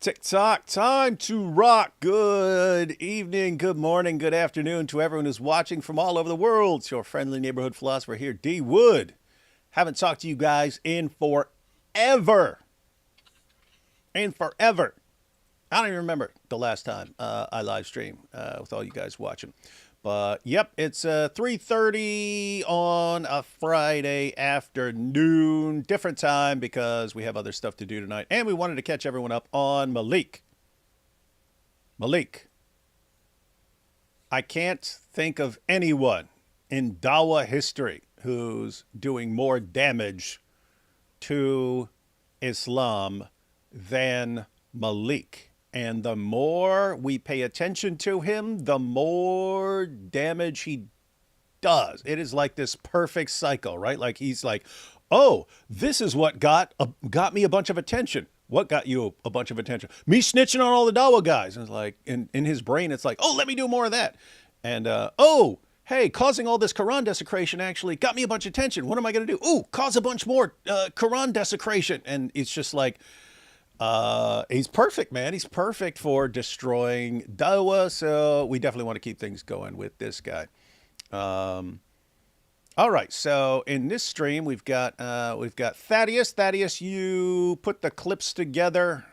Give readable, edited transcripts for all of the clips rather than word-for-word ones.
TikTok, time to rock. Good evening, good morning, good afternoon to everyone who's watching from all over the world. It's your friendly neighborhood philosopher here, D Wood. Haven't talked to you guys in forever. In forever. I don't even remember the last time I live stream with all you guys watching. But yep, it's 3:30 on a Friday afternoon, different time because we have other stuff to do tonight, and we wanted to catch everyone up on Malik. Malik, I can't think of anyone in Dawah history who's doing more damage to Islam than Malik. And the more we pay attention to him, the more damage he does. It is like this perfect cycle, right? Like he's like, oh, this is what got me a bunch of attention. What got you a bunch of attention? Me snitching on all the Dawah guys. And it's like in his brain, it's like, oh, let me do more of that. And oh, hey, causing all this Quran desecration actually got me a bunch of attention. What am I going to do? Ooh, cause a bunch more Quran desecration. And it's just like, he's perfect, man. He's perfect for destroying Dawah. So we definitely want to keep things going with this guy. All right. So in this stream, we've got Thaddeus. Thaddeus, you put the clips together.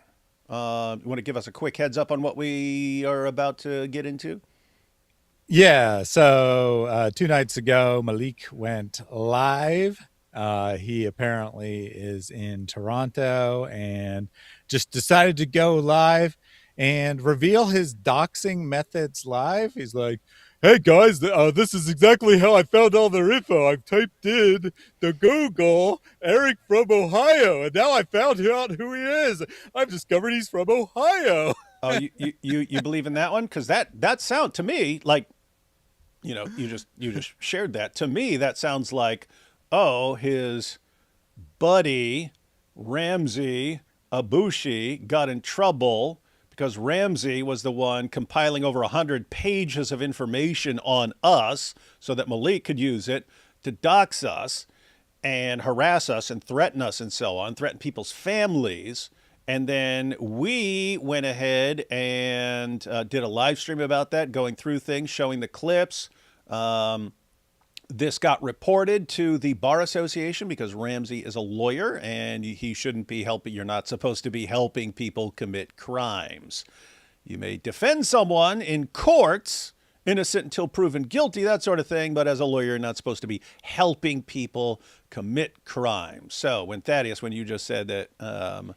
You want to give us a quick heads up on what we are about to get into? Yeah, so 2 nights ago, Malik went live. He apparently is in Toronto and just decided to go live and reveal his doxing methods live. He's like, hey guys, this is exactly how I found all their info. I've typed in the Google Eric from Ohio, and now I found out who he is. I've discovered he's from Ohio. Oh, you believe in that one? Because that sound to me like, you just shared that. To me, that sounds like, oh, his buddy Ramsey Abushi got in trouble because Ramsey was the one compiling over 100 pages of information on us so that Malik could use it to dox us and harass us and threaten us and so on, threaten people's families. And then we went ahead and did a live stream about that, going through things, showing the clips. This got reported to the Bar Association because Ramsey is a lawyer and he shouldn't be helping. You're not supposed to be helping people commit crimes. You may defend someone in courts, innocent until proven guilty, that sort of thing. But as a lawyer, you're not supposed to be helping people commit crimes. So when you just said that,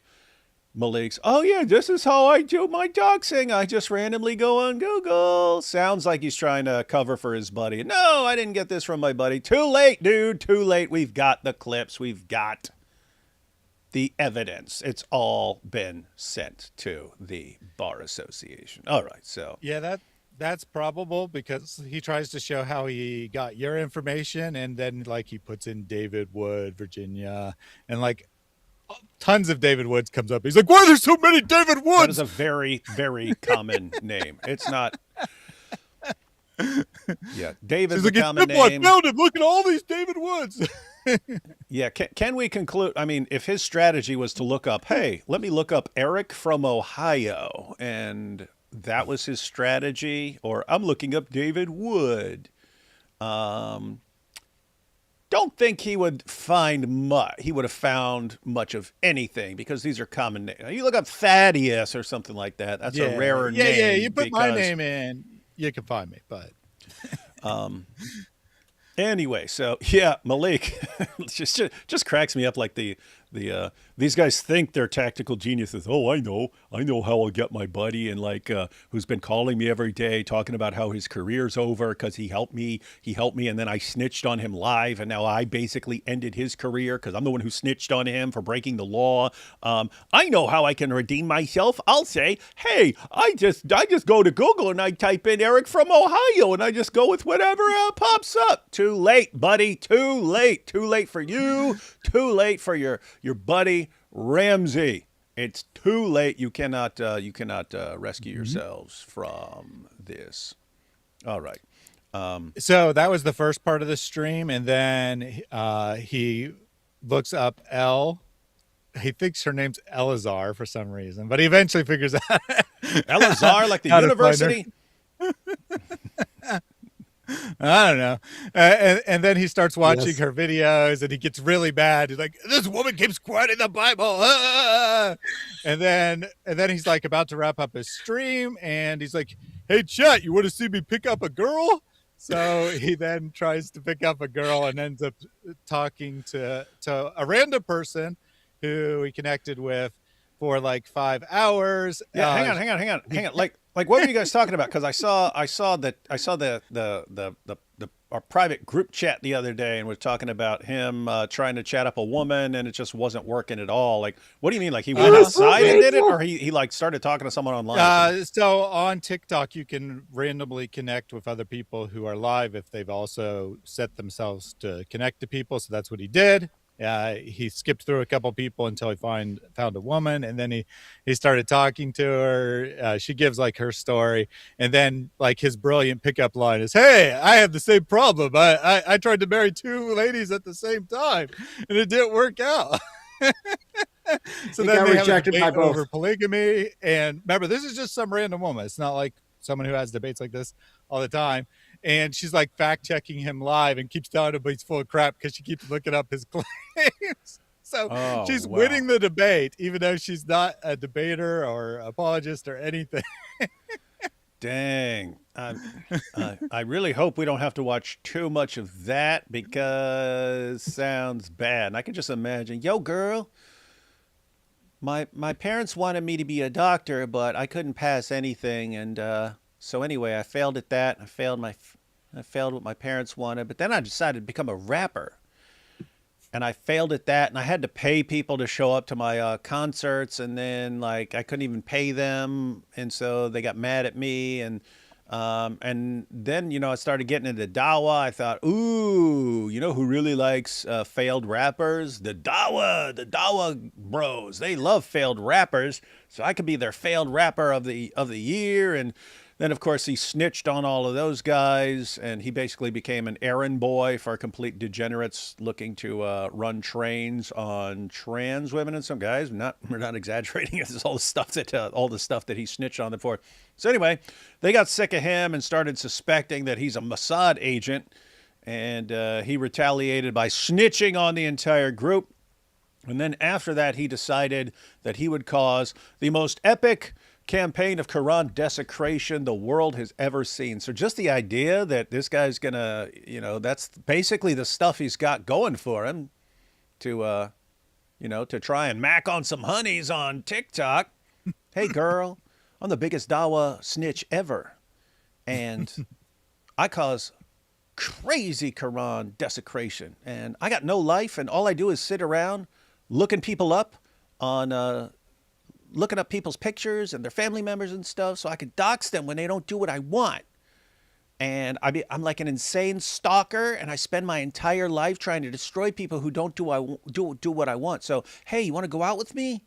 Malik's, oh yeah, this is how I do my doxing. I just randomly go on Google. Sounds like he's trying to cover for his buddy. No, I didn't get this from my buddy. Too late, dude. Too late. We've got the clips. We've got the evidence. It's all been sent to the Bar Association. All right, so. Yeah, that's probable because he tries to show how he got your information, and then like he puts in David Wood, Virginia, and like tons of David Woods comes up. He's like, why are there so many David Woods? That is a very, very common name. It's not. Yeah, David's like, a common name. I found him. Look at all these David Woods. Yeah, can we conclude? I mean, if his strategy was to look up, hey, let me look up Eric from Ohio, and that was his strategy, or I'm looking up David Wood. Don't think he would find much. He would have found much of anything because these are common names. You look up Thaddeus or something like that. That's a rarer name. Yeah. You put my name in, you can find me. But anyway, so yeah, Malik just cracks me up. Like these guys think they're tactical geniuses. Oh, I know how I'll get my buddy and who's been calling me every day, talking about how his career's over because he helped me, and then I snitched on him live, and now I basically ended his career because I'm the one who snitched on him for breaking the law. I know how I can redeem myself. I'll say, hey, I just go to Google and I type in Eric from Ohio, and I just go with whatever pops up. Too late, buddy. Too late. Too late for you. Too late for your buddy Ramsey. It's too late. You cannot rescue yourselves from this. All right. So that was the first part of the stream, and then he looks up L he thinks her name's Elazar for some reason, but he eventually figures out Elazar, like the how to find her. university. I don't know. And then he starts watching Yes. her videos and he gets really bad. He's like, this woman keeps quoting the Bible. And then he's like about to wrap up his stream and he's like, hey, chat, you want to see me pick up a girl? So he then tries to pick up a girl and ends up talking to a random person who he connected with for like 5 hours. Yeah, hang on. Like what were you guys talking about? Because I saw our private group chat the other day, and we're talking about him trying to chat up a woman, and it just wasn't working at all. Like, what do you mean? Like he went outside and did it, or he like started talking to someone online? So on TikTok, you can randomly connect with other people who are live if they've also set themselves to connect to people. So that's what he did. He skipped through a couple people until he found a woman, and then he started talking to her. She gives like her story, and then like his brilliant pickup line is, "Hey, I have the same problem. I tried to marry 2 ladies at the same time, and it didn't work out." So then they rejected by both over polygamy. And remember, this is just some random woman. It's not like someone who has debates like this all the time. And she's like fact checking him live and keeps telling him he's full of crap because she keeps looking up his claims. So she's winning the debate, even though she's not a debater or apologist or anything. Dang. I really hope we don't have to watch too much of that because sounds bad. And I can just imagine, yo, girl, my parents wanted me to be a doctor, but I couldn't pass anything. And so anyway, I failed at that. I failed what my parents wanted. But then I decided to become a rapper. And I failed at that, and I had to pay people to show up to my concerts, and then like I couldn't even pay them, and so they got mad at me, and then I started getting into Dawah. I thought, ooh, you know who really likes failed rappers? The Dawah bros. They love failed rappers, so I could be their failed rapper of the year, and then, of course, he snitched on all of those guys, and he basically became an errand boy for complete degenerates looking to run trains on trans women and some guys. We're not exaggerating. This is all the stuff that he snitched on them for. So anyway, they got sick of him and started suspecting that he's a Mossad agent, and he retaliated by snitching on the entire group. And then after that, he decided that he would cause the most epic campaign of Quran desecration the world has ever seen. So just the idea that this guy's gonna, that's basically the stuff he's got going for him to try and mac on some honeys on TikTok. Hey girl, I'm the biggest Dawah snitch ever, and I cause crazy Quran desecration, and I got no life, and all I do is sit around looking people up on looking up people's pictures and their family members and stuff so I can dox them when they don't do what I want. And I'm like an insane stalker, and I spend my entire life trying to destroy people who don't do what I want. So, hey, you want to go out with me?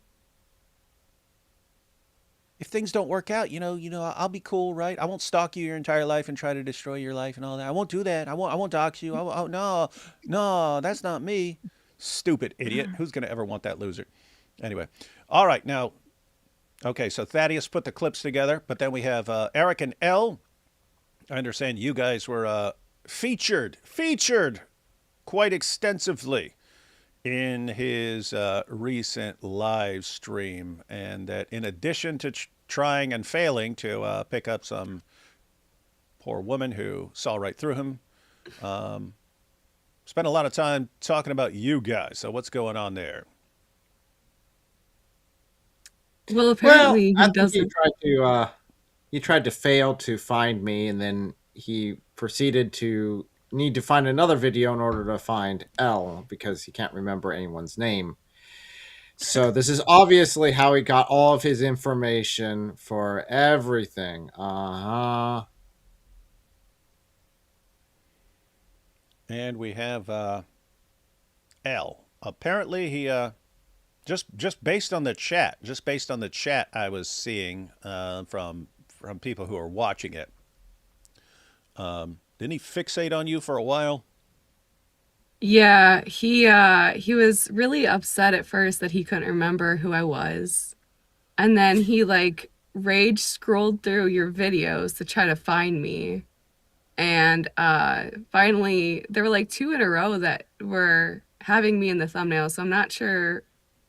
If things don't work out, I'll be cool, right? I won't stalk you your entire life and try to destroy your life and all that. I won't do that. I won't dox you. No, that's not me. Stupid idiot. Who's going to ever want that loser? Anyway. All right, now, okay, so Thaddeus put the clips together, but then we have Eric and Elle. I understand you guys were featured quite extensively in his recent live stream, and that in addition to trying and failing to pick up some poor woman who saw right through him, spent a lot of time talking about you guys. So what's going on there? Well, apparently I he think doesn't. he tried to fail to find me, and then he proceeded to need to find another video in order to find Elle because he can't remember anyone's name. So this is obviously how he got all of his information for everything. And we have Elle. Apparently he just based on the chat I was seeing from people who are watching it. Didn't he fixate on you for a while? Yeah, he was really upset at first that he couldn't remember who I was. And then he like rage scrolled through your videos to try to find me. And finally there were like two in a row that were having me in the thumbnail, so I'm not sure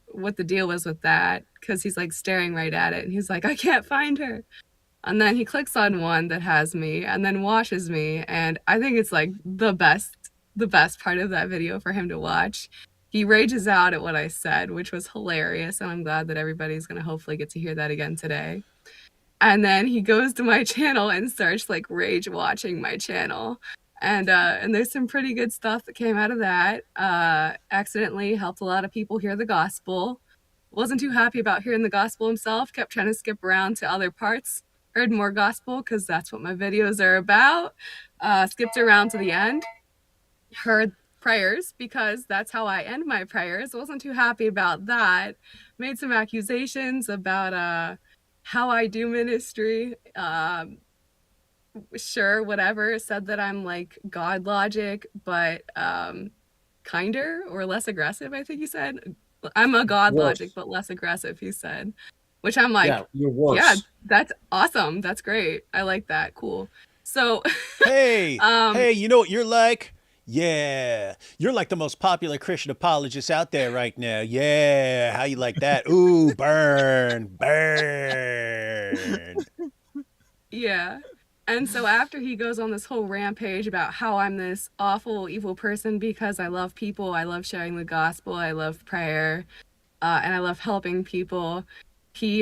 what the deal was with that because he's like staring right at it and he's like, I can't find her. And then he clicks on one that has me and then watches me, and I think it's like the best part of that video for him to watch. He rages out at what I said, which was hilarious, and I'm glad that everybody's going to hopefully get to hear that again today. And then he goes to my channel and starts like rage watching my channel. And there's some pretty good stuff that came out of that. Accidentally helped a lot of people hear the gospel. Wasn't too happy about hearing the gospel himself, kept trying to skip around to other parts. Heard more gospel because that's what my videos are about. Skipped around to the end. Heard prayers because that's how I end my prayers. Wasn't too happy about that. Made some accusations about how I do ministry. Sure, whatever. Said that I'm like God logic, but kinder or less aggressive, I think he said. I'm a God logic, Worse. but less aggressive, he said. Which I'm like, Yeah, you're yeah, worse. that's awesome. That's great. I like that. Cool. So, Hey, um, hey, you know what you're like? Yeah, you're like the most popular Christian apologist out there right now. Yeah, how you like that? Ooh, burn, burn. yeah. And so after he goes on this whole rampage about how I'm this awful, evil person because I love people, I love sharing the gospel, I love prayer, and I love helping people, he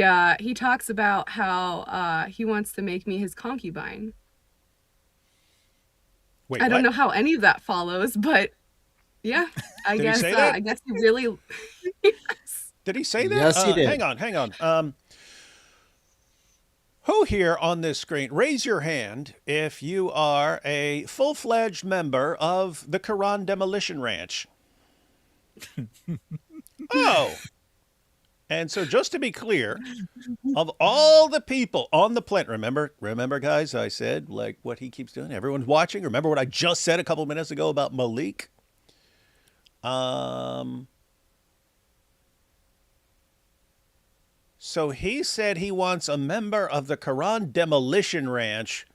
talks about how he wants to make me his concubine. Wait, I don't what? know how any of that follows, but yeah, I Did he guess say uh, that? I guess he really yes. Did he say that? Yes, he Hang did. on, hang on. Who here on this screen, raise your hand if you are a full-fledged member of the Quran Demolition Ranch. Oh, and so just to be clear, of all the people on the planet, remember, guys, I said like what he keeps doing. Everyone's watching. Remember what I just said a couple minutes ago about Malik. Um, so he said he wants a member of the Quran Demolition Ranch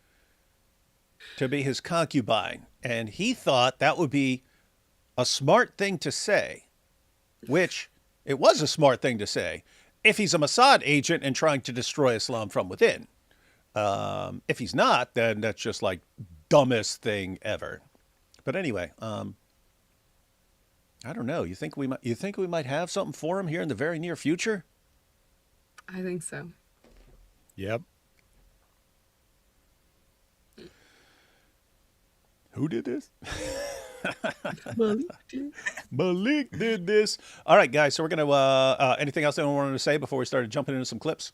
to be his concubine, and he thought that would be a smart thing to say, which it was a smart thing to say if he's a Mossad agent and trying to destroy Islam from within. If he's not, then that's just like dumbest thing ever. But anyway, I don't know. You think we might have something for him here in the very near future? I think so. Yep. Who did this? Well, Malik did this. All right, guys. So we're gonna. Anything else anyone wanted to say before we started jumping into some clips?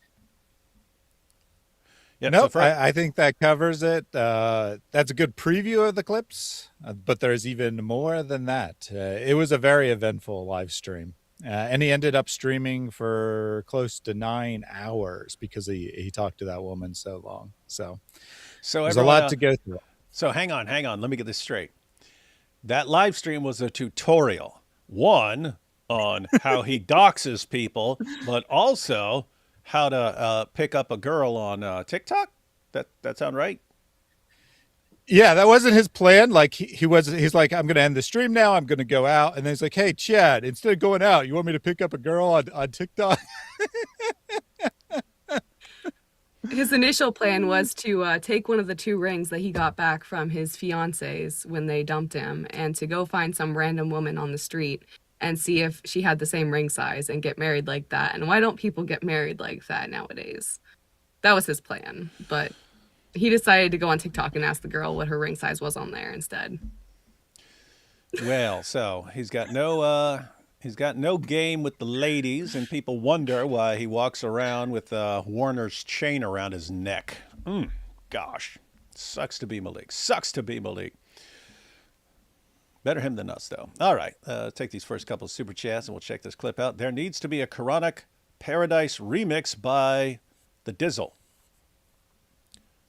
Yep. So Nope, Fred. I think that covers it. That's a good preview of the clips, but there's even more than that. It was a very eventful live stream. And he ended up streaming for close to 9 hours because he talked to that woman so long. So So there's a everyone. lot to go through. So hang on, hang on. Let me get this straight. That live stream was a tutorial. One on how he doxes people, but also how to pick up a girl on TikTok. That sound right? Yeah, that wasn't his plan. Like he's like, I'm going to end the stream now. I'm going to go out. And then he's like, hey, Chad, instead of going out, you want me to pick up a girl on TikTok? his initial plan was to take one of the two rings that he got back from his fiancées when they dumped him and to go find some random woman on the street and see if she had the same ring size and get married like that. And why don't people get married like that nowadays? That was his plan. But he decided to go on TikTok and ask the girl what her ring size was on there instead. Well, so he's got no game with the ladies, and people wonder why he walks around with Warner's chain around his neck. Gosh, sucks to be Malik. Sucks to be Malik. Better him than us, though. All right, take these first couple of super chats, and we'll check this clip out. There needs to be a Quranic Paradise remix by the Dizzle.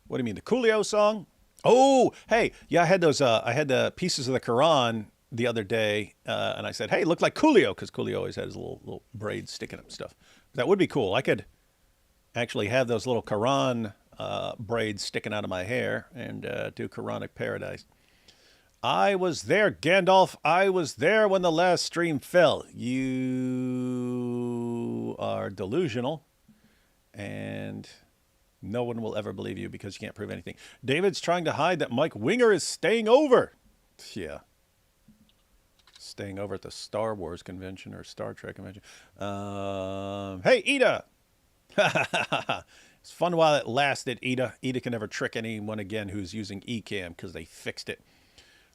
What do you mean, the Coolio song? Oh, hey, yeah, I had those. I had the pieces of the Quran the other day, and I said, "Hey, look like Coolio," because Coolio always has little braids sticking up and stuff. That would be cool. I could actually have those little Quran braids sticking out of my hair and do Quranic paradise. I was there, Gandalf. I was there when the last stream fell. You are delusional, and no one will ever believe you because you can't prove anything. David's trying to hide that Mike Winger is staying over. Yeah. Staying over at the Star Wars convention or Star Trek convention. Hey, Ida. It's fun while it lasted, Ida. Ida can never trick anyone again who's using Ecamm because they fixed it.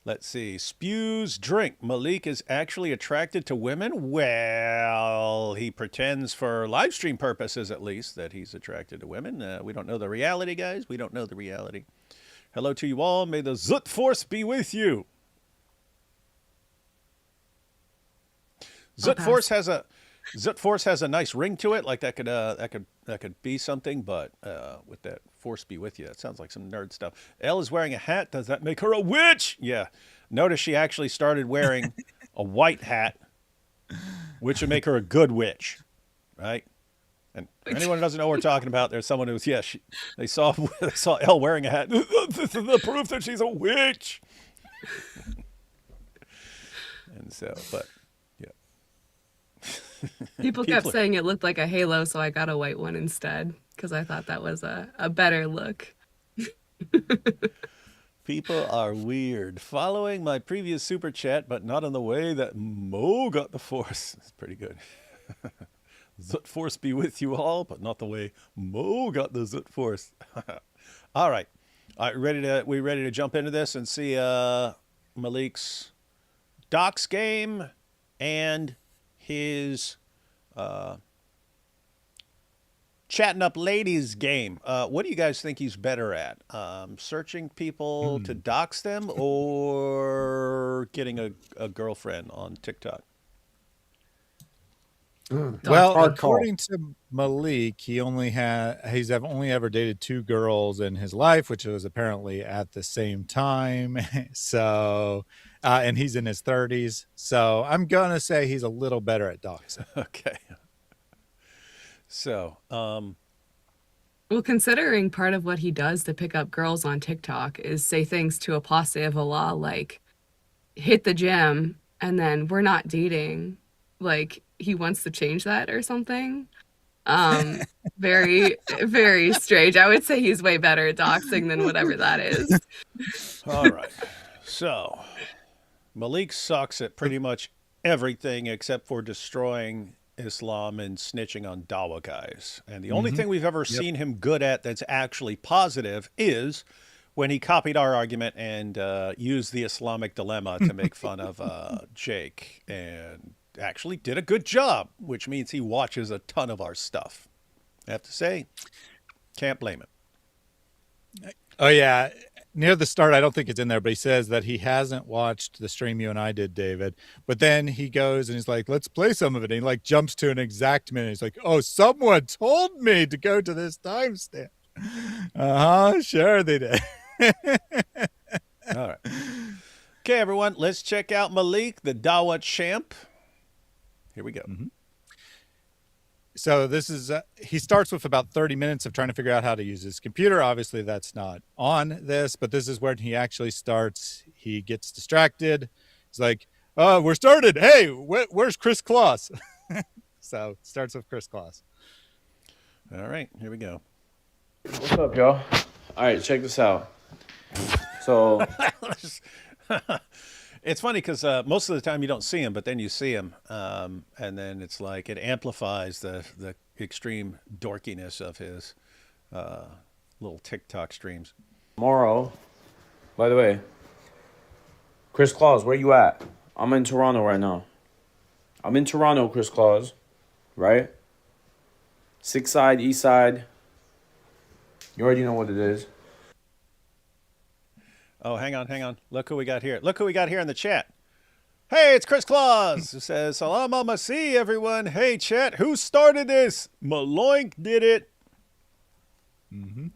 Let's see. Spews drink. Malik is actually attracted to women? Well, he pretends for live stream purposes, at least, that he's attracted to women. We don't know the reality, guys. We don't know the reality. Hello to you all. May the Zut Force be with you. Zut Force has a nice ring to it. Like that could be something, but with that Force be with you, that sounds like some nerd stuff. Elle is wearing a hat. Does that make her a witch? Yeah. Notice she actually started wearing a white hat, which would make her a good witch, right? And for anyone who doesn't know what we're talking about, there's someone who's they saw Elle wearing a hat. This is the proof that she's a witch. And so, but. People kept saying it looked like a halo, so I got a white one instead because I thought that was a better look. People are weird. Following my previous super chat, but not in the way that Mo got the Force. It's pretty good. Zut Force be with you all, but not the way Mo got the Zut Force. All right. All right, we ready to jump into this and see Malik's Docs game and his chatting up ladies game. What do you guys think he's better at? Searching people to dox them or getting a girlfriend on TikTok? Well, according to Malik, he's only ever dated 2 girls in his life, which was apparently at the same time. So, and he's in his 30s. So I'm gonna say he's a little better at doxing. Okay. So, well, considering part of what he does to pick up girls on TikTok is say things to apostate of Allah like hit the gym and then we're not dating. Like he wants to change that or something. Very, very strange. I would say he's way better at doxing than whatever that is. All right. So Malik sucks at pretty much everything except for destroying Islam and snitching on Dawah guys. And the only thing we've ever seen him good at that's actually positive is when he copied our argument and used the Islamic dilemma to make fun of Jake and actually did a good job, which means he watches a ton of our stuff. I have to say, can't blame him. Oh, yeah. Near the start, I don't think it's in there, but he says that he hasn't watched the stream you and I did, David. But then he goes and he's like, let's play some of it. And he like jumps to an exact minute. He's like, oh, someone told me to go to this timestamp. Sure they did. All right. Okay, everyone, let's check out Malik, the Dawah champ. Here we go. So this is, he starts with about 30 minutes of trying to figure out how to use his computer. Obviously, that's not on this, but this is where he actually starts. He gets distracted. He's like, oh, we're started. Hey, where's Chris Kloss? So starts with Chris Kloss. All right, here we go. What's up, y'all? All right, check this out. So... It's funny because most of the time you don't see him, but then you see him, and then it's like it amplifies the extreme dorkiness of his little TikTok streams. Tomorrow, by the way, Chris Claus, where you at? I'm in Toronto right now. I'm in Toronto, Chris Claus, right? 6 side, east side. You already know what it is. Oh, hang on. Look who we got here. Look who we got here in the chat. Hey, it's Chris Claus. Who says, Salam alaikum, everyone. Hey, chat, who started this? Maloink did it.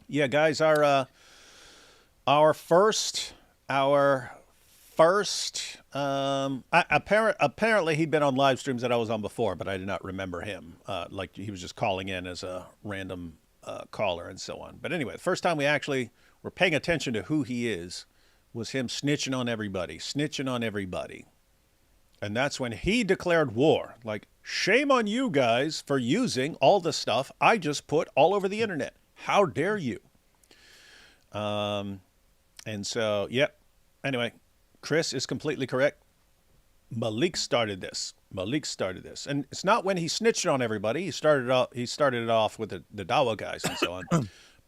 Yeah, guys, our first. Apparently he'd been on live streams that I was on before, but I did not remember him. Like he was just calling in as a random caller and so on. But anyway, the first time we actually were paying attention to who he is was him snitching on everybody. And that's when he declared war. Like, shame on you guys for using all the stuff I just put all over the internet. How dare you? And so, yep. Anyway, Chris is completely correct. Malik started this. And it's not when he snitched on everybody. He started it off with the Dawah guys and so on.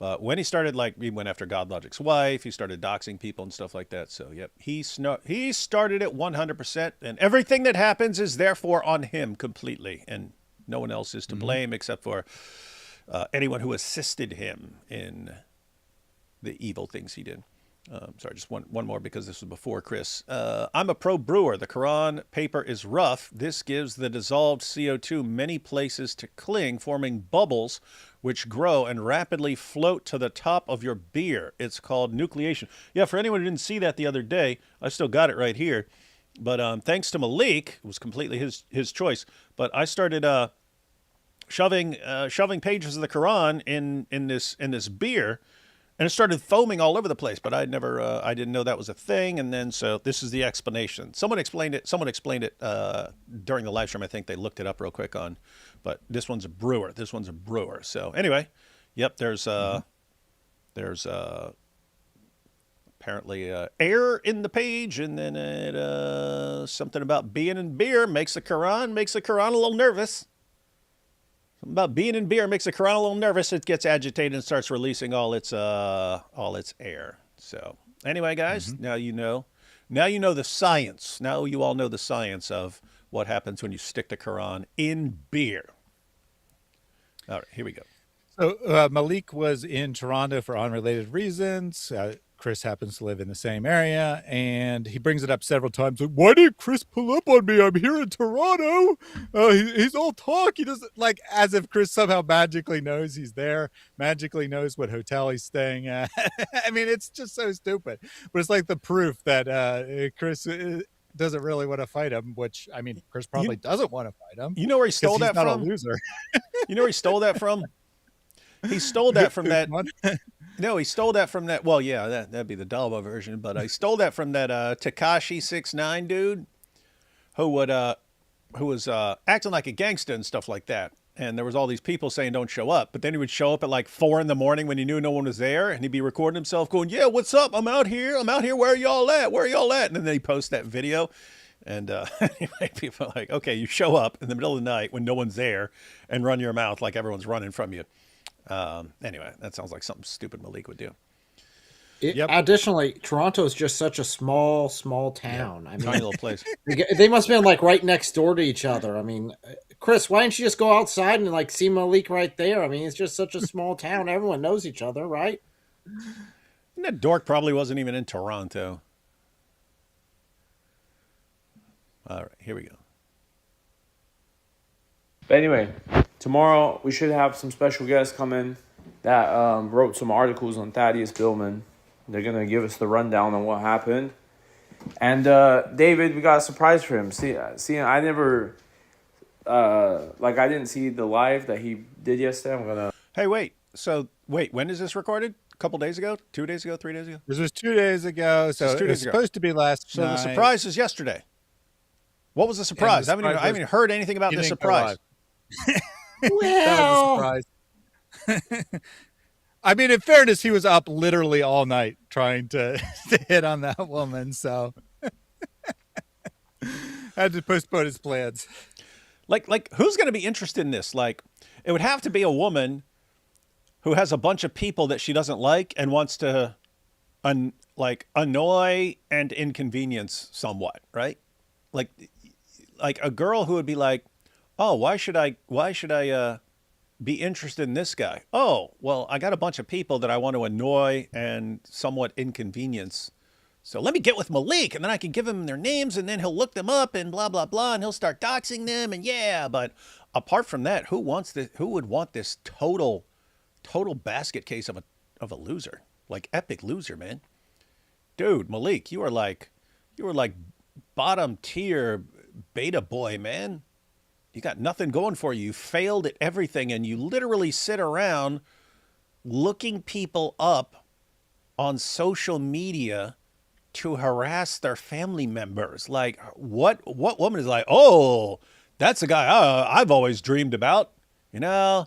But when he started, like, he went after GodLogic's wife. He started doxing people and stuff like that. So, yep, he started it 100%. And everything that happens is therefore on him completely. And no one else is to blame except for anyone who assisted him in the evil things he did. Sorry, just one more because this was before Chris. I'm a pro brewer. The Quran paper is rough. This gives the dissolved CO2 many places to cling, forming bubbles which grow and rapidly float to the top of your beer. It's called nucleation. Yeah, for anyone who didn't see that the other day, I still got it right here. But thanks to Malik, it was completely his choice. But I started shoving pages of the Quran in this beer. And it started foaming all over the place, but I didn't know that was a thing. And then, so this is the explanation. Someone explained it during the live stream. I think they looked it up real quick but this one's a brewer. So anyway, yep, there's apparently error in the page. And then something about being in beer makes the Quran a little nervous. Something about being in beer makes the Quran a little nervous. It gets agitated and starts releasing all its air. So anyway, guys, now you know the science. Now you all know the science of what happens when you stick the Quran in beer. All right, here we go. So Malik was in Toronto for unrelated reasons. Chris happens to live in the same area, and he brings it up several times. Like, why did Chris pull up on me? I'm here in Toronto. He's all talk. He doesn't, like, as if Chris somehow magically knows he's there, magically knows what hotel he's staying at. I mean, it's just so stupid. But it's like the proof that Chris doesn't really want to fight him, which, I mean, Chris probably doesn't want to fight him. You know where he stole that from? He's not a loser. You know where he stole that from? He stole that from that. No, he stole that from that. Well, yeah, that'd be the Dawah version, but I stole that from that Tekashi 6ix9ine dude who was acting like a gangster and stuff like that. And there was all these people saying don't show up, but then he would show up at like 4 a.m. when he knew no one was there, and he'd be recording himself going, "Yeah, what's up? I'm out here. Where are y'all at? And then they post that video. And anyway, people are like, okay, you show up in the middle of the night when no one's there and run your mouth like everyone's running from you. Anyway, that sounds like something stupid Malik would do. Additionally, Toronto is just such a small town. Yeah, I mean, tiny little place. They must have been like right next door to each other. I mean, Chris, why didn't you just go outside and like see Malik right there? I mean, it's just such a small town. Everyone knows each other, right? And that dork probably wasn't even in Toronto. All right, here we go. But anyway, tomorrow we should have some special guests come in that wrote some articles on Thaddeus Billman. They're going to give us the rundown on what happened. And David, we got a surprise for him. See, I never, I didn't see the live that he did yesterday. I'm going to... Hey, wait, when is this recorded? A couple days ago? 2 days ago? 3 days ago? This was 2 days ago, so it was supposed to be last night. So the surprise is yesterday. What was the surprise? I haven't even heard anything about this surprise. Well, that was a surprise. I mean, in fairness, he was up literally all night trying to hit on that woman, so had to postpone his plans. Like, who's going to be interested in this? Like, it would have to be a woman who has a bunch of people that she doesn't like and wants to, annoy and inconvenience somewhat, right? Like a girl who would be like, oh, why should I be interested in this guy? Oh, well, I got a bunch of people that I want to annoy and somewhat inconvenience. So let me get with Malik, and then I can give him their names, and then he'll look them up and blah, blah, blah, and he'll start doxing them, and yeah. But apart from that, who would want this total basket case of a loser? Like, epic loser, man. Dude, Malik, you are You were like bottom tier beta boy, man. You got nothing going for you. You failed at everything, and you literally sit around looking people up on social media to harass their family members. Like, what woman is like, oh, that's the guy I've always dreamed about. I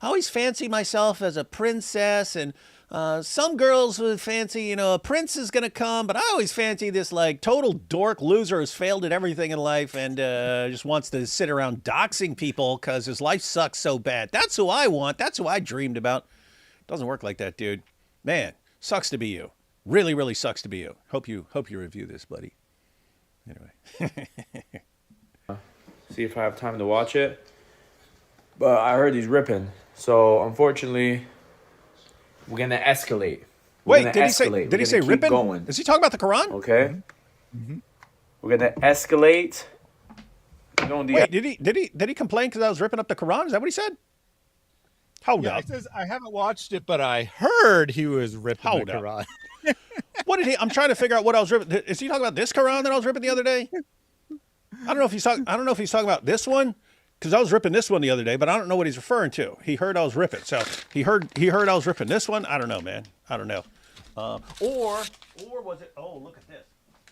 always fancy myself as a princess, and some girls would fancy, a prince is gonna come, but I always fancy this like total dork loser who's failed at everything in life and just wants to sit around doxing people because his life sucks so bad. That's who I want. That's who I dreamed about. Doesn't work like that, dude. Man, sucks to be you. Really, really sucks to be you. Hope you review this, buddy. Anyway. See if I have time to watch it. But I heard he's ripping. So unfortunately, we're gonna escalate. Wait, did he say ripping? Going. Is he talking about the Quran? Okay. Mm-hmm. We're gonna escalate. Wait, did he complain because I was ripping up the Quran? Is that what he said? Hold up. He says, I haven't watched it, but I heard he was ripping the Quran. What did he? I'm trying to figure out what I was ripping. Is he talking about this Quran that I was ripping the other day? I don't know if he's talking about this one, because I was ripping this one the other day, but I don't know what he's referring to. He heard I was ripping, so he heard I was ripping this one. I don't know, man. I don't know. Or was it? Oh, look at this.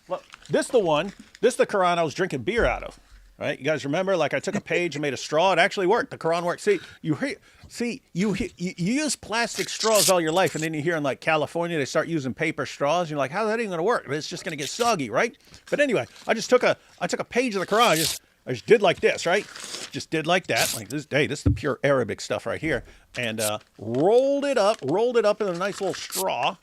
Look, this the Quran I was drinking beer out of. Right? You guys remember? Like I took a page and made a straw. It actually worked. The Quran worked. See, you use plastic straws all your life, and then you hear in like California they start using paper straws. And you're like, how's that even going to work? It's just going to get soggy, right? But anyway, I took a page of the Quran. I just did like this, right? Just did like that. Like this. Hey, this is the pure Arabic stuff right here. And rolled it up in a nice little straw,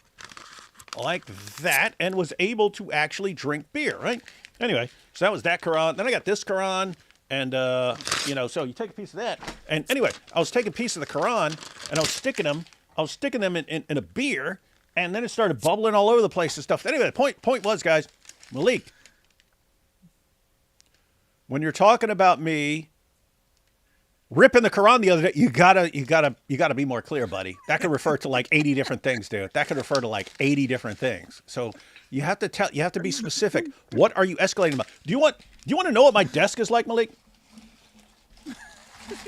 like that, and was able to actually drink beer, right? Anyway, so that was that Quran. Then I got this Quran, and so you take a piece of that. And anyway, I was taking a piece of the Quran, and I was sticking them in a beer, and then it started bubbling all over the place and stuff. Anyway, the point was, guys, Malik, when you're talking about me ripping the Quran the other day, you gotta be more clear, buddy. That could refer to like 80 different things, dude. That could refer to like 80 different things. So you have to be specific. What are you escalating about? Do you want to know what my desk is like, Malik? You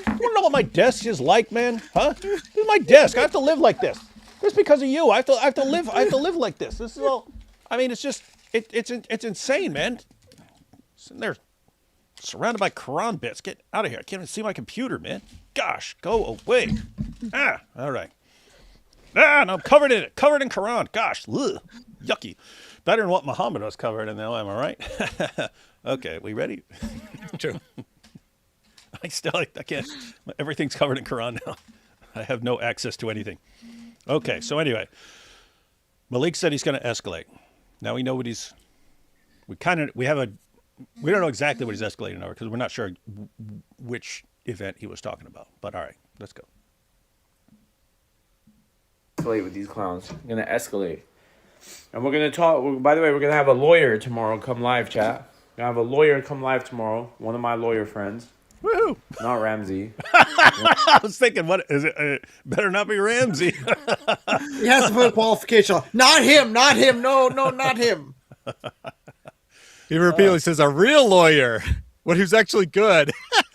want to know what my desk is like, man? Huh? This is my desk. I have to live like this. Just because of you, I have to live like this. This is all. I mean, it's just it's insane, man. Sitting there, surrounded by Quran bits. Get out of here. I can't even see my computer, man. Gosh, go away. All right. No, I'm covered in it. Covered in Quran. Gosh, ugh, yucky. Better than what Muhammad was covered in, though, am I right? Okay, we ready? True. I can't. Everything's covered in Quran now. I have no access to anything. Okay, so anyway, Malik said he's going to escalate. Now we know what he's. We don't know exactly what he's escalating over because we're not sure which event he was talking about. But all right, let's go. Escalate with these clowns. I'm gonna escalate, and we're gonna talk. By the way, we're gonna have a lawyer tomorrow come live, chat. We're gonna have a lawyer come live tomorrow. One of my lawyer friends. Woohoo! Not Ramsey. I was thinking, what is it? Better not be Ramsey. He has to put a qualification on. Not him. Not him. No, not him. He repeatedly says a real lawyer, one who's actually good,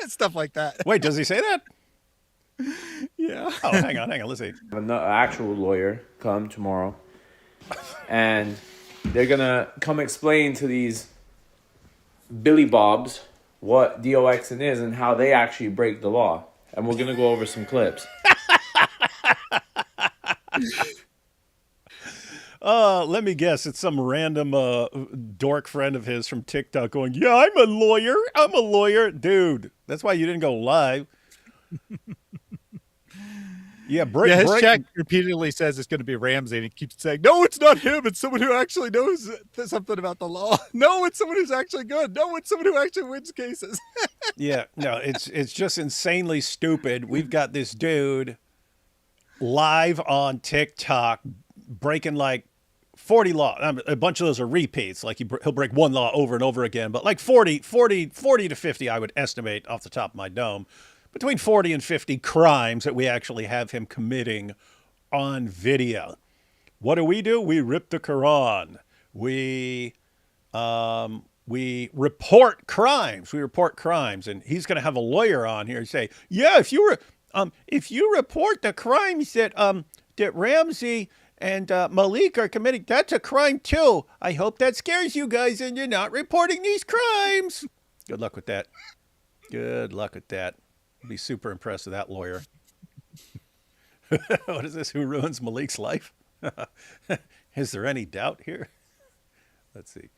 stuff like that. Wait, does he say that? Yeah. Oh, hang on. Let's see. An actual lawyer come tomorrow, and they're gonna come explain to these Billy Bobs what DOXing is and how they actually break the law. And we're gonna go over some clips. Let me guess. It's some random dork friend of his from TikTok going, yeah, I'm a lawyer. Dude, that's why you didn't go live. Yeah, his check repeatedly says it's going to be Ramsey, and he keeps saying, no, it's not him. It's someone who actually knows something about the law. No, it's someone who's actually good. No, it's someone who actually wins cases. Yeah, no, it's just insanely stupid. We've got this dude live on TikTok breaking like 40 laws. A bunch of those are repeats. Like he'll break one law over and over again, but like 40 to 50, I would estimate off the top of my dome. Between 40 and 50 crimes that we actually have him committing on video. What do? We rip the Quran. We We report crimes. We report crimes, and he's going to have a lawyer on here and say, "Yeah, if you report the crimes that Ramsey and Malik are committing, that's a crime too. I hope that scares you guys, and you're not reporting these crimes." Good luck with that. Good luck with that. I'd be super impressed with that lawyer. What is this? Who ruins Malik's life? Is there any doubt here? Let's see.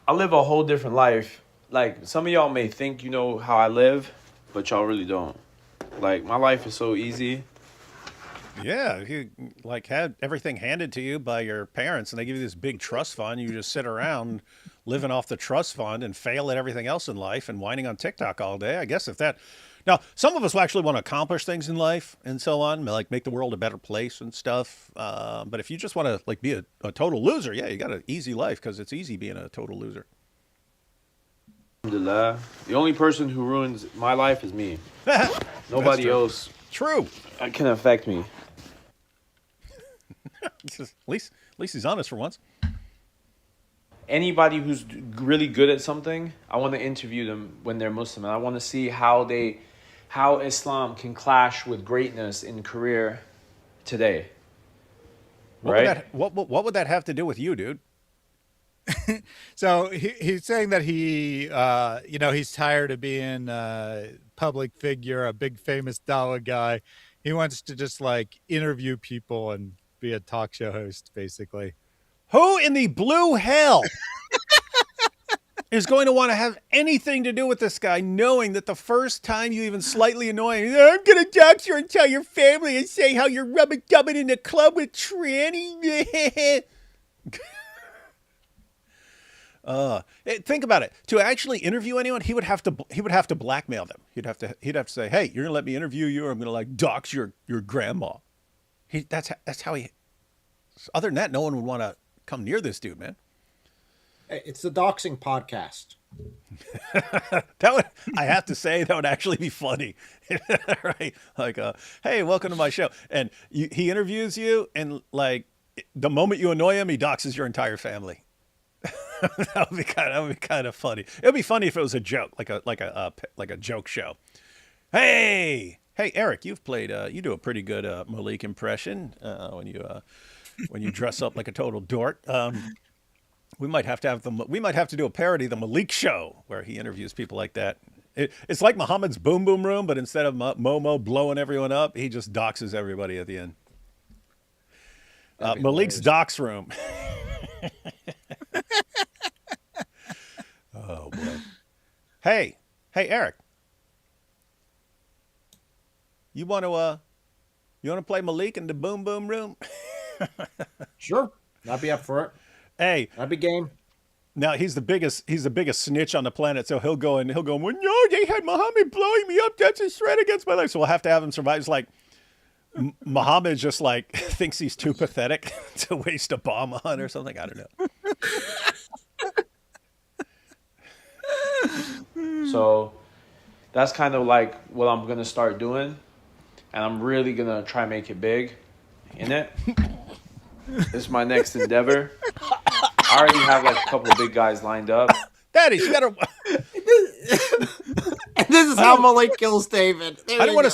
I live a whole different life. Like, some of y'all may think you know how I live, but y'all really don't. Like, my life is so easy. Yeah, you like had everything handed to you by your parents, and they give you this big trust fund. You just sit around living off the trust fund and fail at everything else in life and whining on TikTok all day. I guess if that. Now, some of us will actually want to accomplish things in life and so on, like make the world a better place and stuff. But if you just want to like be a total loser, yeah, you got an easy life because it's easy being a total loser. Alhamdulillah. The only person who ruins my life is me. Nobody else True. can affect me. At least he's honest for once. Anybody who's really good at something, I want to interview them when they're Muslim. And I want to see how Islam can clash with greatness in career today. What would that have to do with you, dude? So he's saying that he's tired of being a public figure, a big famous Dawah guy. He wants to just like interview people and be a talk show host, basically. Who in the blue hell is going to want to have anything to do with this guy, knowing that the first time you even slightly annoy him, I'm going to dox your entire family and say how you're rubbing in the club with tranny. Think about it. To actually interview anyone, he would have to blackmail them. He'd have to say, "Hey, you're gonna let me interview you, or I'm gonna like dox your grandma." That's how he. Other than that, no one would want to come near this dude, man. It's the doxing podcast. I have to say, that would actually be funny, right? Like, hey, welcome to my show, and he interviews you, and like the moment you annoy him, he doxes your entire family. That would be kind of funny. It would be funny if it was a joke, like a joke show. Hey, Eric, you've played. You do a pretty good Malik impression when you dress up like a total dork. We might have to do a parody of the Malik Show where he interviews people like that. It's like Muhammad's Boom Boom Room, but instead of Momo blowing everyone up, he just doxes everybody at the end. Malik's dox room. Oh boy. Hey, Eric. You want to play Malik in the Boom Boom Room? Sure, I'd be up for it. Hey, I'd be game. Now he's the biggest snitch on the planet, so he'll go, well, no, they had Muhammad blowing me up. That's a threat against my life. So we'll have to have him survive. It's like Muhammad just like thinks he's too pathetic to waste a bomb on or something. I don't know. So that's kind of like what I'm gonna start doing, and I'm really gonna try make it big in it. It's my next endeavor. I already have like a couple of big guys lined up. Daddy, you gotta. This is how Malik kills David. I don't want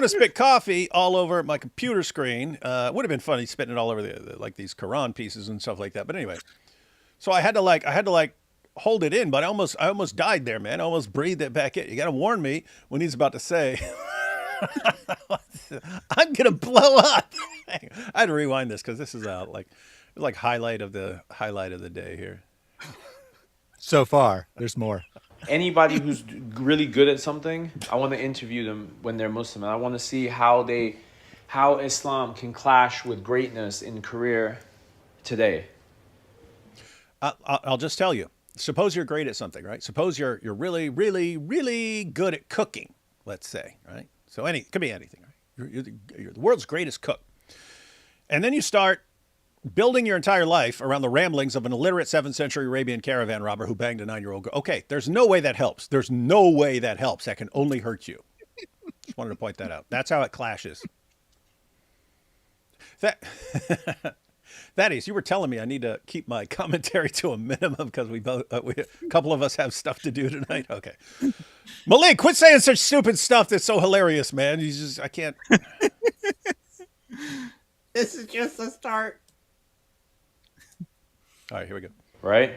to spit coffee all over my computer screen. It would have been funny spitting it all over like these Quran pieces and stuff like that. But anyway, so I had to hold it in, but I almost died there, man. I almost breathed it back in. You got to warn me when he's about to say, "I'm gonna blow up." I had to rewind this because this is like highlight of the day here. So far, there's more. Anybody who's really good at something, I want to interview them when they're Muslim, and I want to see how Islam can clash with greatness in career today. I'll just tell you. Suppose you're great at something, right? Suppose you're really, really, really good at cooking, let's say, right? So it could be anything, right? You're the world's greatest cook. And then you start building your entire life around the ramblings of an illiterate 7th century Arabian caravan robber who banged a 9-year-old girl. Okay, there's no way that helps. There's no way that helps. That can only hurt you. Just wanted to point that out. That's how it clashes. Thaddeus, you were telling me I need to keep my commentary to a minimum because a couple of us have stuff to do tonight. Okay, Malik, quit saying such stupid stuff that's so hilarious, man. I can't. This is just a start. All right, here we go. right?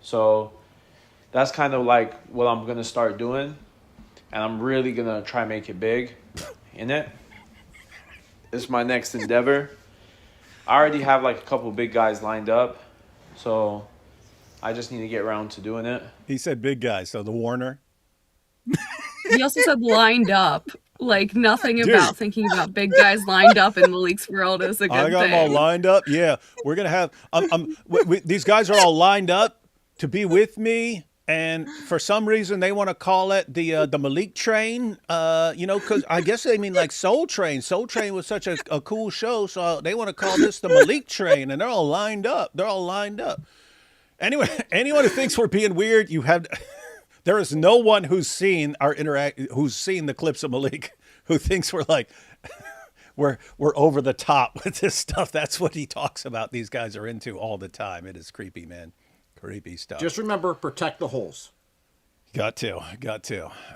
So that's kind of like what I'm gonna start doing, and I'm really gonna try make it big in it. It's my next endeavor. I already have like a couple big guys lined up, so I just need to get around to doing it. He said big guy, so the Warner. He also said lined up. Like nothing Dude. about thinking about big guys lined up in Malik's world is a good I got thing. them all lined up. Yeah, we're gonna have. These guys are all lined up to be with me, and for some reason they want to call it the Malik train. Because I guess they mean like Soul Train. Soul Train was such a cool show, so they want to call this the Malik train, and they're all lined up. Anyway, anyone who thinks we're being weird, you have. There is no one who's seen who's seen the clips of Malik who thinks we're like we're over the top with this stuff. That's what he talks about. These guys are into all the time. It is creepy, man. Creepy stuff. Just remember, protect the holes. Got to.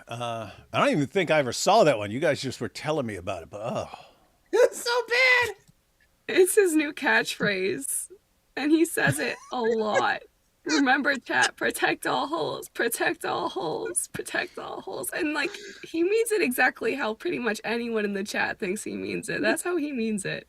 I don't even think I ever saw that one. You guys just were telling me about it, but It's so bad. It's his new catchphrase, and he says it a lot. Remember, chat, protect all holes, protect all holes, protect all holes. And, like, he means it exactly how pretty much anyone in the chat thinks he means it. That's how he means it.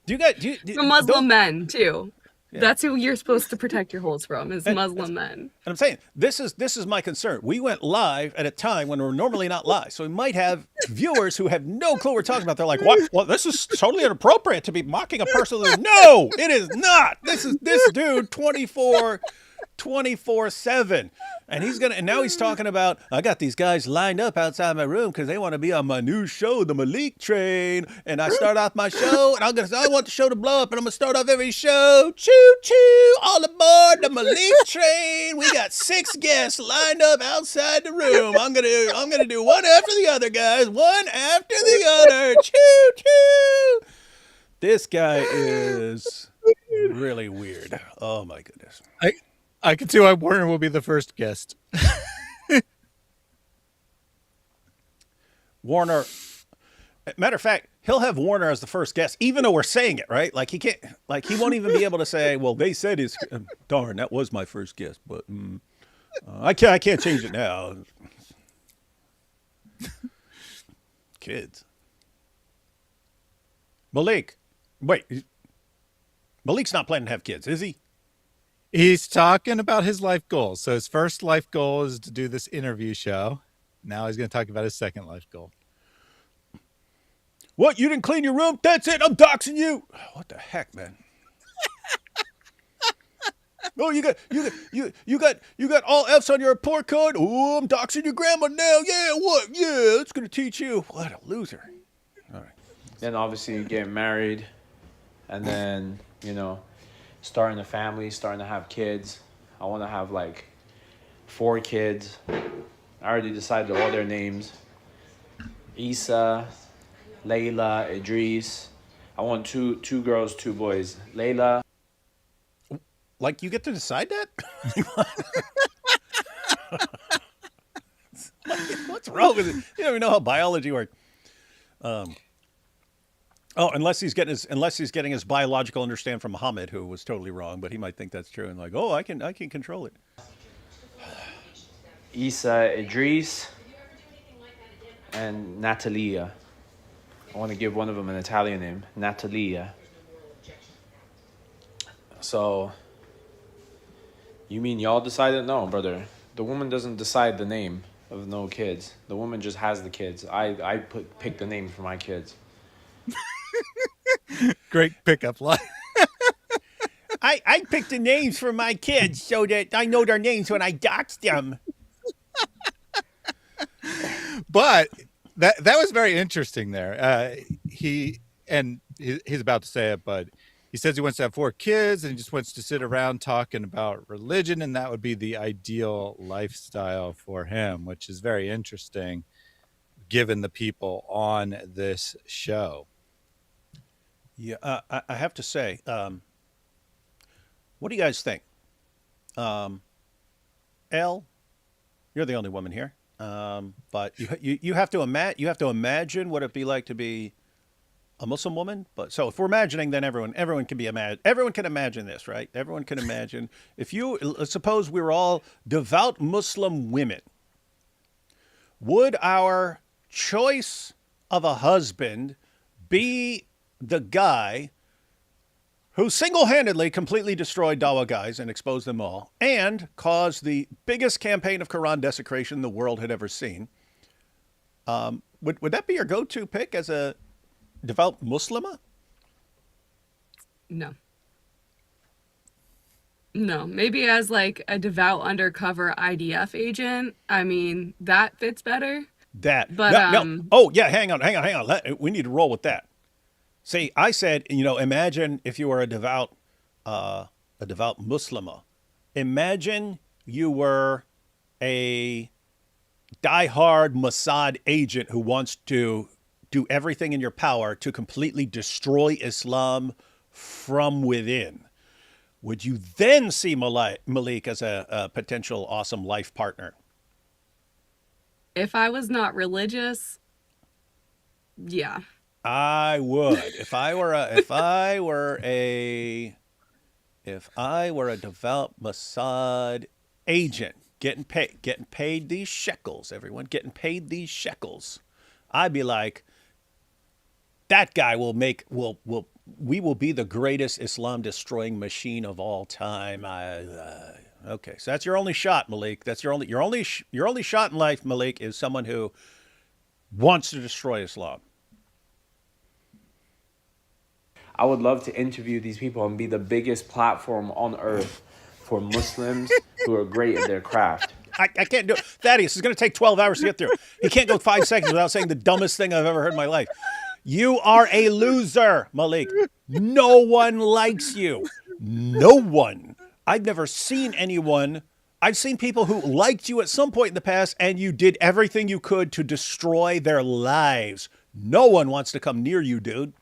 from Muslim men, too. Yeah. That's who you're supposed to protect your holes from, is Muslim men. And I'm saying, this is my concern. We went live at a time when we're normally not live. So we might have viewers who have no clue what we're talking about. They're like, what? Well, this is totally inappropriate to be mocking a person. No, it is not. This is this dude 24/7, and now he's talking about, I got these guys lined up outside my room because they want to be on my new show, the Malik Train, and I start off my show and I want the show to blow up, and I'm gonna start off every show, choo choo, all aboard the Malik Train. We got 6 guests lined up outside the room. I'm gonna do one after the other, guys, one after the other, choo choo. This guy is really weird. Oh my goodness. I can see why Warner will be the first guest. Warner, matter of fact, he'll have Warner as the first guest, even though we're saying it, right? Like he can't, like he won't even be able to say, "Well, they said his darn, that was my first guest, but I can't change it now." Kids. Malik, wait, Malik's not planning to have kids, is he? He's talking about his life goals. So his first life goal is to do this interview show. Now he's going to talk about his second life goal. What? You didn't clean your room? That's it. I'm doxing you. What the heck, man? Oh, you got all F's on your report card. Oh, I'm doxing your grandma now. Yeah, what? Yeah, it's gonna teach you. What a loser. All right. Then obviously getting married, and then starting a family, starting to have kids. I want to have like 4 kids. I already decided all their names. Isa, Layla, Idris. I want two girls, 2 boys. Layla. Like you get to decide that? What's wrong with it? You don't even know how biology works. Unless he's getting his biological understand from Muhammad, who was totally wrong, but he might think that's true and like, I can control it. Isa, Idris, and Natalia. I want to give one of them an Italian name, Natalia. So, you mean y'all decided? No, brother. The woman doesn't decide the name of no kids. The woman just has the kids. I pick the name for my kids. Great pickup line. I picked the names for my kids so that I know their names when I dox them. But that was very interesting there. He's about to say it, but he says he wants to have 4 kids and he just wants to sit around talking about religion, and that would be the ideal lifestyle for him, which is very interesting given the people on this show. Yeah, I have to say, what do you guys think? Um, Elle, you're the only woman here, but you have to imagine what it'd be like to be a Muslim woman. But so if we're imagining, then everyone can imagine this, right? Everyone can imagine if you let's suppose we were all devout Muslim women. Would our choice of a husband be the guy who single-handedly completely destroyed Dawah guys and exposed them all, and caused the biggest campaign of Quran desecration the world had ever seen? Would that be your go-to pick as a devout Muslima? No. No, maybe as like a devout undercover IDF agent. I mean, that fits better. But No. Oh yeah, hang on. We need to roll with that. See, I said, imagine if you were a devout Muslima. Imagine you were a diehard Mossad agent who wants to do everything in your power to completely destroy Islam from within. Would you then see Malik as a potential awesome life partner? if I was not religious, yeah. I would. If I were a devout Mossad agent getting paid these shekels, everyone getting paid these shekels, I'd be like, that guy we will be the greatest Islam destroying machine of all time. Okay, so that's your only shot, Malik. That's your only shot in life, Malik, is someone who wants to destroy Islam. I would love to interview these people and be the biggest platform on earth for Muslims who are great at their craft. I can't do it. Thaddeus, it's going to take 12 hours to get through. He can't go 5 seconds without saying the dumbest thing I've ever heard in my life. You are a loser, Malik. No one likes you. No one. I've never seen anyone. I've seen people who liked you at some point in the past, and you did everything you could to destroy their lives. No one wants to come near you, dude.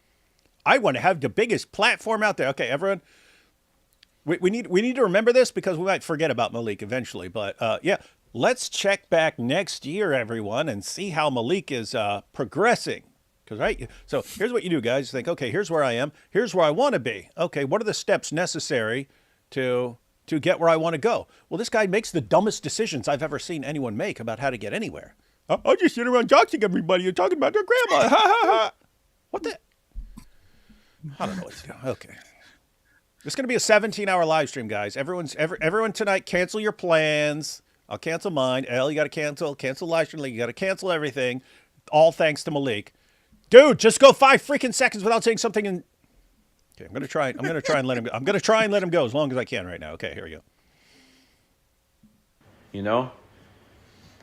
I want to have the biggest platform out there. Okay, everyone. We need to remember this because we might forget about Malik eventually. But yeah, let's check back next year, everyone, and see how Malik is progressing. Because right, so here's what you do, guys. You think, okay, here's where I am. Here's where I want to be. Okay, what are the steps necessary to get where I want to go? Well, this guy makes the dumbest decisions I've ever seen anyone make about how to get anywhere. I'll just sit around doxing everybody. You're talking about their grandma. Ha ha ha. What the? I don't know what to do. Okay. It's going to be a 17-hour live stream, guys. Everyone tonight, cancel your plans. I'll cancel mine. Elle, you got to cancel live stream. You got to cancel everything. All thanks to Malik. Dude, just go 5 freaking seconds without saying something. Okay, I'm going to try and let him go. I'm going to try and let him go as long as I can right now. Okay, here we go. You know?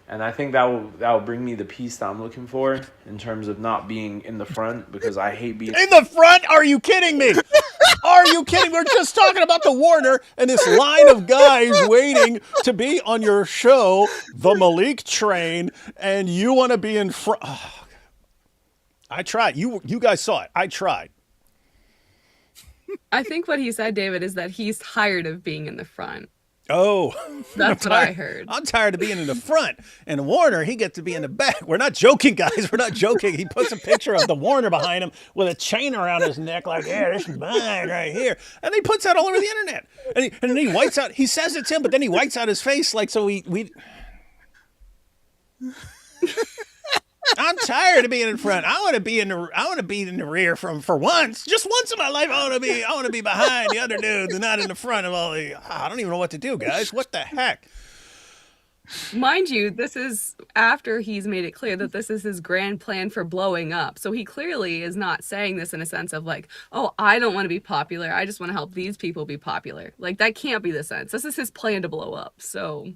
And I think that will bring me the peace that I'm looking for in terms of not being in the front, because I hate being in the front. Are you kidding me? Are you kidding? We're just talking about the Warner and this line of guys waiting to be on your show, the Malik Train, and you want to be in front. Oh, I tried. You guys saw it. I tried. I think what he said, David, is that he's tired of being in the front. Oh, that's what I heard. I'm tired of being in the front. And Warner, he gets to be in the back. We're not joking, guys. We're not joking. He puts a picture of the Warner behind him with a chain around his neck like, yeah, this is mine right here. And he puts that all over the internet. And then he whites out. He says it's him, but then he whites out his face like so we I'm tired of being in front. I want to be in the rear for once. Just once in my life, I want to be behind the other dudes and not in the front of all the. I don't even know what to do, guys. What the heck? Mind you, this is after he's made it clear that this is his grand plan for blowing up. So he clearly is not saying this in a sense of like, oh, I don't want to be popular. I just want to help these people be popular. Like, that can't be the sense. This is his plan to blow up. So.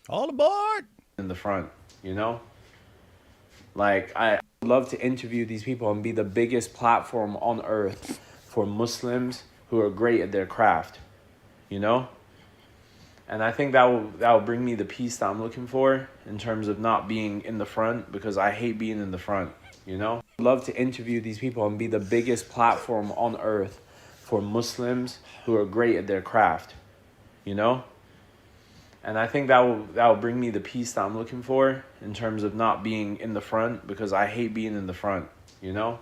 All aboard! In the front, you know? Like, I would love to interview these people and be the biggest platform on earth for Muslims who are great at their craft, you know? And I think that will bring me the peace that I'm looking for in terms of not being in the front, because I hate being in the front, you know? I'd love to interview these people and be the biggest platform on earth for Muslims who are great at their craft, you know? And I think that will bring me the peace that I'm looking for in terms of not being in the front, because I hate being in the front, you know?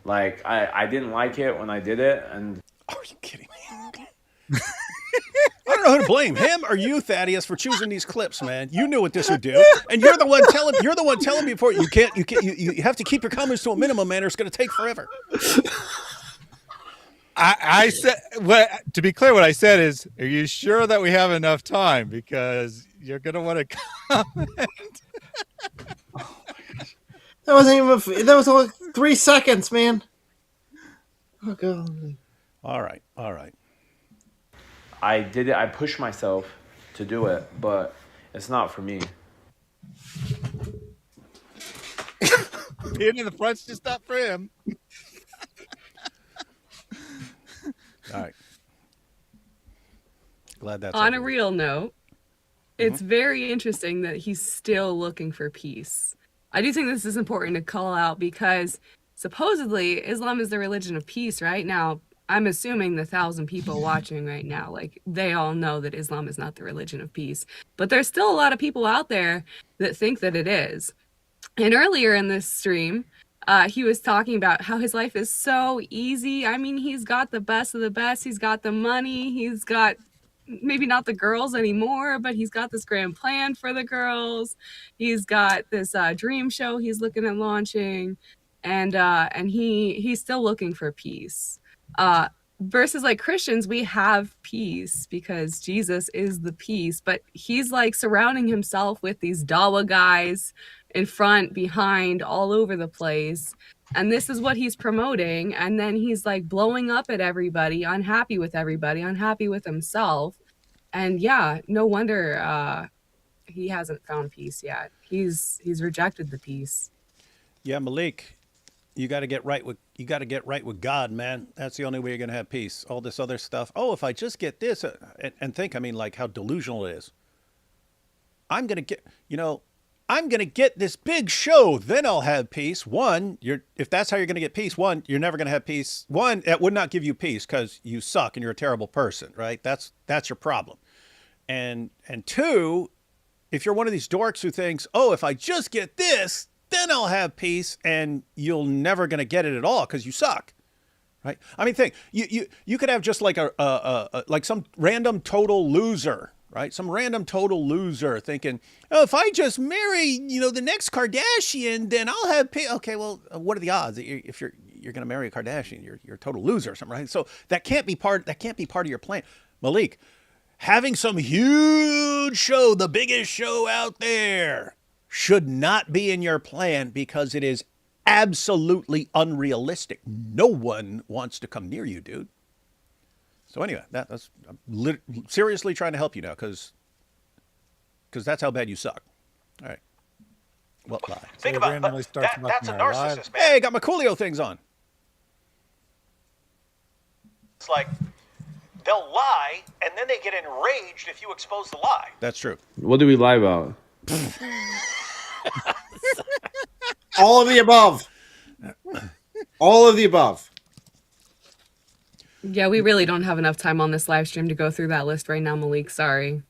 Like, I didn't like it when I did it, and... Are you kidding me? I don't know who to blame, him or you, Thaddeus, for choosing these clips, man. You knew what this would do, and you're the one telling me before. You have to keep your comments to a minimum, man, or it's going to take forever. I said, to be clear, what I said is, are you sure that we have enough time? Because you're going to want to comment. That wasn't even. That was only 3 seconds, man. Oh god. All right. I did it. I pushed myself to do it, but it's not for me. Being in the front's just not for him. All right. Glad that's On a over. real note, it's very interesting that he's still looking for peace. I do think this is important to call out because supposedly Islam is the religion of peace, right? Now, I'm assuming the 1,000 people watching right now, like, they all know that Islam is not the religion of peace. But there's still a lot of people out there that think that it is. And earlier in this stream, he was talking about how his life is so easy. I mean, he's got the best of the best. He's got the money. He's got maybe not the girls anymore, but he's got this grand plan for the girls. He's got this dream show he's looking at launching, and he's still looking for peace. Versus like Christians, we have peace because Jesus is the peace, but he's like surrounding himself with these Dawah guys in front, behind, all over the place. And this is what he's promoting. And then he's like blowing up at everybody, unhappy with everybody, unhappy with himself. And yeah, no wonder he hasn't found peace yet. He's rejected the peace. Yeah, Malik, you got to get right with God, man. That's the only way you're going to have peace. All this other stuff. Oh, if I just get this, and think, I mean, like how delusional it is. I'm going to get this big show, then I'll have peace. One, if that's how you're going to get peace, one, you're never going to have peace. One, that would not give you peace because you suck and you're a terrible person, right? That's your problem. And two, if you're one of these dorks who thinks, oh, if I just get this, then I'll have peace, and you're never going to get it at all because you suck, right? I mean, think, you could have just like like some random total loser, right? Some random total loser thinking, oh, if I just marry, the next Kardashian, then I'll have peace. Okay, well, what are the odds that if you're going to marry a Kardashian, you're a total loser or something, right? So that can't be part of your plan. Malik, having some huge show, the biggest show out there, should not be in your plan because it is absolutely unrealistic. No one wants to come near you, dude. So anyway, I'm seriously trying to help you now because that's how bad you suck. All right. Well, bye. Think about it. That's a narcissist, man. Hey, got my Coolio things on. It's like they'll lie and then they get enraged if you expose the lie. That's true. What do we lie about? All of the above. All of the above. Yeah, we really don't have enough time on this live stream to go through that list right now, Malik. Sorry.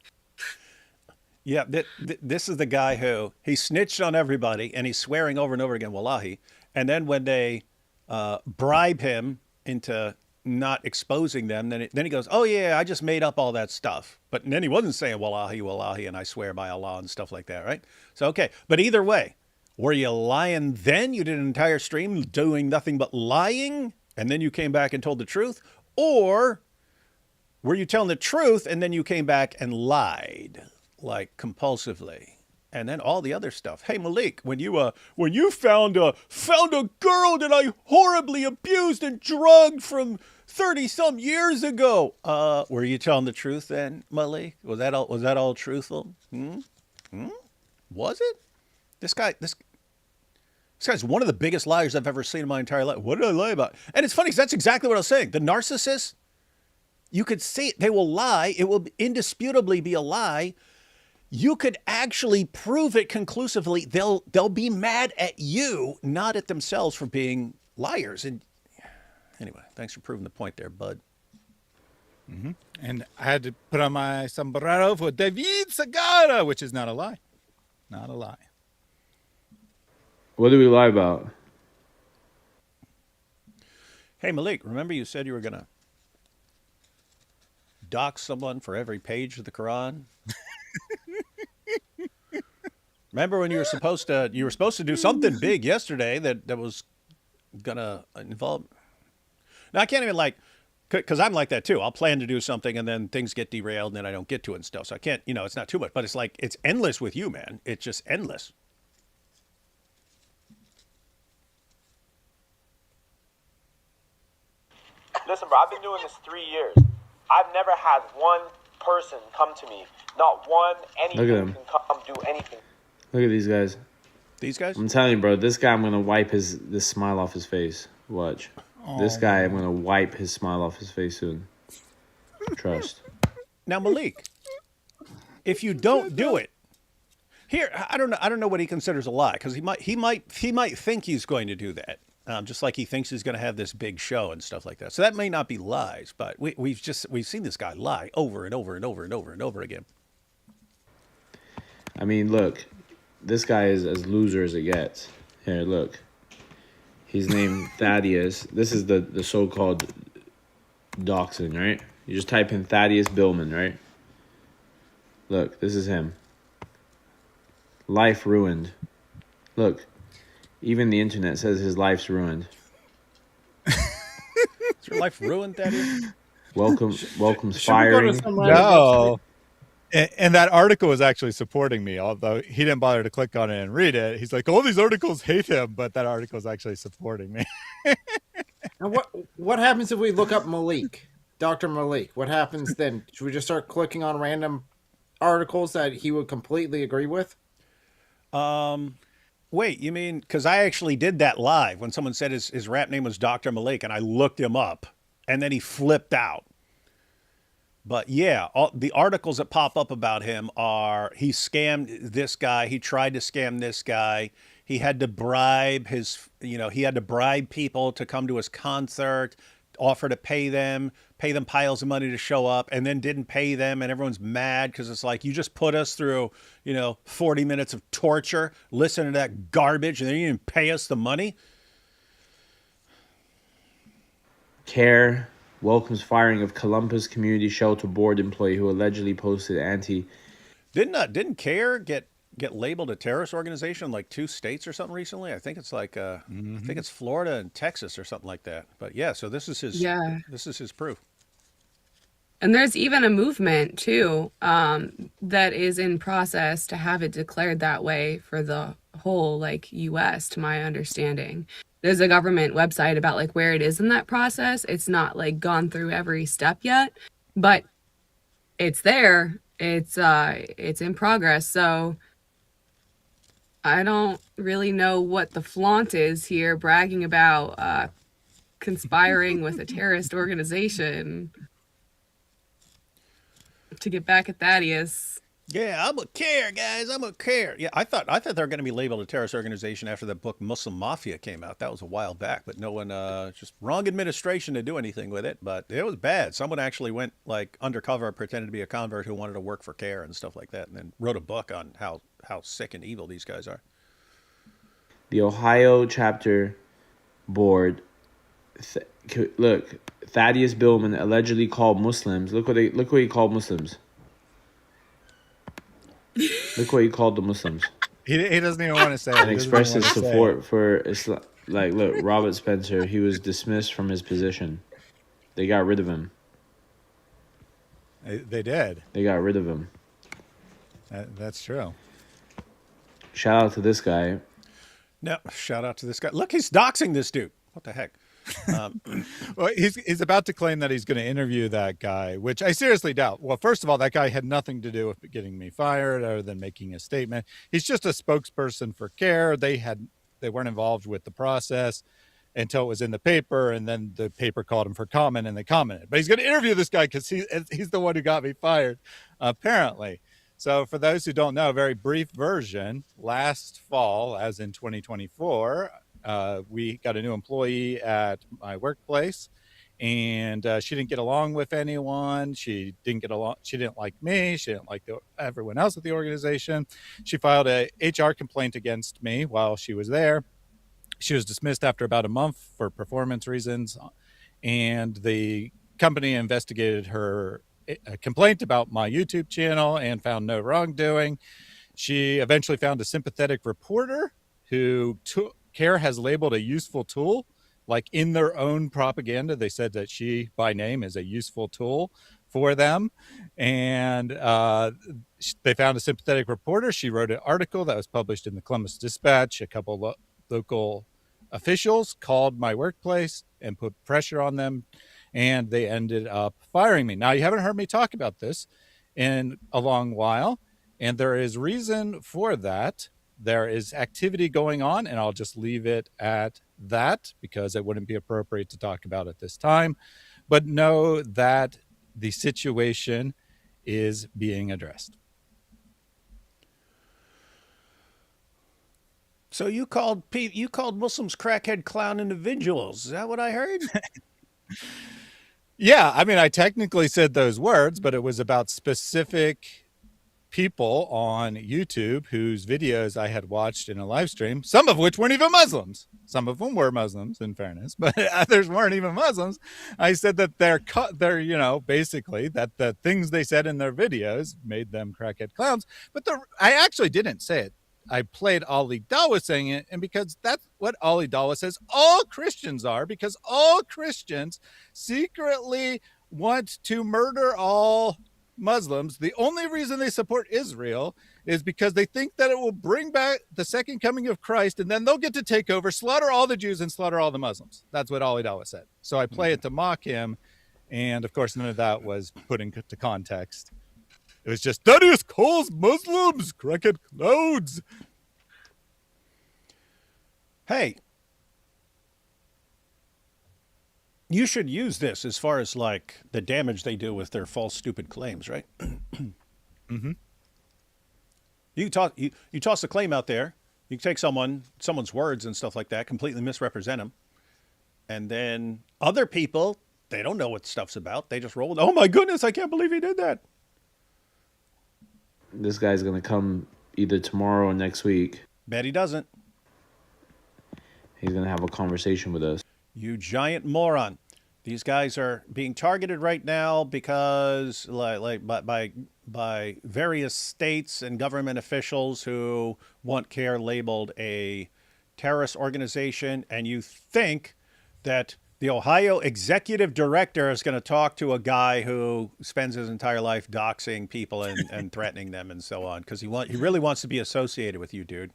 Yeah, this is the guy who he snitched on everybody and he's swearing over and over again, wallahi. And then when they bribe him into not exposing them, then he goes, oh yeah, I just made up all that stuff. But then he wasn't saying wallahi, wallahi, and I swear by Allah and stuff like that, right? So, okay. But either way, were you lying then? You did an entire stream doing nothing but lying, and then you came back and told the truth? Or were you telling the truth and then you came back and lied, like compulsively? And then all the other stuff. Hey, Malik, when you found a girl that I horribly abused and drugged from 30-some years ago, were you telling the truth then, Malik? Was that all truthful? Was it? This guy's one of the biggest liars I've ever seen in my entire life. What did I lie about? And it's funny because that's exactly what I was saying. The narcissist, You could say it. They will lie. It will indisputably be a lie. You could actually prove it conclusively. They'll be mad at you, not at themselves for being liars. And anyway, thanks for proving the point there, bud. And I had to put on my sombrero for David Segura, which is not a lie. Not a lie. What do we lie about? Hey, Malik, remember you said you were going to dox someone for every page of the Quran? Remember when you were supposed to do something big yesterday that was going to involve... Now, I can't even because I'm like that too. I'll plan to do something and then things get derailed and then I don't get to it and stuff. So I can't, it's not too much, but it's like, it's endless with you, man. It's just endless. Listen, bro, I've been doing this 3 years. I've never had one person come to me. Not one, anything Look at him. can come do anything. Look at these guys. These guys? I'm telling you, bro, this guy, I'm going to wipe this smile off his face. Watch. This guy, I'm going to wipe his smile off his face soon. Trust. Now, Malik, if you don't do it, here, I don't know what he considers a lie, because he might think he's going to do that. Just like he thinks he's going to have this big show and stuff like that. So that may not be lies, but we've seen this guy lie over and over and over and over and over again. I mean, look, this guy is as loser as it gets. Here, look. He's named Thaddeus. This is the so-called doxing, right? You just type in Thaddeus Billman, right? Look, this is him. Life ruined. Look, even the internet says his life's ruined. Is your life ruined, Thaddeus? Welcome's Should we go to firing. some random No. And that article was actually supporting me, although he didn't bother to click on it and read it. He's like, all these articles hate him, but that article is actually supporting me. And what happens if we look up Malik, Dr. Malik? What happens then? Should we just start clicking on random articles that he would completely agree with? Wait, you mean, because I actually did that live when someone said his rap name was Dr. Malik, and I looked him up, and then he flipped out. But yeah, all the articles that pop up about him are he scammed this guy, he tried to scam this guy, he had to bribe he had to bribe people to come to his concert, offer to pay them piles of money to show up, and then didn't pay them, and everyone's mad because it's like, you just put us through 40 minutes of torture, listen to that garbage, and then you didn't pay us the money. CARE welcomes firing of Columbus Community Shelter Board employee who allegedly posted Didn't CARE get labeled a terrorist organization in like 2 states or something recently? I think it's like I think it's Florida and Texas or something like that. But yeah, so this is his proof. And there's even a movement too that is in process to have it declared that way for the whole US, to my understanding. There's a government website about where it is in that process. It's not gone through every step yet, but it's there. It's in progress. So I don't really know what the flaunt is here, bragging about conspiring with a terrorist organization to get back at Thaddeus. Yeah, I'm a CARE, guys. I'm a CARE. Yeah, I thought they were going to be labeled a terrorist organization after the book Muslim Mafia came out. That was a while back, but no one, just wrong administration to do anything with it. But it was bad. Someone actually went undercover, pretended to be a convert who wanted to work for CARE and stuff like that, and then wrote a book on how sick and evil these guys are. The Ohio chapter board. Look, Thaddeus Billman allegedly called Muslims. Look what he called Muslims. Look what he called the Muslims. He doesn't even want to say it. And expressed his support for Islam. Look, Robert Spencer, he was dismissed from his position. They got rid of him. They did. They got rid of him. That's true. Shout out to this guy. No, shout out to this guy. Look, he's doxing this dude. What the heck? Well, he's about to claim that he's going to interview that guy, which I seriously doubt. Well, first of all, that guy had nothing to do with getting me fired other than making a statement. He's just a spokesperson for CARE. They weren't involved with the process. until it was in the paper, and then the paper called him for comment, and they commented. But he's going to interview this guy because he's the one who got me fired, apparently. So for those who don't know, a very brief version, last fall, as in 2024, we got a new employee at my workplace, and she didn't get along with anyone. She didn't like me. She didn't like everyone else at the organization. She filed a HR complaint against me while she was there. She was dismissed after about a month for performance reasons, and the company investigated her complaint about my YouTube channel and found no wrongdoing. She eventually found a sympathetic reporter who CARE has labeled a useful tool. Like in their own propaganda, they said that she, by name, is a useful tool for them. And they found a sympathetic reporter. She wrote an article that was published in the Columbus Dispatch. A couple local officials called my workplace and put pressure on them, and they ended up firing me. Now, you haven't heard me talk about this in a long while, and there is reason for that. There is activity going on, and I'll just leave it at that because it wouldn't be appropriate to talk about at this time. But know that the situation is being addressed. So you called Muslims crackhead clown individuals. Is that what I heard? Yeah, I mean, I technically said those words, but it was about specific people on YouTube whose videos I had watched in a live stream, some of which weren't even Muslims. Some of them were Muslims, in fairness, but others weren't even Muslims. I said that they're basically that the things they said in their videos made them crackhead clowns. But I actually didn't say it. I played Ali Dawah saying it, and because that's what Ali Dawah says all Christians are, because all Christians secretly want to murder all Muslims. The only reason they support Israel is because they think that it will bring back the second coming of Christ, and then they'll get to take over, slaughter all the Jews, and slaughter all the Muslims. That's what Ali Dawah said. So I play it to mock him, and of course none of that was put into context. It was just, Thaddeus calls Muslims crackhead clowns. Hey, you should use this as far as like the damage they do with their false, stupid claims, right? Mm-hmm. You toss a claim out there. You take someone's words and stuff like that, completely misrepresent them, and then other people, they don't know what stuff's about. They just roll. Oh my goodness, I can't believe he did that. This guy's gonna come either tomorrow or next week. Bet he doesn't. He's gonna have a conversation with us. You giant moron. These guys are being targeted right now because by various states and government officials who want CARE labeled a terrorist organization, and you think that the Ohio executive director is going to talk to a guy who spends his entire life doxing people and threatening them and so on, because he really wants to be associated with you, dude.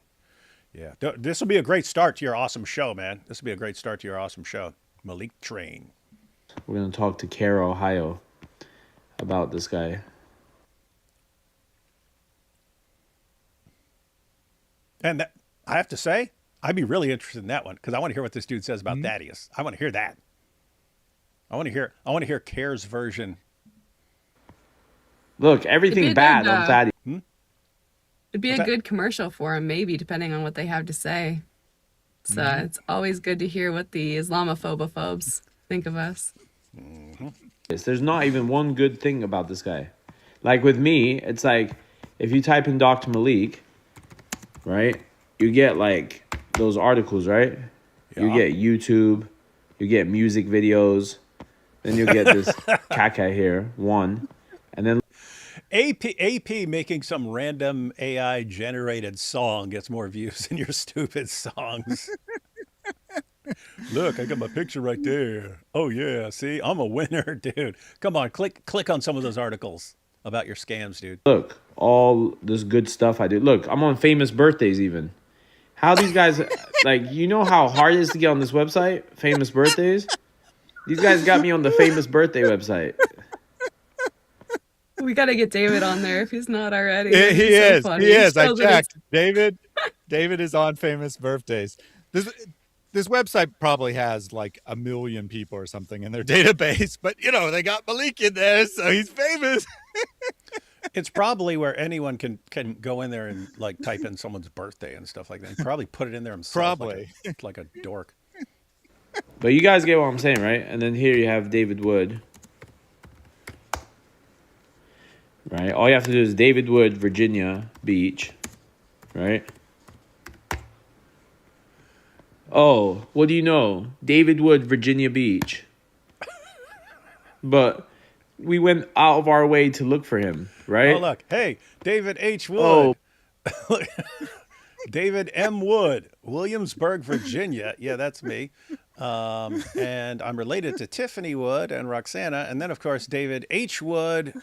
Yeah, this will be a great start to your awesome show, man. This will be a great start to your awesome show. Malik Train. We're gonna talk to CARE Ohio about this guy. And I have to say, I'd be really interested in that one because I want to hear what this dude says about Thaddeus. I want to hear that. I want to hear CARE's version. Look, everything bad on Thaddeus. It'd be a good commercial for him, maybe, depending on what they have to say. So it's always good to hear what the Islamophobes think of us. There's not even one good thing about this guy. Like with me, it's like if you type in Dr. Malik, right, you get like those articles, right? Yeah. You get YouTube, you get music videos, then you get this caca here, one, and then AP making some random AI generated song gets more views than your stupid songs. Look, I got my picture right there. Oh yeah, see, I'm a winner, dude. Come on, click on some of those articles about your scams, dude. Look, all this good stuff I do. Look, I'm on famous birthdays even. How these guys, like, you know how hard it is to get on this website, famous birthdays? These guys got me on the famous birthday website. We got to get David on there if he's not already. He is. I checked. David is on famous birthdays. this website probably has like 1 million people or something in their database, but they got Malik in there, so he's famous. It's probably where anyone can go in there and like type in someone's birthday and stuff like that. And probably put it in there himself. Probably. Like a dork. But you guys get what I'm saying, right? And then here you have David Wood. Right? All you have to do is David Wood, Virginia Beach. Right? Oh, what do you know? David Wood, Virginia Beach. But we went out of our way to look for him, right? Oh, look. Hey, David H. Wood. Oh, David M. Wood, Williamsburg, Virginia. Yeah, that's me. And I'm related to Tiffany Wood and Roxana. And then, of course, David H. Wood.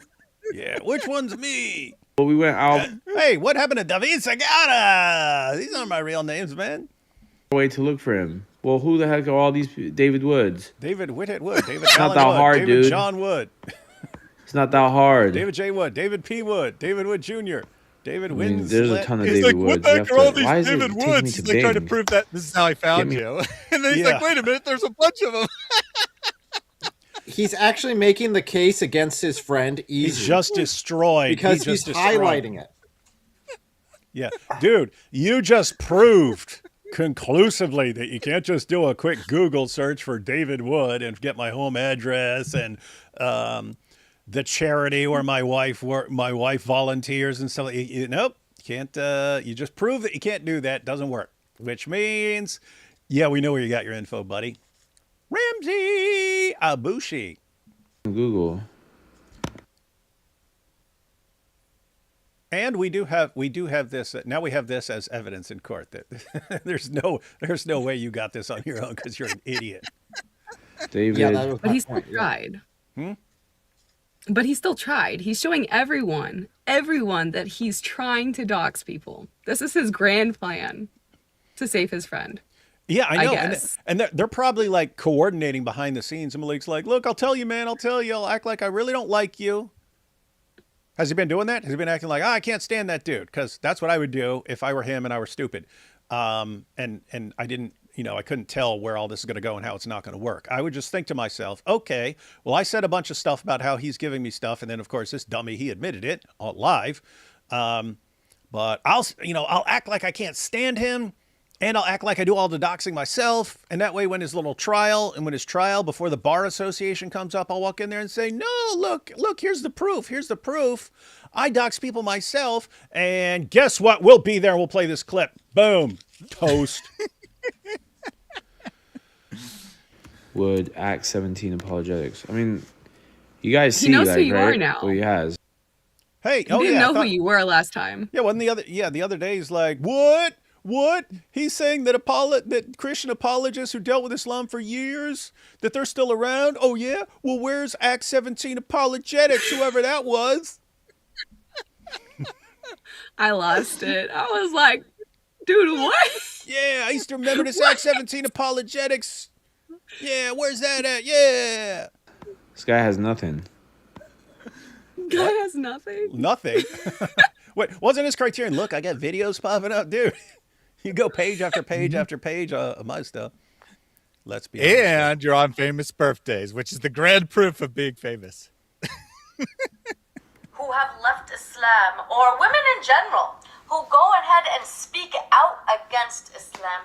Yeah, which one's me? but we went out Hey, what happened to David Sagara? These aren't my real names, man. our way to look for him. Well, who the heck are all these David Woods? David Whitted Wood. David not Allen that Wood. hard, David dude. John Wood. It's not that hard. David J. Wood. David P. Wood. David Wood Jr. David I mean, Winslet. there's a ton of He's David like, Woods. what the You heck have are all to- these why is it David taking me Woods? to They try to Bing? prove that this is how I found me- you. And then he's Yeah. like, wait a minute, there's a bunch of them. He's actually making the case against his friend He's easy just destroyed. because He he's just destroyed. highlighting it. Yeah. Dude, you just proved conclusively that you can't just do a quick Google search for David Wood and get my home address and the charity where my wife volunteers and stuff. Nope. Can't you just prove that you can't do that. Doesn't work. Which means, yeah, we know where you got your info, buddy. Ramsey Abushi. Google. And we do have this now. We have this as evidence in court that there's no way you got this on your own because you're an idiot. David. Yeah, that was But my he still point. Yeah. tried. But he still tried. He's showing everyone that he's trying to dox people. This is his grand plan to save his friend. Yeah, I know. guess. And they're probably like coordinating behind the scenes. And Malik's like, look, I'll tell you, man. I'll tell you. I'll act like I really don't like you. Has he been doing that? Has he been acting like, I can't stand that dude? Because that's what I would do if I were him and I were stupid. And I didn't, I couldn't tell where all this is going to go and how it's not going to work. I would just think to myself, okay, well, I said a bunch of stuff about how he's giving me stuff. And then, of course, this dummy, he admitted it live. But I'll act like I can't stand him. And I'll act like I do all the doxing myself. And that way, when his trial before the bar association comes up, I'll walk in there and say, no, look, here's the proof. Here's the proof. I dox people myself. And guess what? We'll be there. We'll play this clip. Boom. Toast. Wood Act 17 apologetics. I mean, you guys see He knows that, who you right? are now. Well, he has. Hey, You didn't know who you were last time. Yeah, wasn't the other day he's like, what? What? He's saying that Christian apologists who dealt with Islam for years, that they're still around? Oh, yeah? Well, where's Act 17 apologetics, whoever that was? I lost it. I was like, dude, what? Yeah, I used to remember this Act 17 apologetics. Yeah, where's that at? Yeah. This guy has nothing. Guy has nothing. Nothing. Wait, wasn't his criterion? Look, I got videos popping up, dude. You go page after page after page of my stuff. Let's be honest. And you're on famous birthdays, which is the grand proof of being famous. Who have left Islam, or women in general, who go ahead and speak out against Islam,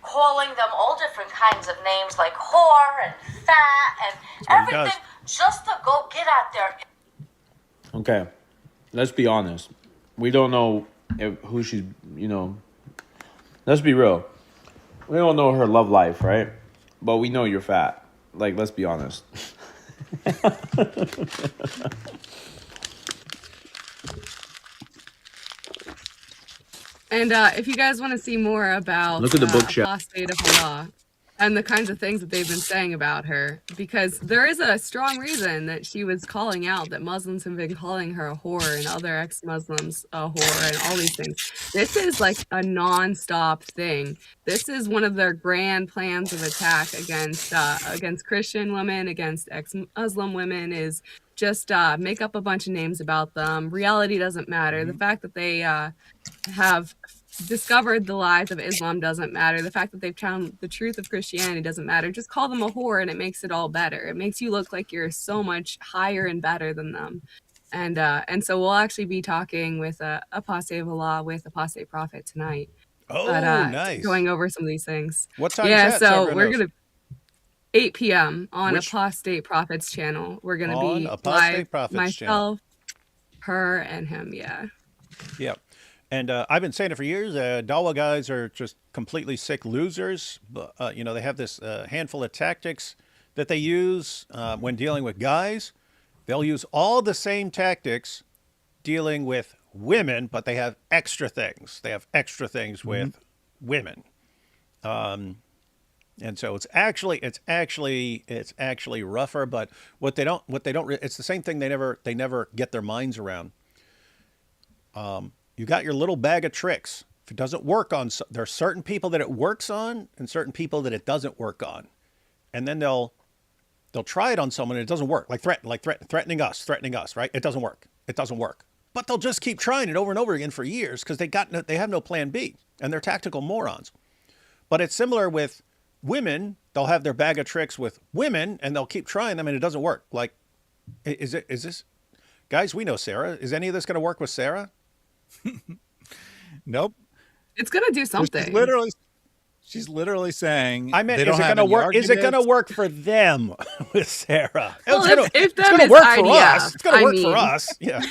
calling them all different kinds of names like whore and fat and what he everything just to go get at their. Okay, let's be honest. We don't know who she's, let's be real. We don't know her love life, right? But we know you're fat. Like, let's be honest. And if you guys want to see more about Look at the bookshelf. apostate of Allah and the kinds of things that they've been saying about her, because there is a strong reason that she was calling out that Muslims have been calling her a whore and other ex-Muslims a whore and all these things. This is like a non-stop thing. This is one of their grand plans of attack against Christian women, against ex-Muslim women, is just make up a bunch of names about them. Reality doesn't matter. The fact that they have discovered the lies of Islam doesn't matter. The fact that they've found the truth of Christianity doesn't matter. Just call them a whore and it makes it all better. It makes you look like you're so much higher and better than them. And so we'll actually be talking with Apostate of Allah with Apostate Prophet tonight. Oh, nice. Going over some of these things. What time yeah, is that? so we're going to 8 p.m. on Apostate Prophet's channel. We're going to be live, myself, her, and him, yeah. Yeah. And I've been saying it for years. Dawah guys are just completely sick losers. But, they have this handful of tactics that they use when dealing with guys. They'll use all the same tactics dealing with women, but they have extra things. They have extra things with women. And so it's actually rougher, but what they don't it's the same thing they never get their minds around. You got your little bag of tricks. If it doesn't work on, there are certain people that it works on and certain people that it doesn't work on. And then they'll try it on someone and it doesn't work. Like threatening us, right? It doesn't work. But they'll just keep trying it over and over again for years because they have no plan B and they're tactical morons. But it's similar with women. They'll have their bag of tricks with women and they'll keep trying them and it doesn't work. Like, is this, guys, we know Sarah. Is any of this going to work with Sarah? Nope. It's going to do something. She's literally saying, I meant, is it going to work? Is it going to work for them with Sarah? Well, it's going to work for us. It's going to work for us. Yeah.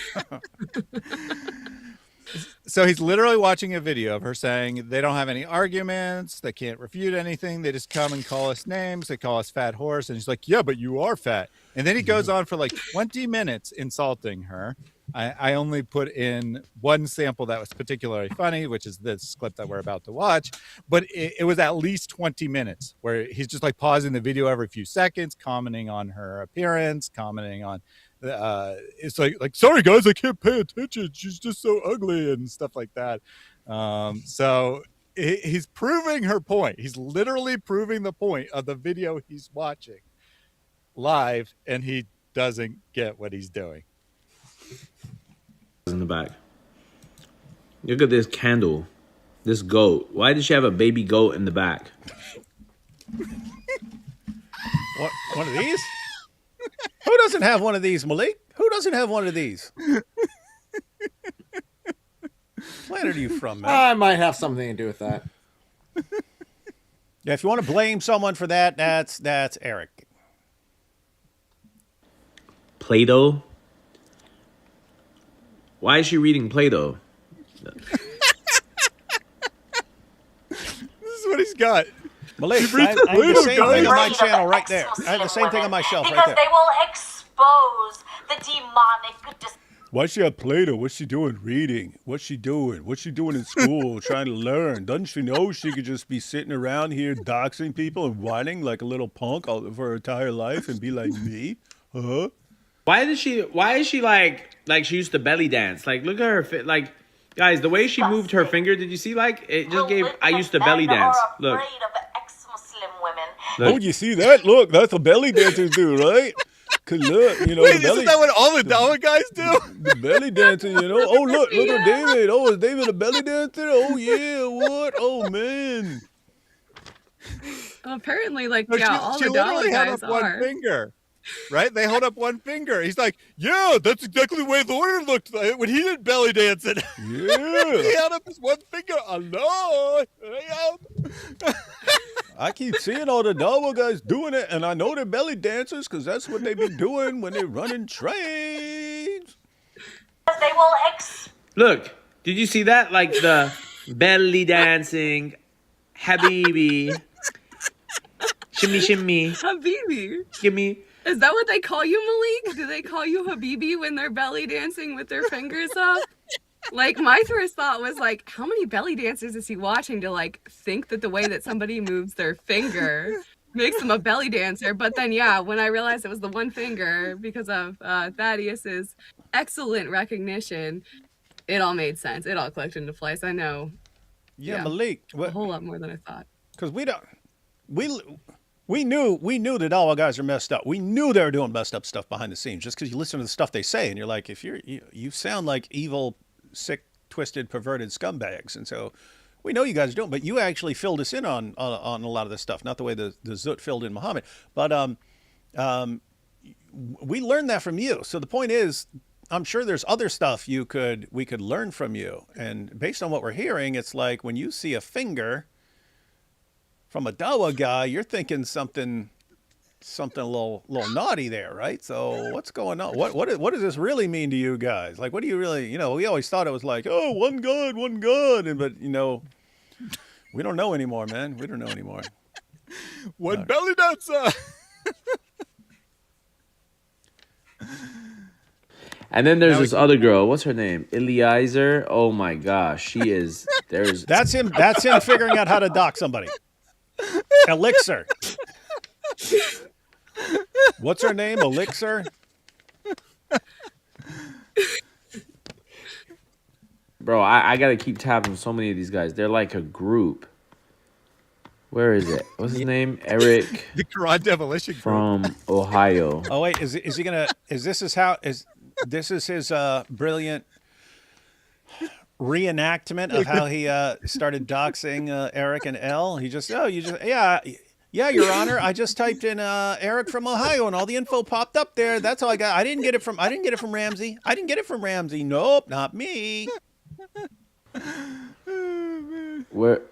So he's literally watching a video of her saying they don't have any arguments. They can't refute anything. They just come and call us names. They call us fat horse. And she's like, yeah, but you are fat. And then he goes on for like 20 minutes insulting her. I only put in one sample that was particularly funny, which is this clip that we're about to watch. But it was at least 20 minutes where he's just like pausing the video every few seconds, commenting on her appearance, commenting on it's like sorry guys, I can't pay attention, she's just so ugly and stuff like that. So he's proving her point. He's literally proving the point of the video he's watching live, and he doesn't get what he's doing. In the back, look at this candle, this goat. Why does she have a baby goat in the back? What, one of these? Who doesn't have one of these, Malik? Who doesn't have one of these? What planet are you from, man? I might have something to do with that. Yeah, if you want to blame someone for that, that's Eric. Play-Doh? Why is she reading Play-Doh? This is what he's got. Malik, I have the same thing on my channel right there. I have the same thing on my shelf right there. Because they will expose the demonic. Why she have Play-Doh? What's she doing reading? What's she doing? What's she doing in school trying to learn? Doesn't she know she could just be sitting around here doxing people and whining like a little punk all for her entire life and be like me? Huh? Why is she like she used to belly dance? Like, look at her fit. Like, guys, the way she moved her finger, did you see? Like, it just gave, I used to belly dance. Look. Oh, you see that? Look, that's what belly dancers do, right? Cause look, Wait, isn't that what all the Dawah guys do? The belly dancing, Oh, look at David. Oh, is David a belly dancer? Oh, yeah, what? Oh, man. Well, apparently, like, No, all she the literally Dawah held guys up one are. finger. Right? They hold up one finger. He's like, yeah, that's exactly the way the order looked like when he did belly dancing. Yeah. He held up his one finger. Allah. I keep seeing all the Dawah guys doing it, and I know they're belly dancers because that's what they be doing when they're running trains. They will Look, did you see that? Like the belly dancing, Habibi, shimmy shimmy, Habibi. gimme. Is that what they call you, Malik? Do they call you Habibi when they're belly dancing with their fingers up? Like, my first thought was, like, how many belly dancers is he watching to, like, think that the way that somebody moves their finger makes them a belly dancer? But then, yeah, when I realized it was the one finger because of Thaddeus's excellent recognition, it all made sense. It all clicked into place. I know. Yeah, Malik. A whole lot more than I thought. Because we knew the Dawah guys are messed up. We knew they were doing messed up stuff behind the scenes just because you listen to the stuff they say and you're like, if you sound like evil, sick twisted, perverted scumbags. And so we know you guys don't, but you actually filled us in on a lot of this stuff, not the way the Zut filled in Muhammad. But we learned that from you. So the point is, I'm sure there's other stuff we could learn from you. And based on what we're hearing, it's like when you see a finger from a Dawah guy, you're thinking something a little naughty there, right? So what's going on? What does this really mean to you guys? Like, what do you really, we always thought it was like, oh, one God, and but we don't know anymore, man. We don't know anymore. One belly dancer. And then there's this other girl. What's her name? Eliezer. Oh my gosh, she is. That's him figuring out how to dock somebody. Elixir. What's her name? Elixir. Bro, I gotta keep tabs on so many of these guys. They're like a group. Where is it? What's his name? Eric. The Quran Demolition Group. From Ohio. Oh wait, is he gonna? This is his brilliant reenactment of how he started doxing Eric and Elle. Yeah, Your Honor. I just typed in Eric from Ohio, and all the info popped up there. That's all I got. I didn't get it from Ramsey. Nope, not me. Where?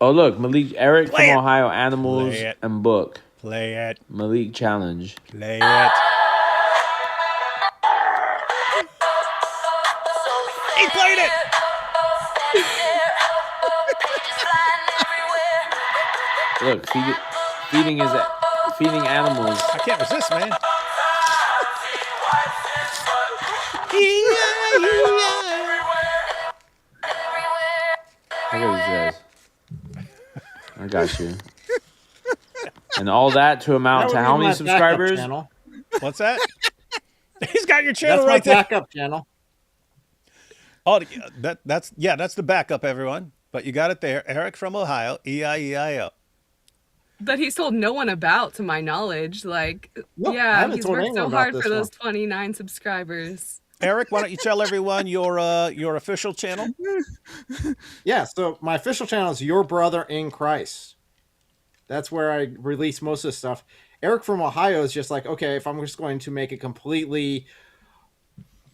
Oh look, Malik, Eric from Ohio, Animals and Book. Play it. Malik challenge. Play it. He played it. Look, feeding animals. I can't resist, man. Look at these guys. I got you. And all that to amount to how many subscribers? What's that? He's got your channel That's right there. backup channel. Oh, that's the backup, everyone. But you got it there. Eric from Ohio, EIEIO. That he's told no one about, to my knowledge. Like, No, I yeah, haven't he's told worked anyone so about hard this for those one. 29 subscribers. Eric, why don't you tell everyone your official channel? Yeah, so my official channel is Your Brother in Christ. That's where I release most of the stuff. Eric from Ohio is just like, okay, if I'm just going to make a completely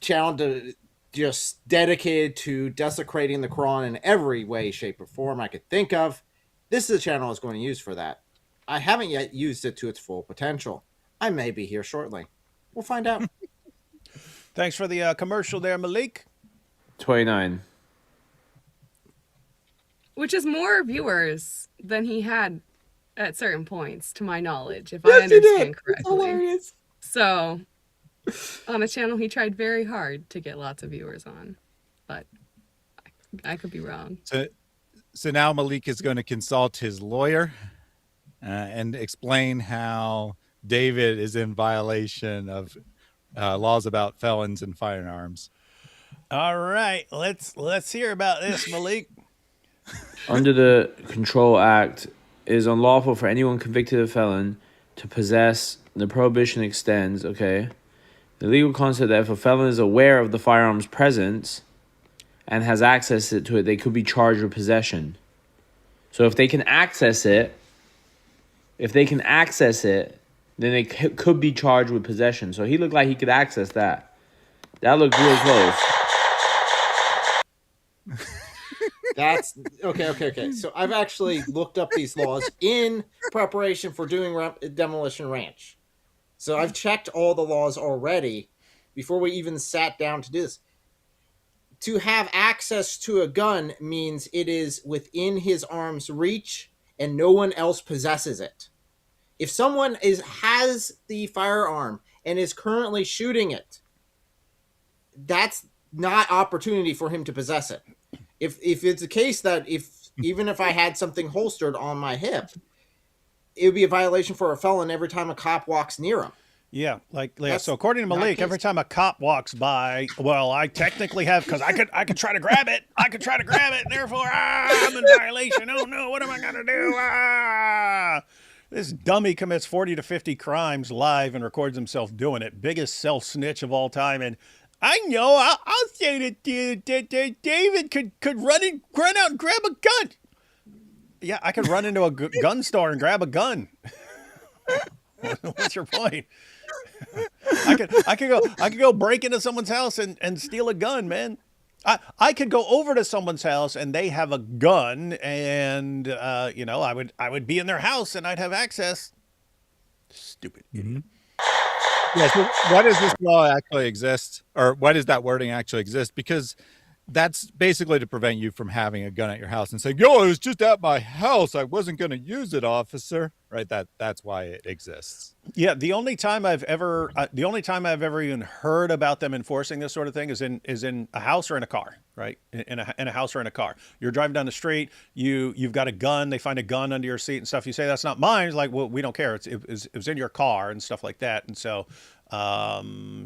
channel to just dedicated to desecrating the Quran in every way, shape, or form I could think of, this is the channel I was going to use for that. I haven't yet used it to its full potential. I may be here shortly. We'll find out. Thanks for the commercial there, Malik. 29. Which is more viewers than he had at certain points, to my knowledge, if I understand correctly. So, on a channel he tried very hard to get lots of viewers on, but I could be wrong. So now Malik is going to consult his lawyer and explain how David is in violation of laws about felons and firearms. All right, let's hear about this, Malik. Under the Control Act, it is unlawful for anyone convicted of felon to possess. The prohibition extends, okay? The legal concept that if a felon is aware of the firearm's presence and has access to it, they could be charged with possession. So if they can access it, then they could be charged with possession. So he looked like he could access that. That looked real close. That's okay. So I've actually looked up these laws in preparation for doing Demolition Ranch. So I've checked all the laws already before we even sat down to do this. To have access to a gun means it is within his arm's reach and no one else possesses it. If someone has the firearm and is currently shooting it, that's not opportunity for him to possess it. If it's a case that even if I had something holstered on my hip, it would be a violation for a felon every time a cop walks near him. Yeah, so according to Malik, every time a cop walks by, well, I technically have, because I could try to grab it. And therefore, I'm in violation. Oh no, what am I gonna do? This dummy commits 40 to 50 crimes live and records himself doing it. Biggest self snitch of all time. And I know. I'll say that David could run out and grab a gun. Yeah, I could run into a gun store and grab a gun. What's your point? I could go break into someone's house and steal a gun, man. I could go over to someone's house and they have a gun, and I would be in their house and I'd have access. Stupid idiot. Yeah. So why does this law actually exist, or why does that wording actually exist? Because that's basically to prevent you from having a gun at your house and saying, "Yo, it was just at my house. I wasn't going to use it, officer." Right? That's why it exists. Yeah, the only time I've ever even heard about them enforcing this sort of thing is in a house or in a car, right? In a house or in a car. You're driving down the street, you've got a gun, they find a gun under your seat and stuff. You say that's not mine. It's like, well, we don't care. It was in your car and stuff like that. And so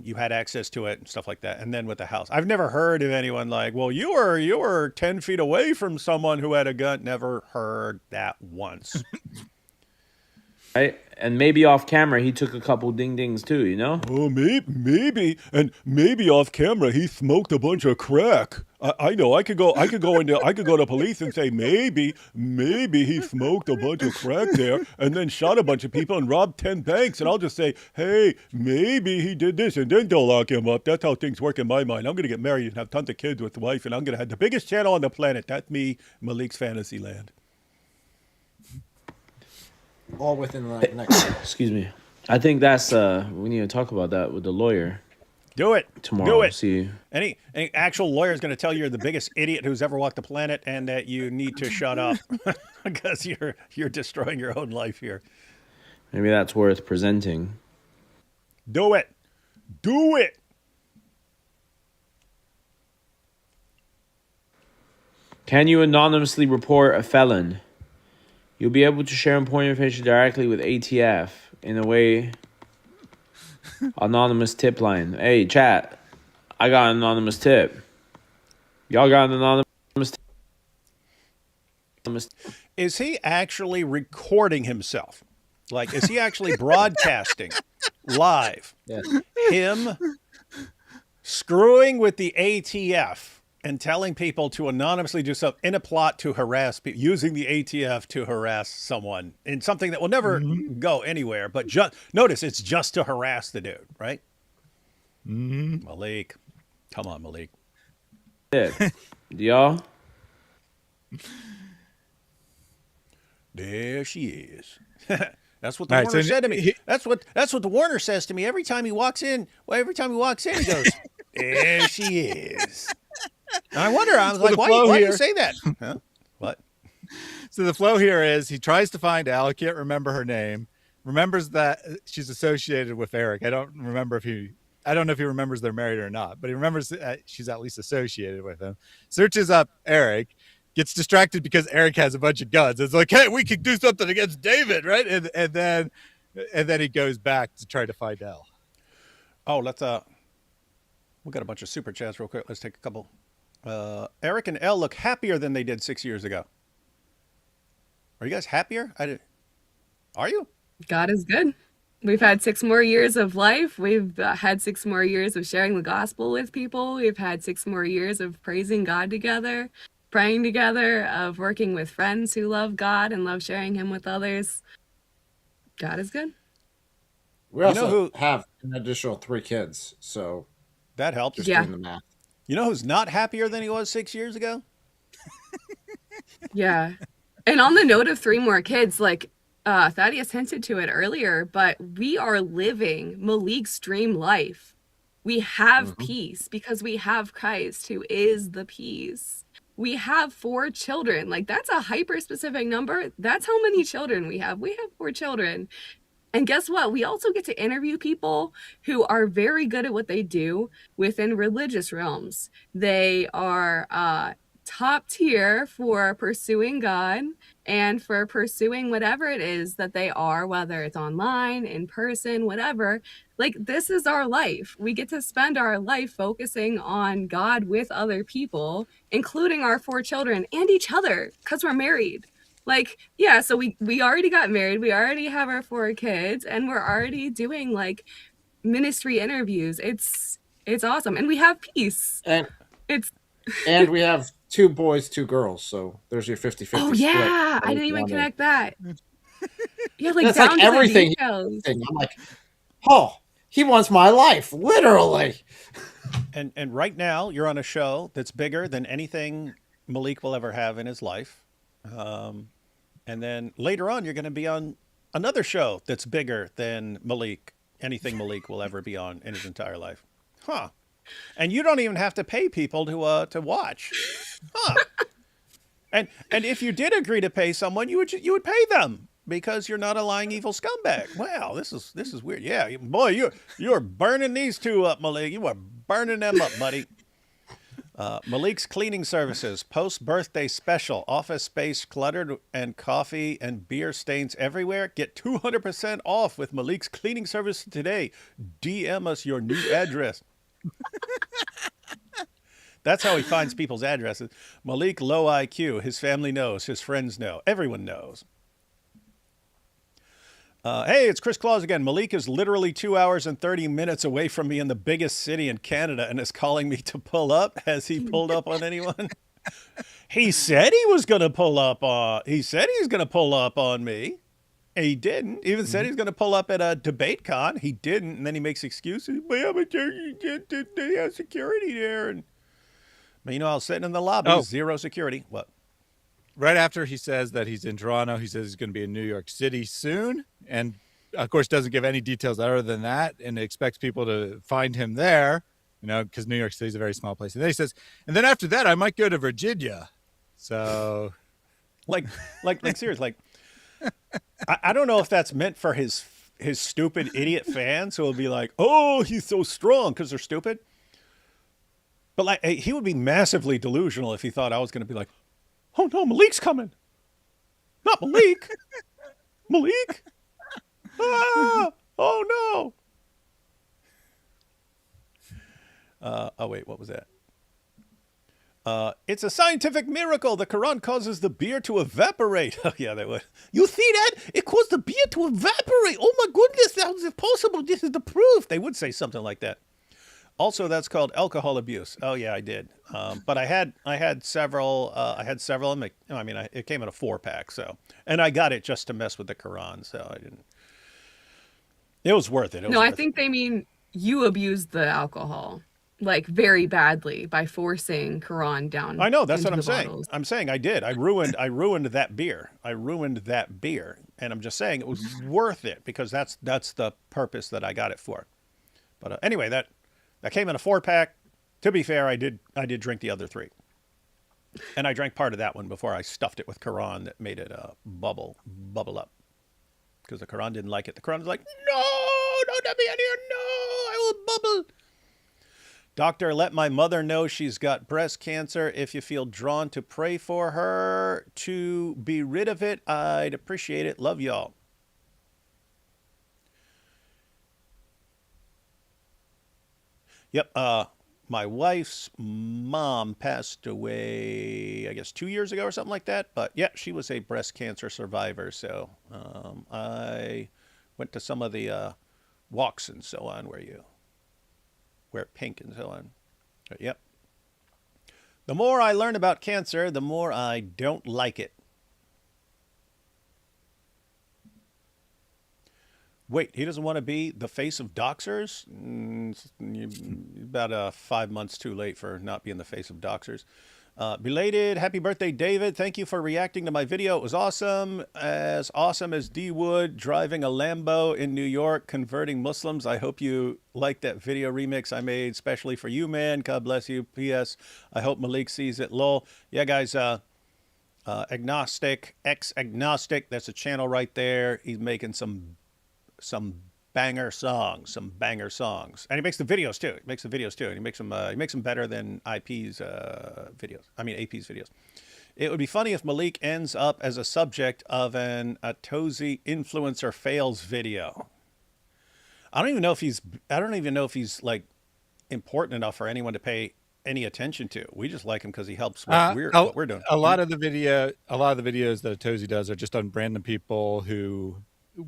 you had access to it and stuff like that. And then with the house, I've never heard of anyone like, well, you were 10 feet away from someone who had a gun. Never heard that once. Right? And maybe off camera he took a couple ding dings too, you know? Oh, maybe off camera he smoked a bunch of crack. I know. I could go to police and say maybe he smoked a bunch of crack there and then shot a bunch of people and robbed 10 banks, and I'll just say, hey, maybe he did this, and then they'll lock him up. That's how things work in my mind. I'm gonna get married and have tons of kids with the wife, and I'm gonna have the biggest channel on the planet. That's me, Malik's Fantasyland. All within the next. Excuse me. I think that's we need to talk about that with the lawyer Do it tomorrow. Do it. See, Any actual lawyer is going to tell you you're the biggest idiot who's ever walked the planet, and that you need to shut up because you're destroying your own life here. maybe that's worth presenting. Do it. Do it. Can you anonymously report a felon? You'll be able to share important information directly with ATF in a way. Anonymous tip line. Hey, chat. I got an anonymous tip. Y'all got an anonymous tip? Is he actually recording himself? Like, is he actually broadcasting live? Yes. Him screwing with the ATF and telling people to anonymously do something in a plot to harass people, using the ATF to harass someone in something that will never go anywhere. But notice it's just to harass the dude, right? Mm-hmm. Malik. Come on, Malik. Tip. Y'all? There she is. That's what the All right, Warner so said to me. That's what the Warner says to me every time he walks in. Well, every time he walks in, he goes, "There she is." And I wonder. I was So like, the why flow do you here- say that? Huh? What? So the flow here is he tries to find Al, can't remember her name, remembers that she's associated with Eric. I don't know if he remembers they're married or not, but he remembers that she's at least associated with him. Searches up Eric, gets distracted because Eric has a bunch of guns. It's like, hey, we could do something against David, right? And then he goes back to try to find Al. Oh, let's we got a bunch of super chats real quick. Let's take a couple. Eric and Elle look happier than they did 6 years ago. Are you guys happier? Are you? God is good. We've had 6 more years of life. We've had 6 more years of sharing the gospel with people. We've had 6 more years of praising God together, praying together, of working with friends who love God and love sharing him with others. God is good. We also who- have an additional 3 kids, so That helps. just Yeah. doing the math. You know who's not happier than he was 6 years ago? Yeah. And on the note of 3 more kids, like Thaddeus hinted to it earlier, but we are living Malik's dream life. We have peace because we have Christ, who is the peace. We have 4 children. Like, that's a hyper specific number. That's how many children we have. We have 4 children. And guess what? We also get to interview people who are very good at what they do within religious realms. They are top tier for pursuing God and for pursuing whatever it is that they are, whether it's online, in person, whatever. Like, this is our life. We get to spend our life focusing on God with other people, including our 4 children and each other, because we're married. Like, yeah, so we already got married. We already have our 4 kids, and we're already doing like ministry interviews. It's awesome. And we have peace. And It's and we have 2 boys, 2 girls, so there's your 50-50 oh split. yeah, I didn't even connect that. Yeah, like That's like down to the everything. details. I'm like, oh, he wants my life, literally. And right now you're on a show that's bigger than anything Malik will ever have in his life. And then later on, you're going to be on another show that's bigger than anything Malik will ever be on in his entire life. Huh. And you don't even have to pay people to watch. Huh. And if you did agree to pay someone, you would pay them because you're not a lying evil scumbag. Wow, this is weird. Yeah, boy, you're burning these two up, Malik. You are burning them up, buddy. Malik's Cleaning Services, post-birthday special, office space cluttered and coffee and beer stains everywhere. Get 200% off with Malik's Cleaning Service today. DM us your new address. That's how he finds people's addresses. Malik, low IQ. His family knows. His friends know. Everyone knows. Hey, it's Chris Claus again. Malik is literally 2 hours and 30 minutes away from me in the biggest city in Canada and is calling me to pull up. Has he pulled up on anyone? He said he was going to pull up on. He said he was going to pull up on me. He didn't. Even said he was going to pull up at a debate con. He didn't. And then he makes excuses. Well, but they have security there. And but, I was sitting in the lobby. Zero security. What? Right after he says that he's in Toronto, he says he's going to be in New York City soon. And of course, doesn't give any details other than that and expects people to find him there, because New York City is a very small place. And then he says, and then after that, I might go to Virginia. So like seriously, I don't know if that's meant for his stupid idiot fans who will be like, oh, he's so strong because they're stupid. But he would be massively delusional if he thought I was going to be like, oh no, Malik's coming. Not Malik. Malik? Ah, oh no. Oh wait, what was that? It's a scientific miracle. The Quran causes the beer to evaporate. Oh yeah, that would. You see that? It caused the beer to evaporate. Oh my goodness, how is it possible? This is the proof. They would say something like that. Also, that's called alcohol abuse. Oh yeah, I did. But I had several. It came in a 4-pack. So, and I got it just to mess with the Quran. So I didn't. It was worth it. I think they mean you abused the alcohol like very badly by forcing Quran down. I know, that's what I'm saying. Bottles. I'm saying I did. I ruined that beer. And I'm just saying it was worth it because that's the purpose that I got it for. But anyway, that came in a 4-pack. To be fair, I did drink the other 3. And I drank part of that one before I stuffed it with Quran that made it bubble up. Because the Quran didn't like it. The Quran was like, no, don't let me in here. No, I will bubble. Doctor, let my mother know she's got breast cancer. If you feel drawn to pray for her to be rid of it, I'd appreciate it. Love y'all. Yep. My wife's mom passed away, I guess 2 years ago or something like that. But yeah, she was a breast cancer survivor. So I went to some of the walks and so on where you wear pink and so on. But yep. The more I learn about cancer, the more I don't like it. Wait, he doesn't want to be the face of doxers? About 5 months too late for not being the face of doxers. Belated happy birthday, David. Thank you for reacting to my video. It was awesome. As awesome as D Wood driving a Lambo in New York, converting Muslims. I hope you like that video remix I made especially for you, man. God bless you. P.S. I hope Malik sees it. Lol. Yeah, guys, Agnostic, X-Agnostic. That's a channel right there. He's making some banger songs, and he makes the videos too. And he makes them better than AP's videos. It would be funny if Malik ends up as a subject of an Atozi influencer fails video. I don't even know if he's like important enough for anyone to pay any attention to. We just like him because he helps what we're doing. A lot of the videos that Atozi does are just on random people who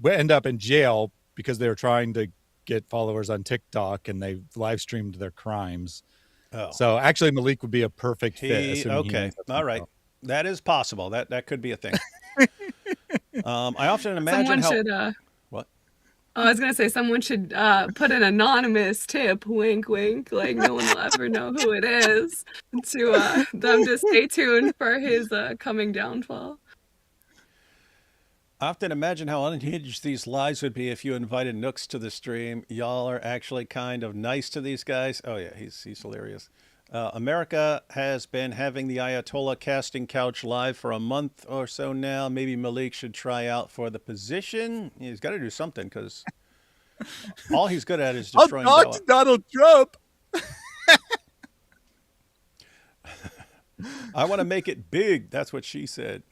end up in jail because they were trying to get followers on TikTok, and they live streamed their crimes. Oh, So actually, Malik would be a perfect fit. assuming he okay, ends up all in right, jail. that is possible. That could be a thing. I often imagine Someone how. should. What? Oh, I was gonna say someone should put an anonymous tip, wink, wink, like no one will ever know who it is, to them to stay tuned for his coming downfall. I often imagine how unhinged these lives would be if you invited Nooks to the stream. Y'all are actually kind of nice to these guys. Oh yeah, he's hilarious. America has been having the Ayatollah casting couch live for a month or so now. Maybe Malik should try out for the position. He's got to do something because all he's good at is destroying I'll talk Dawah. to Donald Trump. I want to make it big. That's what she said.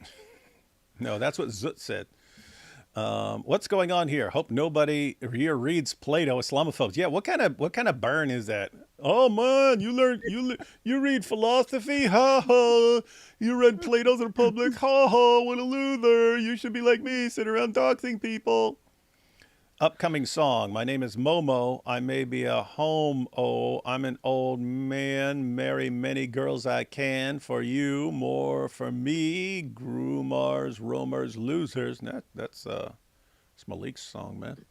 No, that's what Zut said. What's going on here? Hope nobody here reads Plato. Islamophobes. Yeah, what kind of burn is that? Oh man, you read philosophy? Ha ha. You read Plato's Republic? Ha ha. What a loser. You should be like me, sit around doxing people. Upcoming song. My name is Momo. I may be a homo. I'm an old man. Marry many girls I can. For you, more for me. Groomers, roamers, losers. That's Malik's song, man.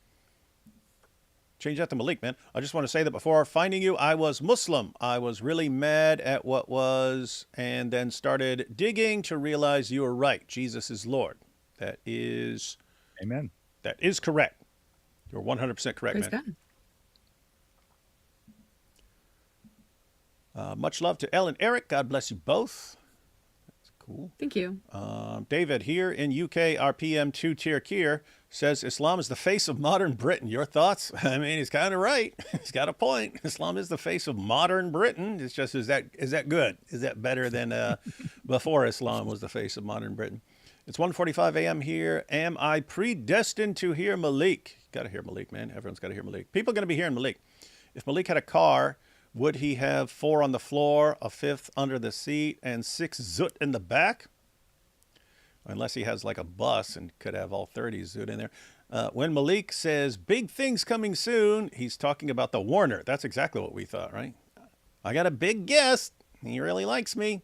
Change that to Malik, man. I just want to say that before finding you, I was Muslim. I was really mad at what was, and then started digging to realize you were right. Jesus is Lord. That is Amen. correct. You're 100% correct, Praise man. God. Much love to Elle and Eric. God bless you both. That's cool. Thank you. David, here in UK, our PM2 tier Kier says Islam is the face of modern Britain. Your thoughts? I mean, he's kind of right. He's got a point. Islam is the face of modern Britain. It's just, is that good? Is that better than before Islam was the face of modern Britain? It's 1:45 a.m. here. Am I predestined to hear Malik? Got to hear Malik, man. Everyone's got to hear Malik. People are going to be hearing Malik. If Malik had a car, would he have 4 on the floor, a 5th under the seat, and 6 Zut in the back? Unless he has like a bus and could have all 30 Zut in there. When Malik says big things coming soon, he's talking about the Warner. That's exactly what we thought, right? I got a big guest. He really likes me.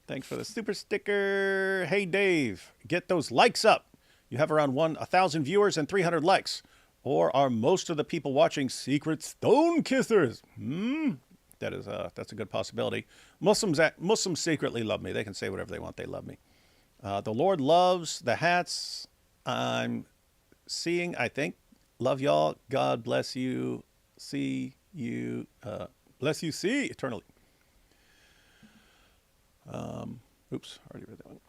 Thanks for the super sticker. Hey, Dave, get those likes up. You have around 1,000 viewers and 300 likes. Or are most of the people watching secret stone kissers? That's a good possibility. Muslims secretly love me. They can say whatever they want. They love me. The Lord loves the hats I'm seeing, I think. Love y'all. God bless you. See you. Bless you. See eternally. Oops, already read that one.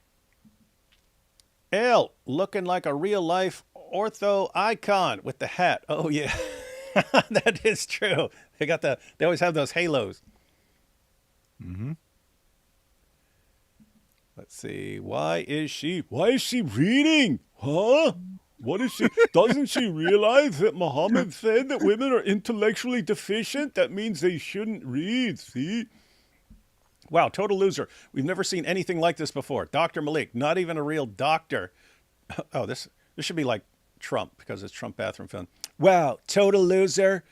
L, looking like a real life ortho icon with the hat. Oh yeah, that is true. They always have those halos. Mm-hmm. Let's see. Why is she reading? Huh? What is she? Doesn't she realize that Muhammad said that women are intellectually deficient? That means they shouldn't read. See? Wow, total loser. We've never seen anything like this before. Dr. Malik, not even a real doctor. Oh, this should be like Trump because it's Trump bathroom film. Wow, total loser.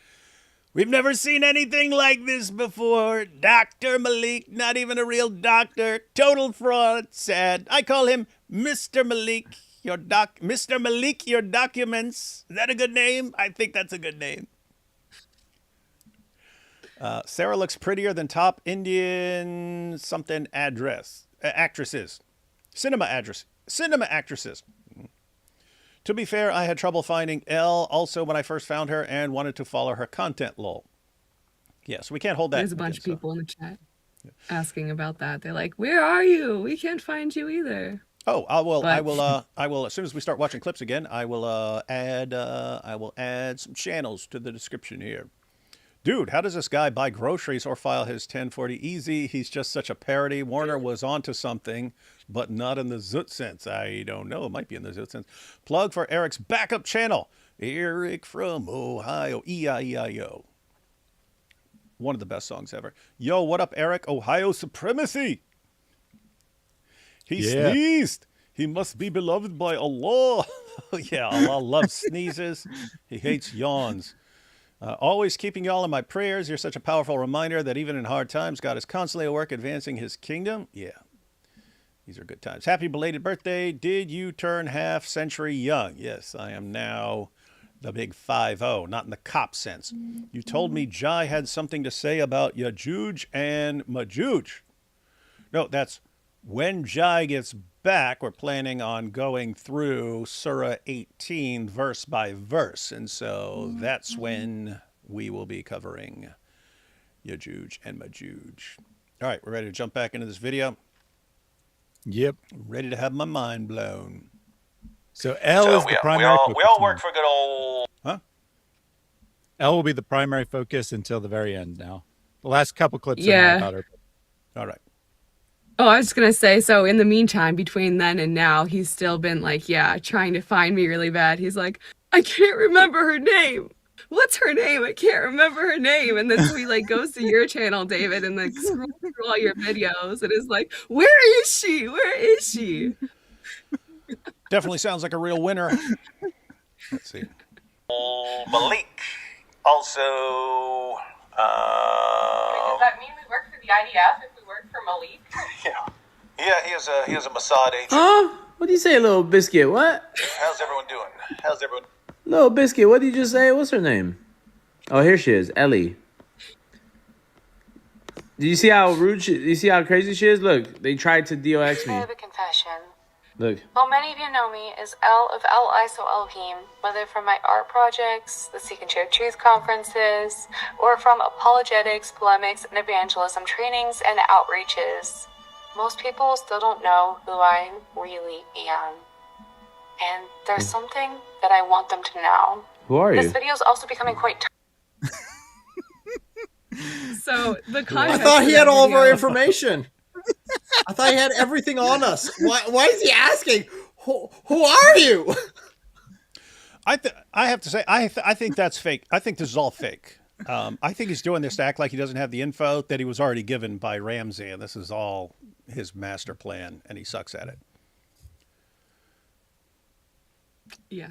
We've never seen anything like this before. Dr. Malik, not even a real doctor. Total fraud. Sad. I call him Mr. Malik. Mr. Malik, your documents. Is that a good name? I think that's a good name. Sarah looks prettier than top Indian something actresses. Cinema actresses. To be fair, I had trouble finding Elle also when I first found her and wanted to follow her content, lol. Yeah, so we can't hold that. There's a bunch of people in the chat asking about that. They're like, where are you? We can't find you either. Oh, I will, as soon as we start watching clips again, I will add some channels to the description here. Dude, how does this guy buy groceries or file his 1040 easy? He's just such a parody. Warner was onto something, but not in the Zoot sense. I don't know. It might be in the Zoot sense. Plug for Eric's backup channel. Eric from Ohio. E-I-E-I-O. One of the best songs ever. Yo, what up, Eric? Ohio supremacy. He sneezed. He must be beloved by Allah. Oh, yeah, Allah loves sneezes. He hates yawns. Always keeping y'all in my prayers. You're such a powerful reminder that even in hard times, God is constantly at work advancing his kingdom. Yeah, these are good times. Happy belated birthday. Did you turn half century young? Yes, I am now the big 5-0, not in the cop sense. You told me Jai had something to say about Yajuj and Majuj. No, that's when Jai gets back, we're planning on going through Surah 18 verse by verse. And so that's when we will be covering Yajuj and Majuj. All right, we're ready to jump back into this video. Yep. Ready to have my mind blown. So L is the primary focus. We all work for good old... Huh? L will be the primary focus until the very end now. The last couple clips are Yeah. not about her. All right. Oh, I was just gonna say, so in the meantime, between then and now, he's still been like, yeah, trying to find me really bad. He's like, I can't remember her name. What's her name? I can't remember her name. And then so he like goes to your channel, David, and like scrolls through all your videos and is like, where is she? Where is she? Definitely sounds like a real winner. Let's see. Malik. Also... Does that mean we work for the IDF if we work for Malik? Yeah, he is a Mossad agent. Huh? What do you say, little biscuit? What? How's everyone doing? How's everyone... Little biscuit, what did you just say? What's her name? Oh, here she is, Ellie. Do you see how rude she, do you see how crazy she is? Look, they tried to DOX I me. have a confession. Look. While many of you know me as L of El ISO Elohim, whether from my art projects, the Seek and Share Truth conferences, or from apologetics, polemics, and evangelism trainings and outreaches, most people still don't know who I really am. And there's something that I want them to know. Who are you? This video is also becoming quite So the I context thought he of had that all of our video- information. I thought he had everything on us. Why is he asking? Who are you? I have to say, I think that's fake. I think this is all fake. I think he's doing this to act like he doesn't have the info that he was already given by Ramsey, and this is all his master plan, and he sucks at it. Yeah.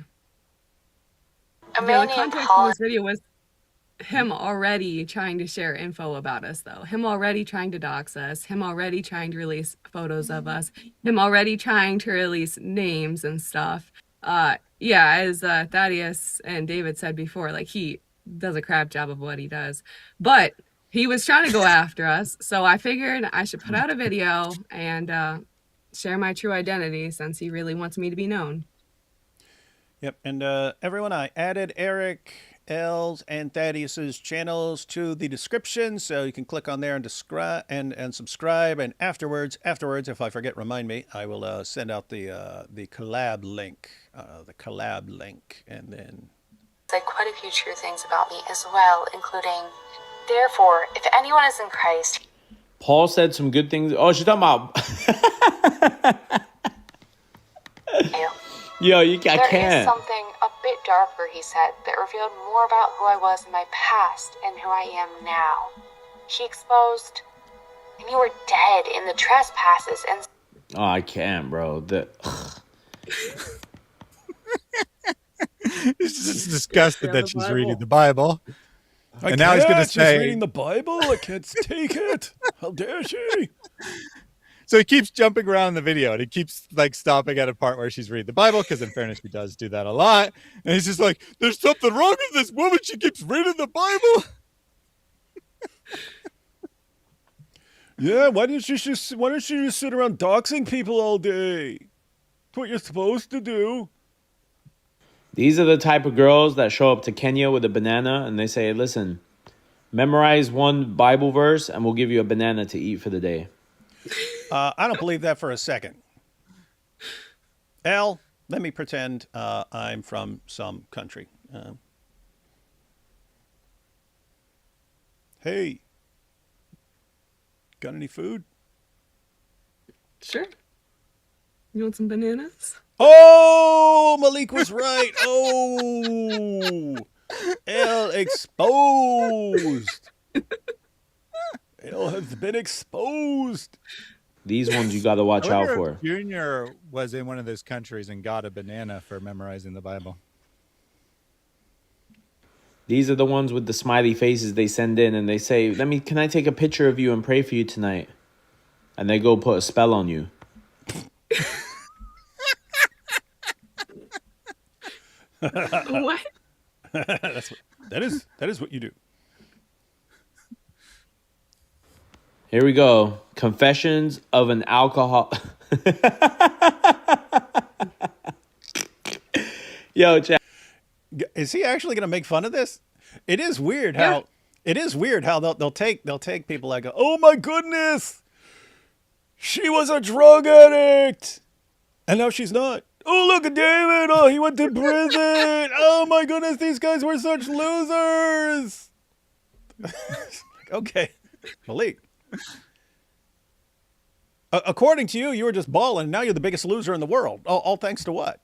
a The man named context of Paul. this video was him already trying to share info about us, though. Him already trying to dox us. Him already trying to release photos of us. Him already trying to release names and stuff. Yeah, as Thaddeus and David said before, like he does a crap job of what he does. But he was trying to go after us, so I figured I should put out a video and share my true identity since he really wants me to be known. Yep, and everyone, I added Eric, L's, and Thaddeus's channels to the description, so you can click on there and subscribe. And afterwards, if I forget, remind me. I will send out the collab link, and then. Said quite a few true things about me as well, including, therefore, if anyone is in Christ, Paul said some good things. Oh, she's talking about. Yo, I there is can't. something a bit darker, he said, that revealed more about who I was in my past and who I am now. He exposed, and you were dead in the trespasses and Oh, I can't, bro. He's just disgusted Yeah, that the she's Bible. reading the Bible. And now he's gonna say- reading the Bible. I can't take it. How dare she? So he keeps jumping around in the video, and he keeps like stopping at a part where she's reading the Bible, because in fairness, he does do that a lot. And he's just like, "There's something wrong with this woman. She keeps reading the Bible." Yeah, why don't you just sit around doxing people all day? That's what you're supposed to do. These are the type of girls that show up to Kenya with a banana and they say, listen, memorize one Bible verse and we'll give you a banana to eat for the day. I don't believe that for a second. L, let me pretend I'm from some country. Hey, got any food? Sure. You want some bananas? Oh, Malik was right. Oh, L exposed. L has been exposed. These ones you got to watch I out wonder if for. Junior was in one of those countries and got a banana for memorizing the Bible. These are the ones with the smiley faces they send in and they say, can I take a picture of you and pray for you tonight? And they go put a spell on you. What? That is what you do. Here we go. Confessions of an alcohol. Yo, chat. Is he actually going to make fun of this? It is weird how they'll take people like, oh my goodness, she was a drug addict, and now she's not. Oh, look at David. Oh, he went to prison. Oh my goodness, these guys were such losers. Okay, Malik. According to you, you were just balling. Now you're the biggest loser in the world. All thanks to what?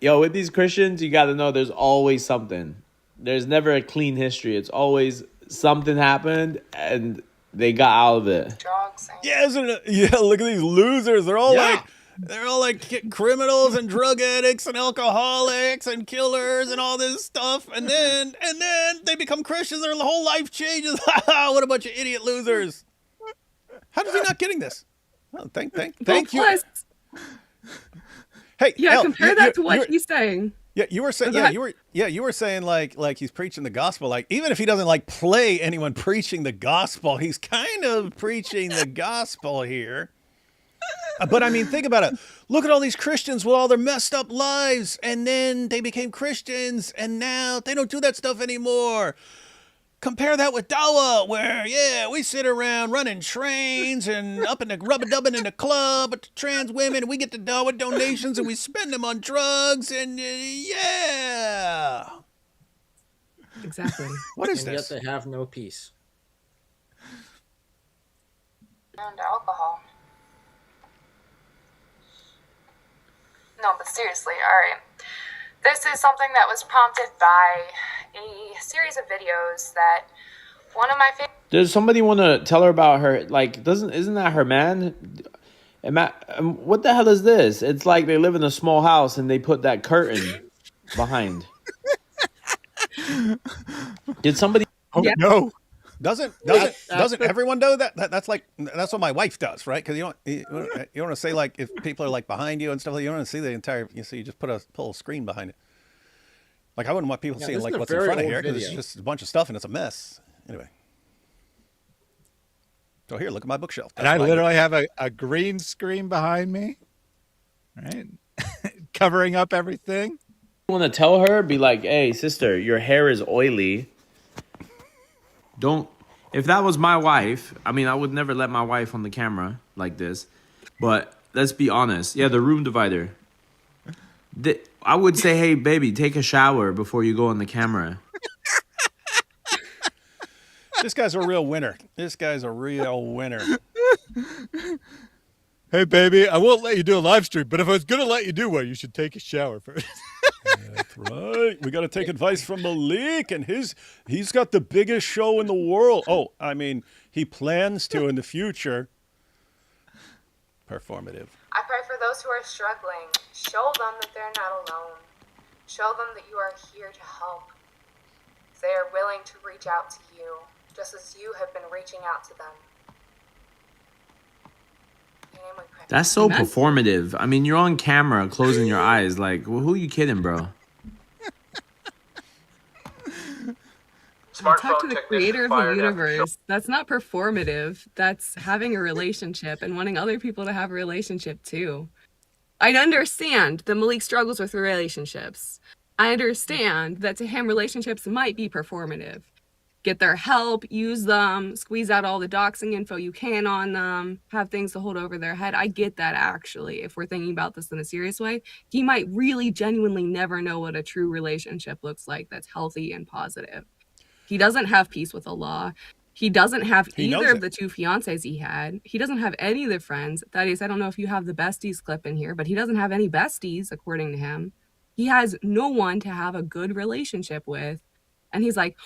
Yo, with these Christians, you got to know there's always something. There's never a clean history. It's always something happened and they got out of it. Drugs. Yeah, isn't it? Yeah, look at these losers. They're all like criminals and drug addicts and alcoholics and killers and all this stuff. And then they become Christians. Their whole life changes. What a bunch of idiot losers. How is he not getting this? Oh, thank you. Plus, Hey, yeah, Elle, compare that to what he's saying. Yeah, you were saying. You were saying like he's preaching the gospel. Like even if he doesn't like play anyone preaching the gospel, he's kind of preaching the gospel here. But I mean, think about it. Look at all these Christians with all their messed up lives, and then they became Christians, and now they don't do that stuff anymore. Compare that with Dawah, where, we sit around running trains and up in the rubber-dubbing in the club with the trans women, and we get the Dawah donations, and we spend them on drugs, and Exactly. What is And this? yet they have no peace. And alcohol. No, but seriously, alright. This is something that was prompted by a series of videos that one of my favorite. Does somebody want to tell her about her? Like, isn't that her man? What the hell is this? It's like they live in a small house and they put that curtain behind. Did somebody? Oh, Yeah. no. Doesn't everyone do that? That's what my wife does, right? Because you want to say like if people are like behind you and stuff, you don't want to see the entire. You just pull a screen behind it. Like I wouldn't want people seeing like what's in front of here because it's just a bunch of stuff and it's a mess. Anyway, so here, look at my bookshelf. And I literally have a green screen behind me, right, covering up everything. want to tell her? Be like, hey, sister, your hair is oily. Don't. If that was my wife, I mean, I would never let my wife on the camera like this. But let's be honest. Yeah, the room divider. I would say, hey, baby, take a shower before you go on the camera. This guy's a real winner. Hey, baby, I won't let you do a live stream, but if I was going to let you do one, you should take a shower first. That's right. We got to take advice from Malik, and he's got the biggest show in the world. Oh, I mean, he plans to in the future. Performative. I pray for those who are struggling. Show them that they're not alone. Show them that you are here to help. They are willing to reach out to you, just as you have been reaching out to them. In your name we pray. That's so Amen. performative. I mean, you're on camera closing your eyes. Like, well, who are you kidding, bro? Talk to the creator of the universe. That's not performative. That's having a relationship and wanting other people to have a relationship too. I understand that Malik struggles with relationships. I understand that to him, relationships might be performative. Get their help, use them, squeeze out all the doxing info you can on them, have things to hold over their head. I get that actually. If we're thinking about this in a serious way, he might really genuinely never know what a true relationship looks like that's healthy and positive. He doesn't have peace with Allah. He doesn't have either of the two fiancés he had. He doesn't have any of the friends. That is, I don't know if you have the besties clip in here, but he doesn't have any besties, according to him. He has no one to have a good relationship with. And he's like,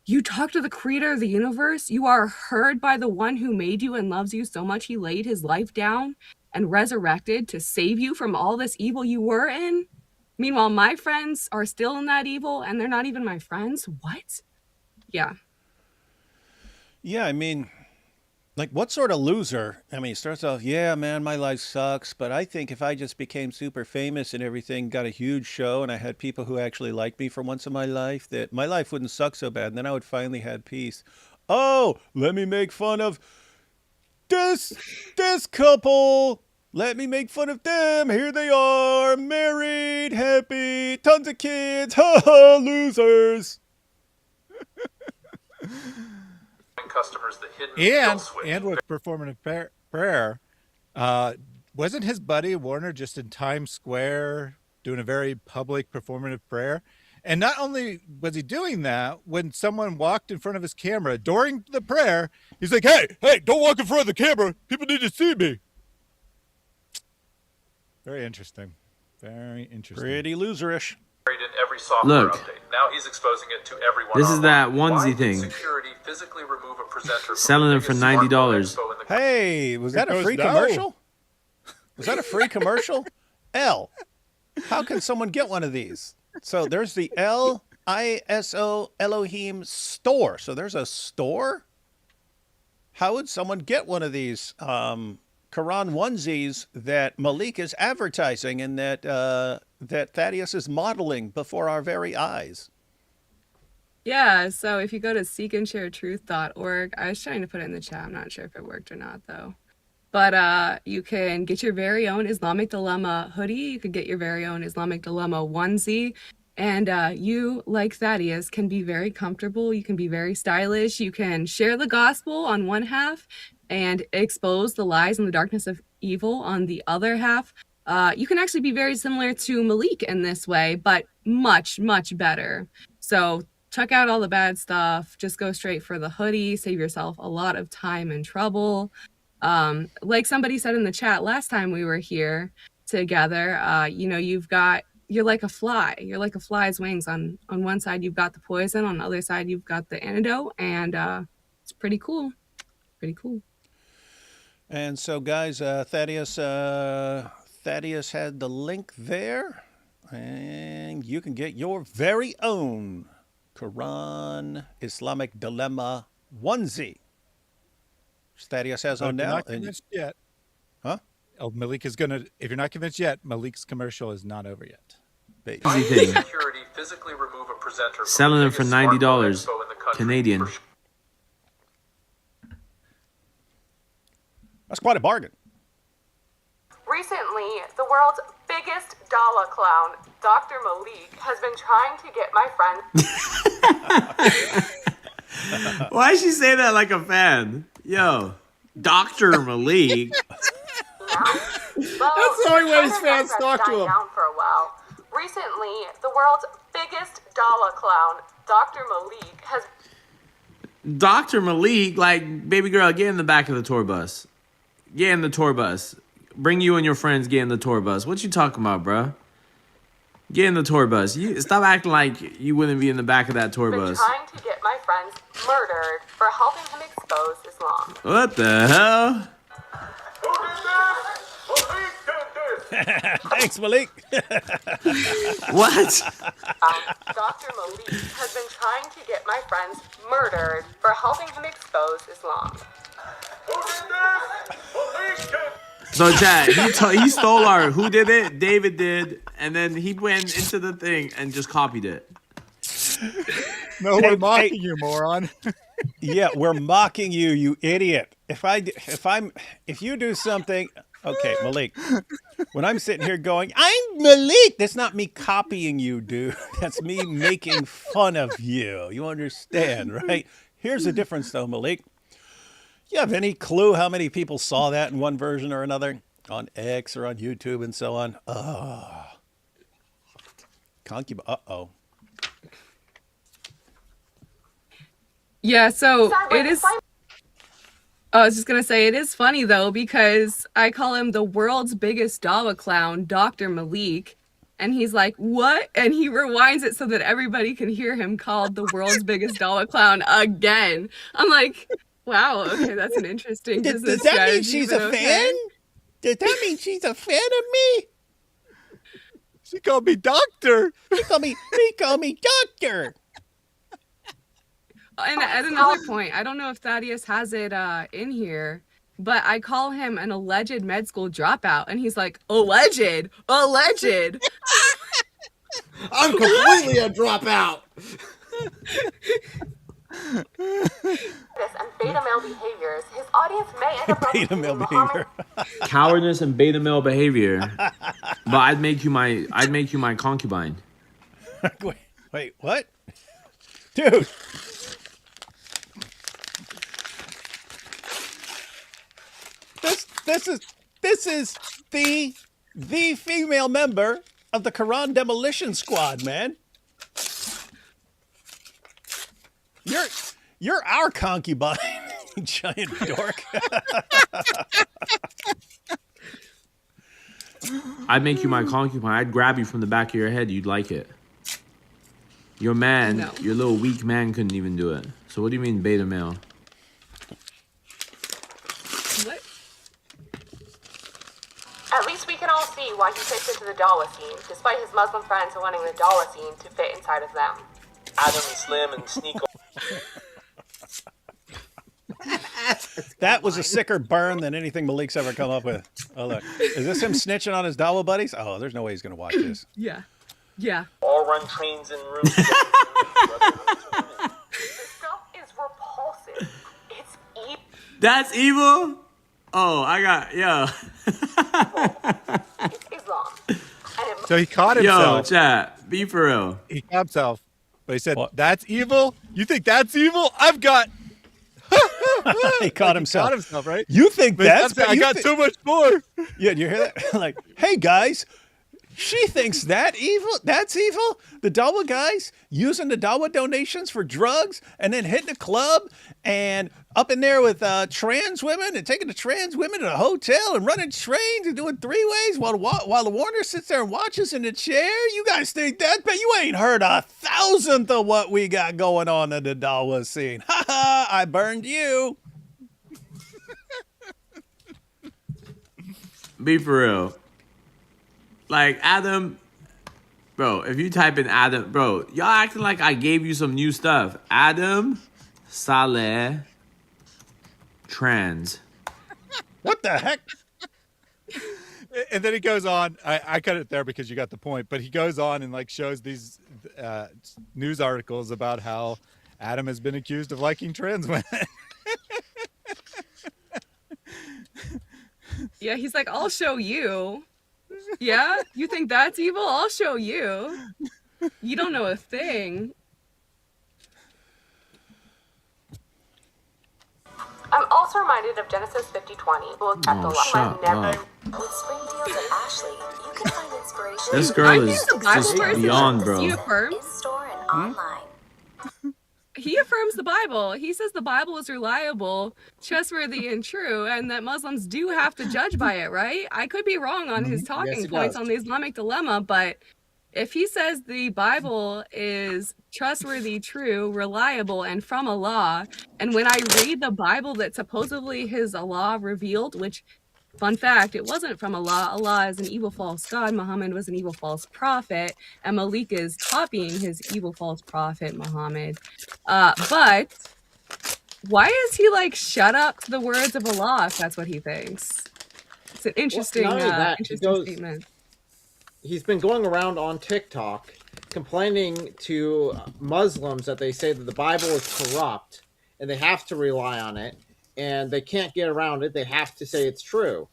You talk to the creator of the universe. You are heard by the one who made you and loves you so much he laid his life down and resurrected to save you from all this evil you were in. Meanwhile, my friends are still in that evil and they're not even my friends. What? Yeah. Yeah, I mean, like, what sort of loser? I mean, he starts off, yeah, man, my life sucks, but I think if I just became super famous and everything, got a huge show, and I had people who actually liked me for once in my life, that my life wouldn't suck so bad, and then I would finally have peace. Oh, let me make fun of this couple. Let me make fun of them. Here they are, married, happy, tons of kids. Ha ha, losers. Customers the hidden kill switch. And with performative prayer, wasn't his buddy Warner just in Times Square doing a very public performative prayer? And not only was he doing that, when someone walked in front of his camera during the prayer, he's like, hey, don't walk in front of the camera. People need to see me. Very interesting. Very interesting. Pretty loserish. In every software Look. update. Now he's exposing it to everyone. This is that online. onesie Why would thing. security physically remove a presenter from Selling the them for biggest $90. smartphone expo in the country? Hey, was that a Because free no. commercial? Was that a free commercial? L, how can someone get one of these? So there's the LISO Elohim store. So there's a store? How would someone get one of these Quran onesies that Malik is advertising and that that Thaddeus is modeling before our very eyes? Yeah, so if you go to seekandsharetruth.org, I was trying to put it in the chat. I'm not sure if it worked or not, though. But you can get your very own Islamic Dilemma hoodie. You could get your very own Islamic Dilemma onesie. And you, like Thaddeus, can be very comfortable. You can be very stylish. You can share the gospel on one half and expose the lies and the darkness of evil on the other half. You can actually be very similar to Malik in this way, but much, much better. So check out all the bad stuff. Just go straight for the hoodie. Save yourself a lot of time and trouble. Like somebody said in the chat last time we were here together, you're like a fly. You're like a fly's wings. On one side, you've got the poison. On the other side, you've got the antidote. And it's pretty cool. Pretty cool. And so, guys, Thaddeus had the link there, and you can get your very own Quran Islamic Dilemma onesie. Which Thaddeus has on If you're now. not convinced yet. Huh? Oh, Malik is gonna. If you're not convinced yet, Malik's commercial is not over yet. Why Easy would thing. security physically remove a presenter from Selling the them for biggest $90 smartphone expo in the country Canadian. for That's quite a bargain. Recently, the world's biggest Dawah clown, Dr. Malik, has been trying to get my friend. Why she say that like a fan? Yo, Dr. Malik. Well, That's the only way his China fans has talk to died him. down for a while. Recently, the world's biggest Dawah clown, Dr. Malik, has Dr. Malik, like, baby girl, get in the back of the tour bus. Get in the tour bus. Bring you and your friends, get in the tour bus. What you talking about, bruh? Get in the tour bus. Stop acting like you wouldn't be in the back of that tour been bus. trying to get my friends murdered for helping him expose Islam. What the hell? Thanks, Malik. What? Dr. Malik has been trying to get my friends murdered for helping him expose Islam. So, Chad, he stole our who did it? David did. And then he went into the thing and just copied it. No, Hey, we're mocking you, moron. Yeah, we're mocking you, you idiot. If you do something, okay, Malik. When I'm sitting here going, I'm Malik, that's not me copying you, dude. That's me making fun of you. You understand, right? Here's the difference, though, Malik. You have any clue how many people saw that in one version or another on X or on YouTube and so on? Concubine. Uh-oh. Yeah, so Sorry, it is. I was just going to say, it is funny, though, because I call him the world's biggest Dawah clown, Dr. Malik. And he's like, what? And he rewinds it so that everybody can hear him called the world's biggest Dawah clown again. I'm like, wow, okay, that's an interesting business Does that mean strategy, she's but a okay. fan? Does that mean she's a fan of me? She called me doctor. He called me doctor. And at another point, I don't know if Thaddeus has it in here, but I call him an alleged med school dropout, and he's like, alleged. I'm completely a dropout. And beta male behaviors, his audience may end up Beta male recognizing behavior. Cowardness and beta male behavior. But I'd make you my concubine. Wait, what? Dude. This is the female member of the Quran Demolition Squad, man. You're our concubine, you giant dork. I'd make you my concubine. I'd grab you from the back of your head. You'd like it. Your man, No. your little weak man couldn't even do it. So what do you mean beta male? What? At least we can all see why he fits into the Dawah scene, despite his Muslim friends wanting the Dawah scene to fit inside of them. Adam and Slim and Sneak. That was a sicker burn than anything Malik's ever come up with. Oh, look. Is this him snitching on his Dawah buddies? Oh, there's no way he's going to watch this. Yeah. All run trains and rooms. The stuff is repulsive. It's evil. That's evil? Oh, I got, It's Islam. And it So he caught Yo, himself. chat, be for real. He caught himself. But he said, What? that's evil? You think that's evil? I've got... He caught himself. Caught himself, right? You think But that's... I you got thi- so much more. Yeah, do you hear that? Like, hey, guys, she thinks that evil? That's evil? The Dawah guys using the Dawah donations for drugs and then hitting a club and up in there with trans women and taking the trans women to a hotel and running trains and doing three-ways while the Warner sits there and watches in the chair? You guys think that? But you ain't heard 1,000th of what we got going on in the Dawah scene. Ha ha, I burned you. Be for real. Like, Adam, bro, if you type in Adam, bro, y'all acting like I gave you some new stuff. Adam Saleh trans. What the heck? And then he goes on. I cut it there because you got the point. But he goes on and like shows these news articles about how Adam has been accused of liking trans women. Yeah, he's like, I'll show you. Yeah? You think that's evil? I'll show you. You don't know a thing. I'm also reminded of Genesis 50:20. Look at the Oh, light. shut Never. up. With Springfield and Ashley, you can find inspiration This I girl think is the Bible just verse is beyond, bro. He affirms. in store and online. He affirms the Bible. He says the Bible is reliable, trustworthy, and true, and that Muslims do have to judge by it, right? I could be wrong on his talking Yes, he points does. on the Islamic dilemma, but if he says the Bible is trustworthy, true, reliable, and from Allah, and when I read the Bible that supposedly his Allah revealed, which, fun fact, it wasn't from Allah. Allah is an evil false god. Muhammad was an evil false prophet. And Malik is copying his evil false prophet, Muhammad. But why is he like, shut up to the words of Allah if that's what he thinks? It's an interesting, not only that, he interesting goes- statement. He's been going around on TikTok complaining to Muslims that they say that the Bible is corrupt and they have to rely on it and they can't get around it. They have to say it's true.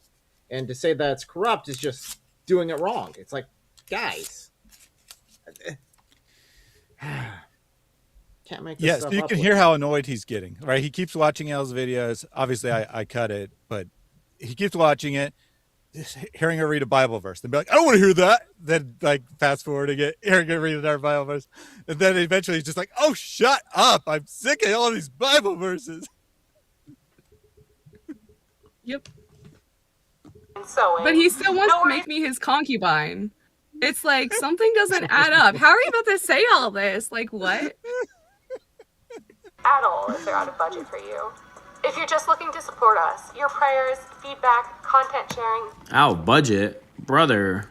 And to say that it's corrupt is just doing it wrong. It's like, guys. Can't make this Yes, stuff you up can with hear me. how annoyed he's getting, right? He keeps watching Elle's videos. Obviously, I cut it, but he keeps watching it, just hearing her read a Bible verse. Then be like, I don't want to hear that. Then, like, fast forwarding it, hearing her read another Bible verse. And then eventually he's just like, oh, shut up. I'm sick of all these Bible verses. Yep. And sewing. But he still wants No to make me his concubine. It's like something doesn't add up. How are you about to say all this? Like what? At all if they're out of budget for you. If you're just looking to support us, your prayers, feedback, content sharing. Out budget, brother.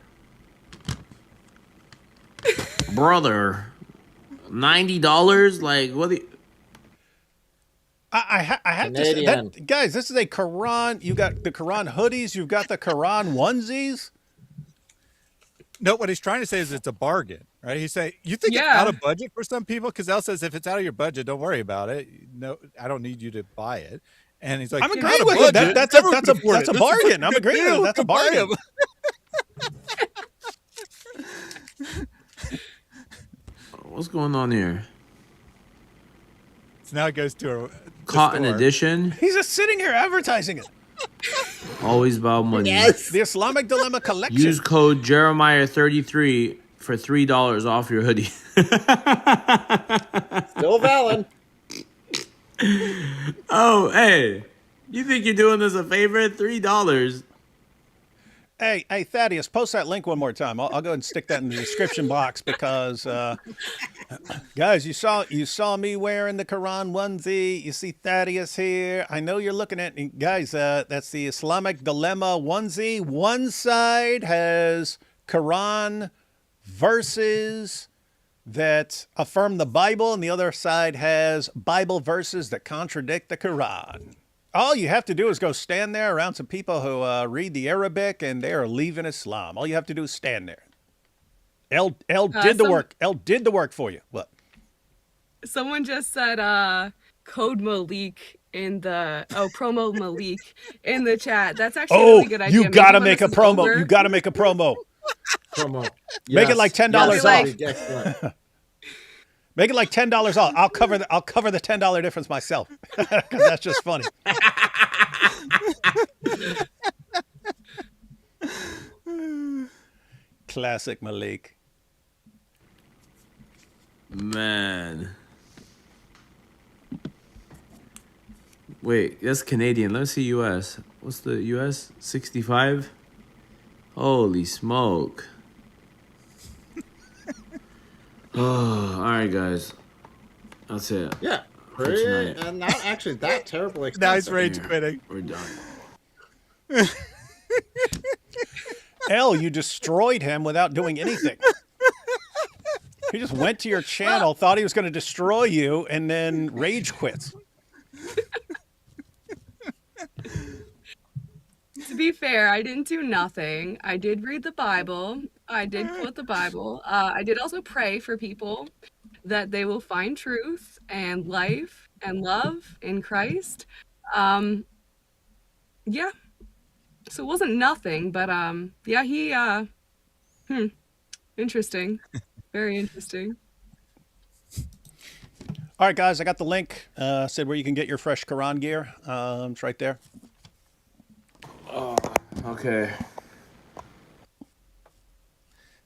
Brother, $90? Like what? I have to say Canadian. that, guys. This is a Quran. You got the Quran hoodies. You've got the Quran onesies. No, what he's trying to say is it's a bargain, right? He's saying, you think it's Yeah. out of budget for some people? Because Elle says, if it's out of your budget, don't worry about it. No, I don't need you to buy it. And he's like, I'm "It's agreeing out of with you. budget. That's Everyone a can afford it. that's a This is bargain. a I'm good agreeing with you. deal. That's a Buy bargain. 'em." What's going on here? So now it goes to a Cotton store. edition. He's just sitting here advertising it. Always about money. The Islamic Dilemma collection. Use code Jeremiah33 for $3 off your hoodie. Still valid. Oh, hey. You think you're doing us a favor? $3. Hey, Thaddeus, post that link one more time. I'll go and stick that in the description box because, guys, you saw me wearing the Quran onesie. You see Thaddeus here. I know you're looking at me. Guys, that's the Islamic Dilemma onesie. One side has Quran verses that affirm the Bible, and the other side has Bible verses that contradict the Quran. All you have to do is go stand there around some people who read the Arabic, and they are leaving Islam. All you have to do is stand there. El did the work. El did the work for you. What? Someone just said code Malik in the promo Malik in the chat. That's actually a really good idea. You Maybe gotta when make this a is promo. over- You gotta make a promo. Promo. Make it like $10 off. Excellent. Make it like $10 off. I'll cover the $10 difference myself because that's just funny. Classic Malik. Man. Wait, that's Canadian. Let's see US. What's the US? 65? Holy smoke. Oh, all right, guys. That's it. Yeah. For Pretty, tonight. not actually that terribly Now he's expensive. rage Here, quitting. We're done. El, you destroyed him without doing anything. He just went to your channel, thought he was going to destroy you, and then rage quits. To be fair, I didn't do nothing. I did read the Bible. I did quote the Bible. I did also pray for people that they will find truth and life and love in Christ. Yeah. So it wasn't nothing, but yeah, he interesting. Very interesting. All right, guys, I got the link. Said where you can get your fresh Quran gear. It's right there. Okay.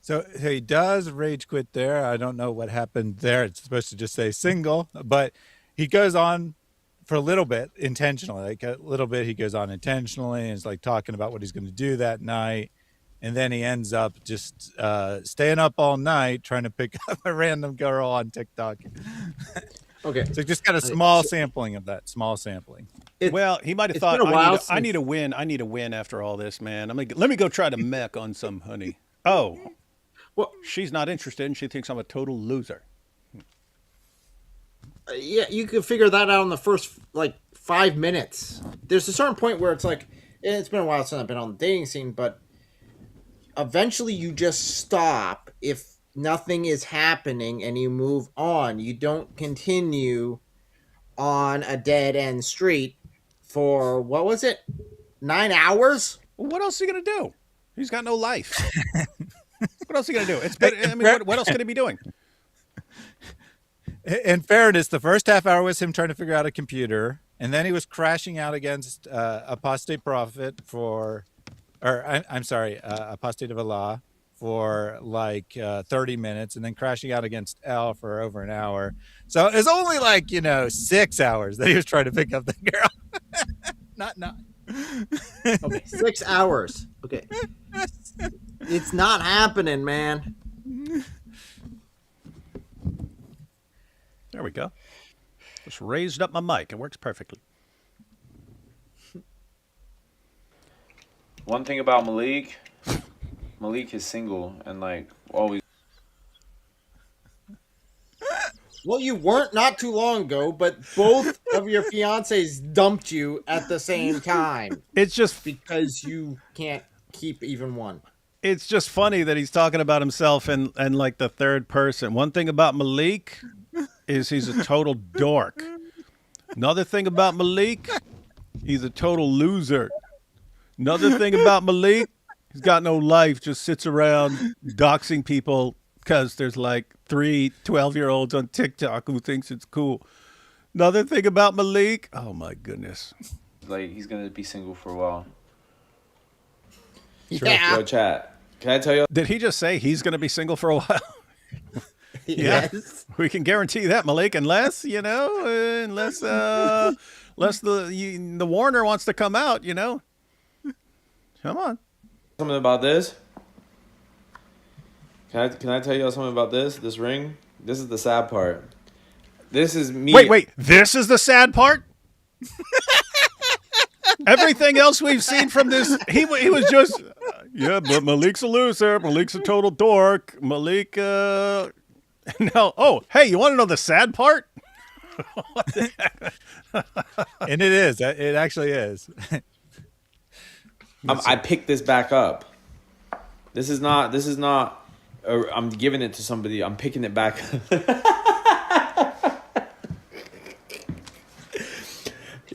So he does rage quit there. I don't know what happened there. It's supposed to just say single, but he goes on for a little bit intentionally. Like a little bit he goes on intentionally and is like talking about what he's going to do that night. And then he ends up just staying up all night trying to pick up a random girl on TikTok. Okay. So just got a small sampling of that, small sampling. Well, he might have it's thought, been a while I need a win. I need a win after all this, man. Let me go try to mech on some honey. Oh, Well, she's not interested, and she thinks I'm a total loser. yeah, you could figure that out in the first like 5 minutes. There's a certain point where it's like, it's been a while since I've been on the dating scene, but eventually you just stop if nothing is happening and you move on. You don't continue on a dead end street for, what was it, 9 hours? Well, what else is he gonna do? He's got no life. What else is he gonna do? It's been, I mean, what else could he be doing? In fairness, the first half hour was him trying to figure out a computer, and then he was crashing out against apostate prophet for, or I'm sorry, apostate of Allah for like 30 minutes, and then crashing out against L for over an hour. So it's only like 6 hours that he was trying to pick up the girl, not 9. Okay, 6 hours. Okay. It's not happening, man. There we go. Just raised up my mic. It works perfectly. One thing about Malik is single and like always. Well, you weren't not too long ago, but both of your fiancés dumped you at the same time. It's just because you can't keep even one. It's just funny that he's talking about himself and like the third person. One thing about Malik is he's a total dork. Another thing about Malik, he's a total loser. Another thing about Malik, he's got no life, just sits around doxing people because there's like 3 12-year-olds on TikTok who thinks it's cool. Another thing about Malik, oh my goodness. Like, he's going to be single for a while. Yeah. Yo, chat. Can I tell you? Did he just say he's going to be single for a while? Yes. We can guarantee that, Malik, unless the Warner wants to come out, Come on. Something about this? Can I tell you something about this ring? This is the sad part. This is me. Wait. This is the sad part? Everything else we've seen from this, he was just, but Malik's a loser. Malik's a total dork. Malik, no. Oh, hey, you want to know the sad part? And it is. It actually is. I picked this back up. This is not. I'm giving it to somebody. I'm picking it back.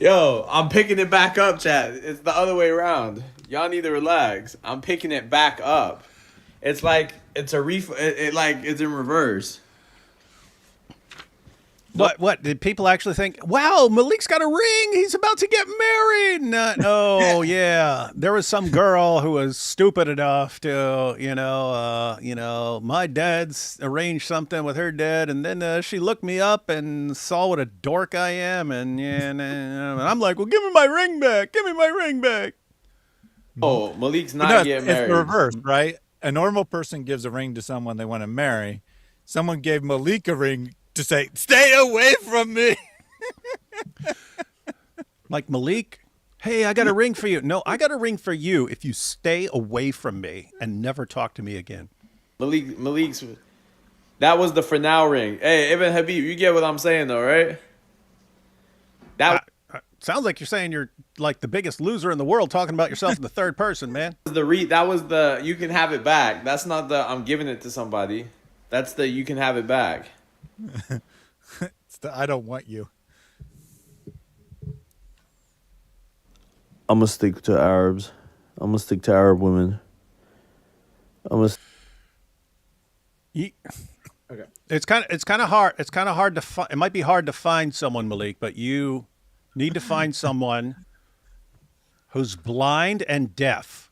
Yo, I'm picking it back up, chat. It's the other way around. Y'all need to relax. I'm picking it back up. It's like it's a it's in reverse. What did people actually think? Wow, Malik's got a ring. He's about to get married. Oh yeah, there was some girl who was stupid enough to, my dad's arranged something with her dad, and then she looked me up and saw what a dork I am, and I'm like, well, give me my ring back. Give me my ring back. Oh, Malik's not getting married. It's the reverse, right? A normal person gives a ring to someone they want to marry. Someone gave Malik a ring to say, stay away from me. Like, Malik, hey, I got a ring for you. No, I got a ring for you if you stay away from me and never talk to me again. Malik's, that was the for now ring. Hey, Ibn Habib, you get what I'm saying though, right? Sounds like you're saying you're like the biggest loser in the world talking about yourself in the third person, man. That was the you can have it back. That's not the I'm giving it to somebody. That's the you can have it back. It's the I don't want you. I'm gonna stick to Arabs. I'm gonna stick to Arab women. Okay. It's kind of hard. It's kind of hard to find. It might be hard to find someone, Malik, but you need to find someone who's blind and deaf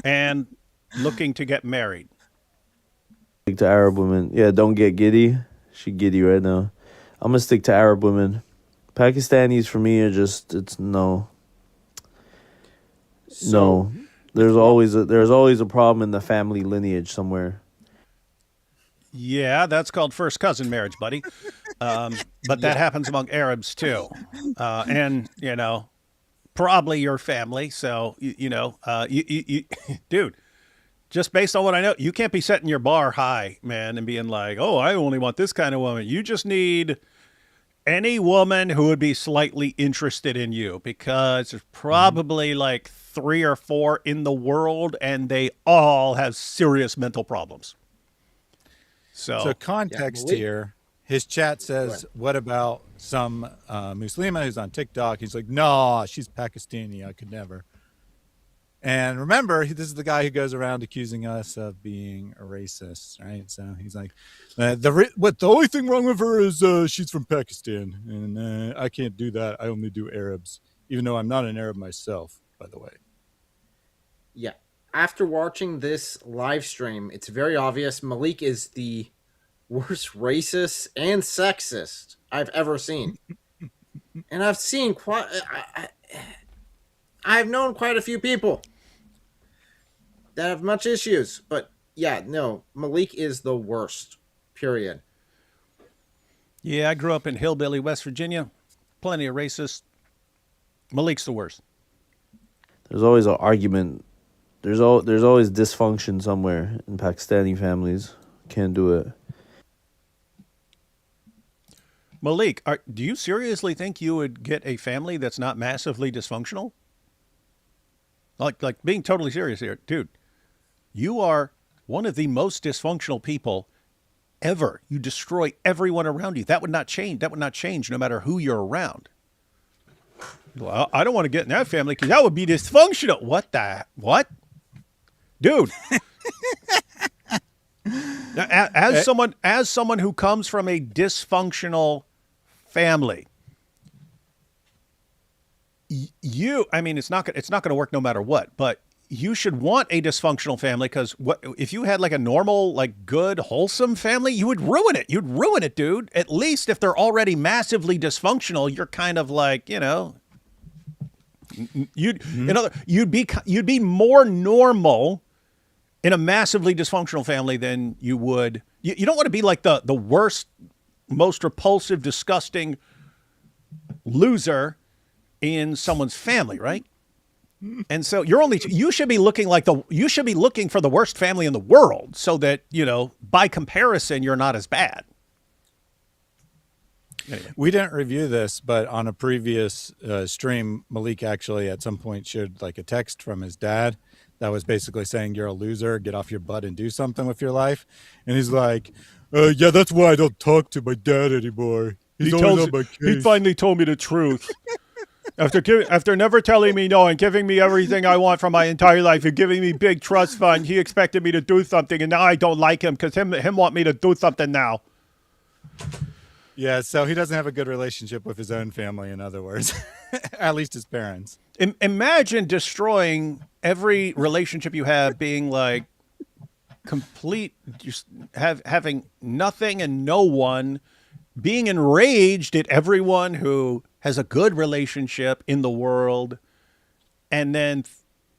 and looking to get married. Stick to Arab women. Yeah, don't get giddy. She giddy right now. I'm gonna stick to Arab women. Pakistanis for me are just it's no. No. There's always a problem in the family lineage somewhere. Yeah, that's called first cousin marriage, buddy. But that happens among Arabs too, and probably your family. So you dude. Just based on what I know, you can't be setting your bar high, man, and being like, oh, I only want this kind of woman. You just need any woman who would be slightly interested in you, because there's probably like 3 or 4 in the world, and they all have serious mental problems. So context here, his chat says, what about some Muslima who's on TikTok? He's like, no, she's Pakistani. I could never. And remember, this is the guy who goes around accusing us of being a racist, right? So he's like, the only thing wrong with her is she's from Pakistan, and I can't do that. I only do Arabs, even though I'm not an Arab myself, by the way. Yeah. After watching this live stream, it's very obvious Malik is the worst racist and sexist I've ever seen. And I've seen I've known quite a few people. that have much issues. But yeah, no, Malik is the worst. Period. Yeah, I grew up in hillbilly West Virginia. Plenty of racists. Malik's the worst. There's always an argument. There's always dysfunction somewhere in Pakistani families. Can't do it. Malik, do you seriously think you would get a family that's not massively dysfunctional? Like being totally serious here, dude. You are one of the most dysfunctional people ever. You destroy everyone around you. That would not change. That would not change no matter who you're around. Well, I don't want to get in that family because that would be dysfunctional. What? Dude. Now, as someone who comes from a dysfunctional family, I mean, it's not going to work no matter what, but you should want a dysfunctional family because if you had like a normal, like good, wholesome family, you would ruin it. You'd ruin it, dude. At least if they're already massively dysfunctional, you're kind of like, you'd be more normal in a massively dysfunctional family than you would. You don't want to be like the worst, most repulsive, disgusting loser in someone's family, right? And so you should be looking for the worst family in the world so that, by comparison, you're not as bad. Anyway. We didn't review this, but on a previous stream, Malik actually at some point shared like a text from his dad that was basically saying, you're a loser, get off your butt and do something with your life. And he's like, yeah, that's why I don't talk to my dad anymore. He finally told me the truth. After never telling me no and giving me everything I want from my entire life and giving me big trust fund, he expected me to do something, and now I don't like him because him want me to do something now. Yeah, so he doesn't have a good relationship with his own family, in other words, at least his parents. Imagine destroying every relationship you have, being like complete, just having nothing and no one, being enraged at everyone who has a good relationship in the world, and then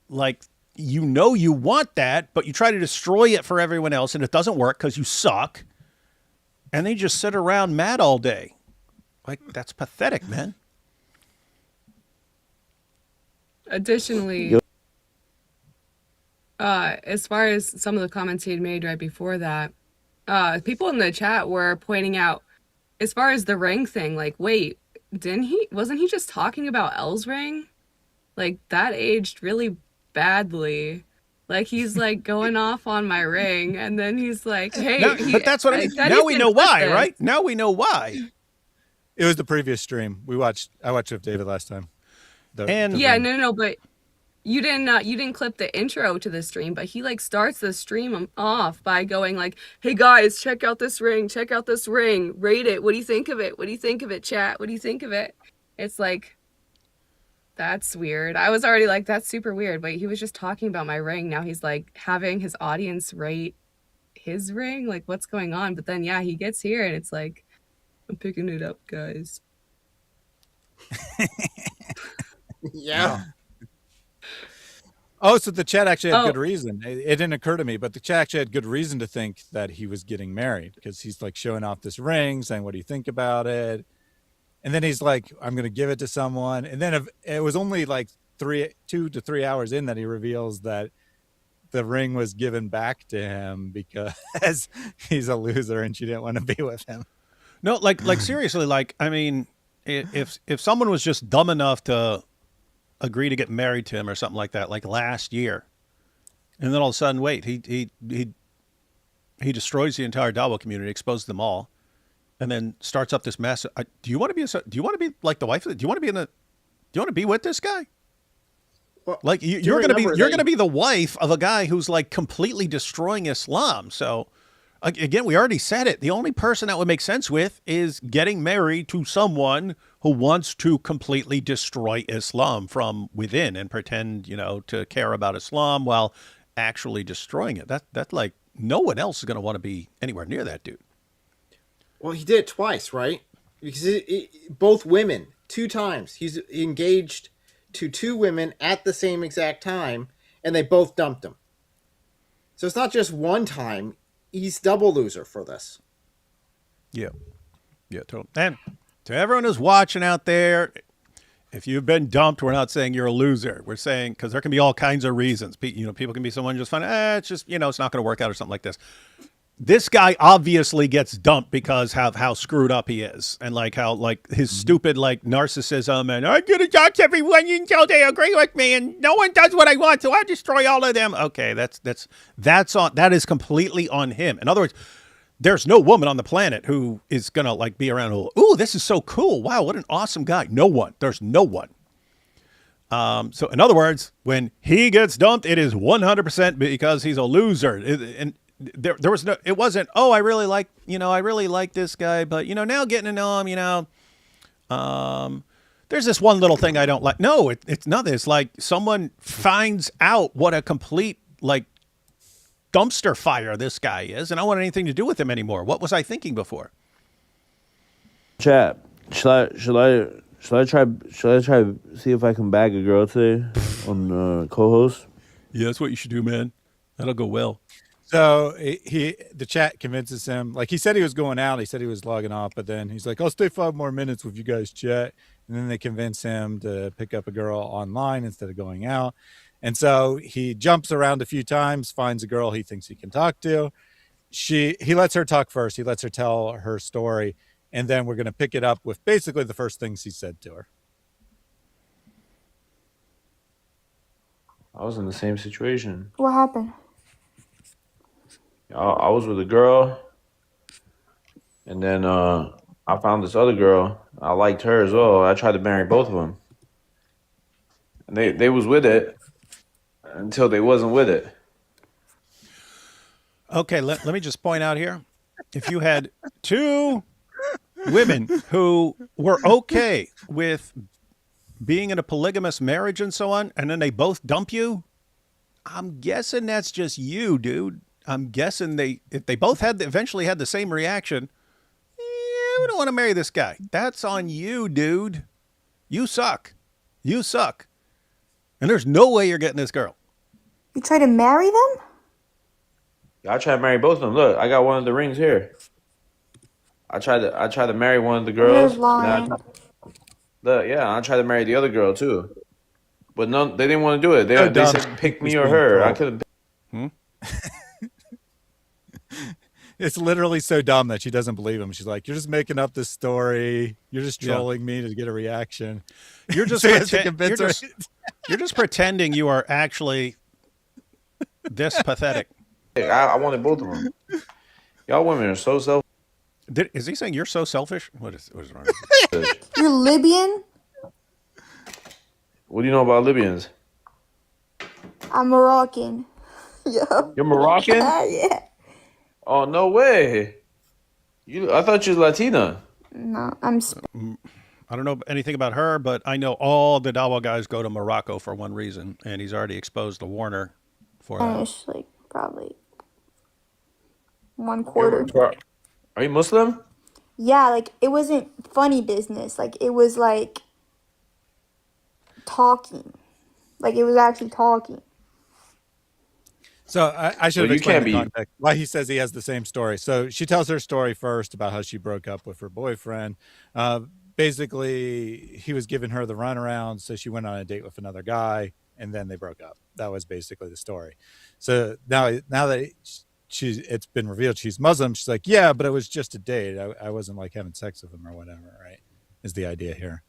like you want that, but you try to destroy it for everyone else, and it doesn't work because you suck. And they just sit around mad all day. Like, that's pathetic, man. Additionally, as far as some of the comments he had made right before that, people in the chat were pointing out, as far as the ring thing, like, wait, wasn't he just talking about Elle's ring? Like, that aged really badly. Like, he's like going off on my ring, and then he's like, hey. But that's what I mean. Now we know why, right? Now we know why. It was the previous stream. I watched with David last time. No, but you didn't clip the intro to the stream, but he like starts the stream off by going like, hey guys, check out this ring, rate it. What do you think of it, chat? What do you think of it? It's like, that's weird. I was already like, that's super weird. But he was just talking about my ring. Now he's like having his audience rate his ring. Like, what's going on? But then, yeah, he gets here and it's like, I'm picking it up, guys. Yeah. Oh, so the chat actually had good reason. It didn't occur to me, but the chat actually had good reason to think that he was getting married because he's like showing off this ring, saying, what do you think about it? And then he's like, I'm going to give it to someone. And then it was only like 2 to 3 hours in that he reveals that the ring was given back to him because he's a loser and she didn't want to be with him. No, like seriously, like, I mean, if someone was just dumb enough to agree to get married to him or something like that, like last year, and then all of a sudden, wait, he destroys the entire Dawah community, exposes them all, and then starts up this mess. Do you want to be like the wife? Do you want to be with this guy? Well, like you're going to be the wife of a guy who's like completely destroying Islam. So again, we already said it. The only person that would make sense with is getting married to someone who wants to completely destroy Islam from within and pretend, to care about Islam while actually destroying it. That like no one else is going to want to be anywhere near that dude. Well, he did it twice, right? Because both women, 2 times. He's engaged to 2 women at the same exact time, and they both dumped him. So it's not just one time. He's double loser for this. Yeah. Yeah, totally. And to everyone who's watching out there, if you've been dumped, we're not saying you're a loser. We're saying, because there can be all kinds of reasons. People can be someone just finding, it's just, it's not going to work out or something like this. This guy obviously gets dumped because of how screwed up he is, and how his stupid narcissism, and I'm gonna dox everyone until they agree with me, and no one does what I want, so I destroy all of them. Okay, that is completely on him. In other words, there's no woman on the planet who is gonna be around. Ooh, this is so cool! Wow, what an awesome guy. No one. There's no one. So in other words, when he gets dumped, it is 100% because he's a loser. And there was no, it wasn't, oh, I really like this guy, but now getting to know him, there's this one little thing I don't like. No, it's nothing. It's like someone finds out what a complete dumpster fire this guy is, and I don't want anything to do with him anymore. What was I thinking before? Chat. Should I try see if I can bag a girl today on co-host? Yeah, that's what you should do, man. That'll go well. So the chat convinces him, he said he was going out, he said he was logging off, but then he's like, I'll stay 5 more minutes with you guys chat. And then they convince him to pick up a girl online instead of going out. And so he jumps around a few times, finds a girl he thinks he can talk to. He lets her talk first. He lets her tell her story. And then we're going to pick it up with basically the first things he said to her. I was in the same situation. What happened? I was with a girl, and then I found this other girl. I liked her as well. I tried to marry both of them, and they was with it until they wasn't with it. Okay, let me just point out here. If you had 2 women who were okay with being in a polygamous marriage and so on, and then they both dump you, I'm guessing that's just you, dude. I'm guessing if they both eventually had the same reaction, we don't want to marry this guy. That's on you, dude. You suck. You suck. And there's no way you're getting this girl. You try to marry them? I tried to marry both of them. Look, I got one of the rings here. I tried to marry one of the girls. You're lying. I tried to marry the other girl too, but no, they didn't want to do it. They said pick me or her. I could have. It's literally so dumb that she doesn't believe him. She's like, you're just making up this story. You're just trolling me to get a reaction. You're just you're just pretending you are actually this pathetic. I wanted both of them. Y'all women are so selfish. Is he saying you're so selfish? What is wrong? You're Libyan? What do you know about Libyans? I'm Moroccan. Yeah. You're Moroccan? Yeah. Oh, no way. I thought you were Latina. No, I'm I don't know anything about her, but I know all the Dawah guys go to Morocco for one reason, and he's already exposed to Warner for that. Probably 1/4. Are you Muslim? Yeah, it wasn't funny business. It was talking. It was actually talking. So I should have explained the context why he says he has the same story. So she tells her story first about how she broke up with her boyfriend. Basically, he was giving her the runaround, so she went on a date with another guy, and then they broke up. That was basically the story. So now that it's been revealed she's Muslim, she's like, yeah, but it was just a date. I wasn't having sex with him or whatever, right? Is the idea here.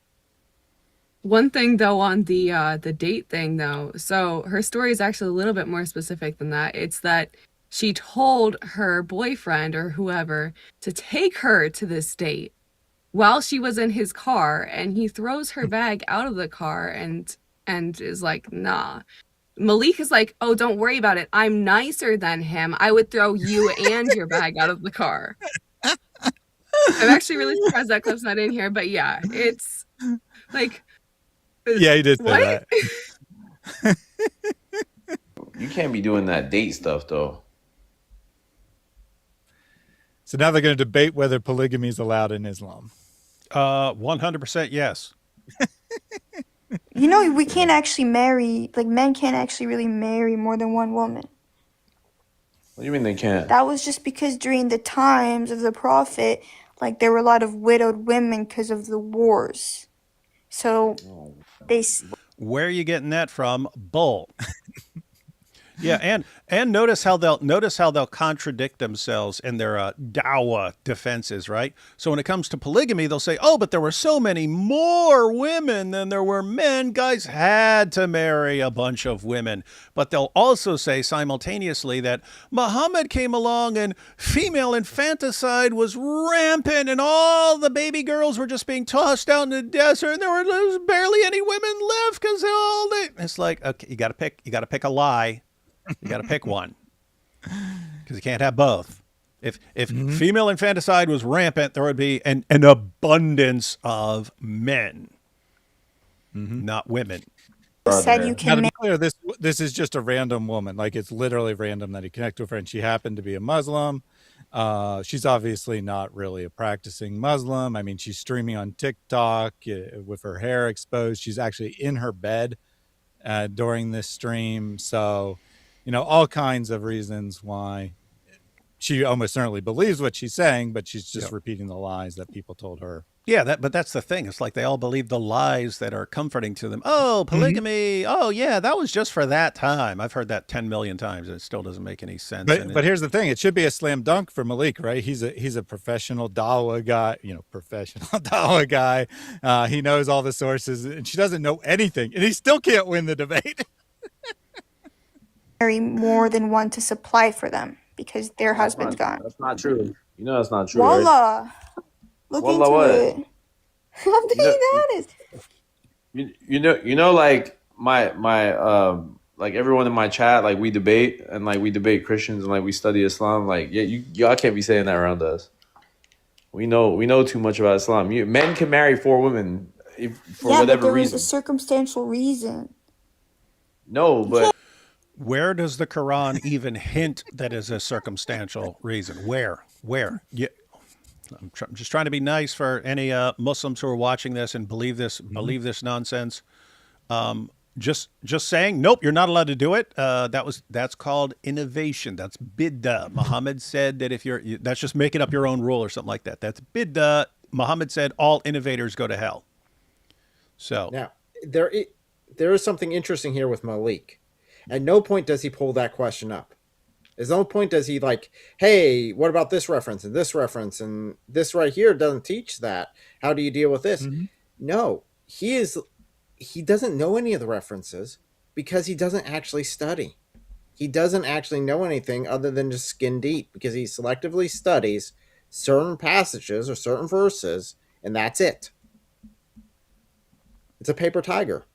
One thing though on the date thing though, so her story is actually a little bit more specific than that. It's that she told her boyfriend or whoever to take her to this date while she was in his car, and he throws her bag out of the car and is like, nah. Malik is like, oh, don't worry about it. I'm nicer than him. I would throw you and your bag out of the car. I'm actually really surprised that clip's not in here, but yeah, it's yeah, he did say that. You can't be doing that date stuff, though. So now they're going to debate whether polygamy is allowed in Islam. 100% yes. We can't actually marry, men can't actually really marry more than one woman. What do you mean they can't? That was just because during the times of the prophet, like there were a lot of widowed women because of the wars. So they Where are you getting that from? Bull. Yeah, and notice how they'll contradict themselves in their Dawah defenses, right? So when it comes to polygamy, they'll say, "Oh, but there were so many more women than there were men. Guys had to marry a bunch of women." But they'll also say simultaneously that Muhammad came along and female infanticide was rampant, and all the baby girls were just being tossed out in the desert, and there was barely any women left because all they. It's like, okay, you got to pick a lie. You got to pick one because you can't have both. If female infanticide was rampant, there would be an abundance of men, not women. said you Now, can to be make. clear, this is just a random woman. Like, it's literally random that he connected with her, and she happened to be a Muslim. She's obviously not really a practicing Muslim. I mean, she's streaming on TikTok with her hair exposed. She's actually in her bed during this stream. So, all kinds of reasons why she almost certainly believes what she's saying, but she's just repeating the lies that people told her. Yeah, but that's the thing. It's like they all believe the lies that are comforting to them. Oh, polygamy. Oh, yeah, that was just for that time. I've heard that 10 million times, and it still doesn't make any sense. But here's the thing: it should be a slam dunk for Malik, right? He's a professional Dawah guy. Professional Dawah guy. He knows all the sources, and she doesn't know anything, and he still can't win the debate. Marry more than one to supply for them because their husband's gone. That's not true. That's not true. Right? Wallah. Look Wallah into what? it. I'm being honest. Like my like everyone in my chat, like we debate Christians and like we study Islam. Like, yeah, y'all can't be saying that around us. We know too much about Islam. Men can marry 4 women for but whatever there reason. was a circumstantial reason. No, but where does the Quran even hint that is a circumstantial reason? Where? Yeah. I'm just trying to be nice for any Muslims who are watching this and believe this nonsense. Just saying, nope, you're not allowed to do it. That's called innovation. That's bid'ah. Muhammad said that that's just making up your own rule or something like that. That's bid'ah. Muhammad said all innovators go to hell. So now there is something interesting here with Malik. At no point does he pull that question up. At no point does he like, hey, what about this reference and this right here doesn't teach that. How do you deal with this? No, he doesn't know any of the references because he doesn't actually study. He doesn't actually know anything other than just skin deep because he selectively studies certain passages or certain verses, and that's it. It's a paper tiger.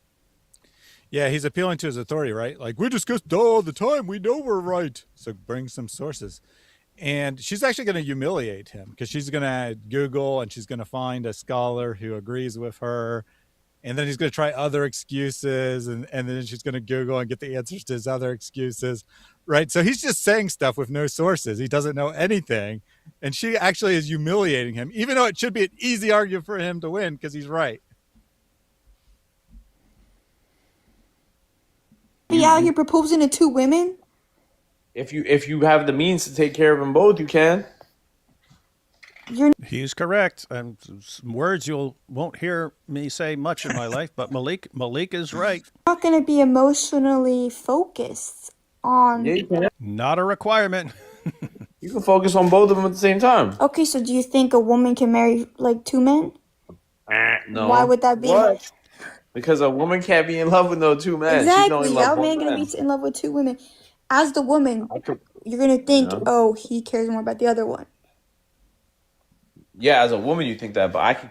Yeah, he's appealing to his authority, right? Like, we discuss Dawah all the time. We know we're right. So bring some sources. And she's actually going to humiliate him because she's going to Google and she's going to find a scholar who agrees with her. And then he's going to try other excuses. And then she's going to Google and get the answers to his other excuses, right? So he's just saying stuff with no sources. He doesn't know anything. And she actually is humiliating him, even though it should be an easy argument for him to win because he's right. Be out here proposing to 2 women? if you have the means to take care of them both, you can. He's correct. And some words won't hear me say much in my life, but Malik is right. Not going to be emotionally focused on. Yeah, you can. Not a requirement. You can focus on both of them at the same time. Okay, so do you think a woman can marry like 2 men? No. Why would that be? What? Because a woman can't be in love with no 2 men. She can only Exactly. love How one man gonna man. be in love with 2 women? As the woman, you're gonna think, oh, he cares more about the other one. Yeah, as a woman you think that, but I can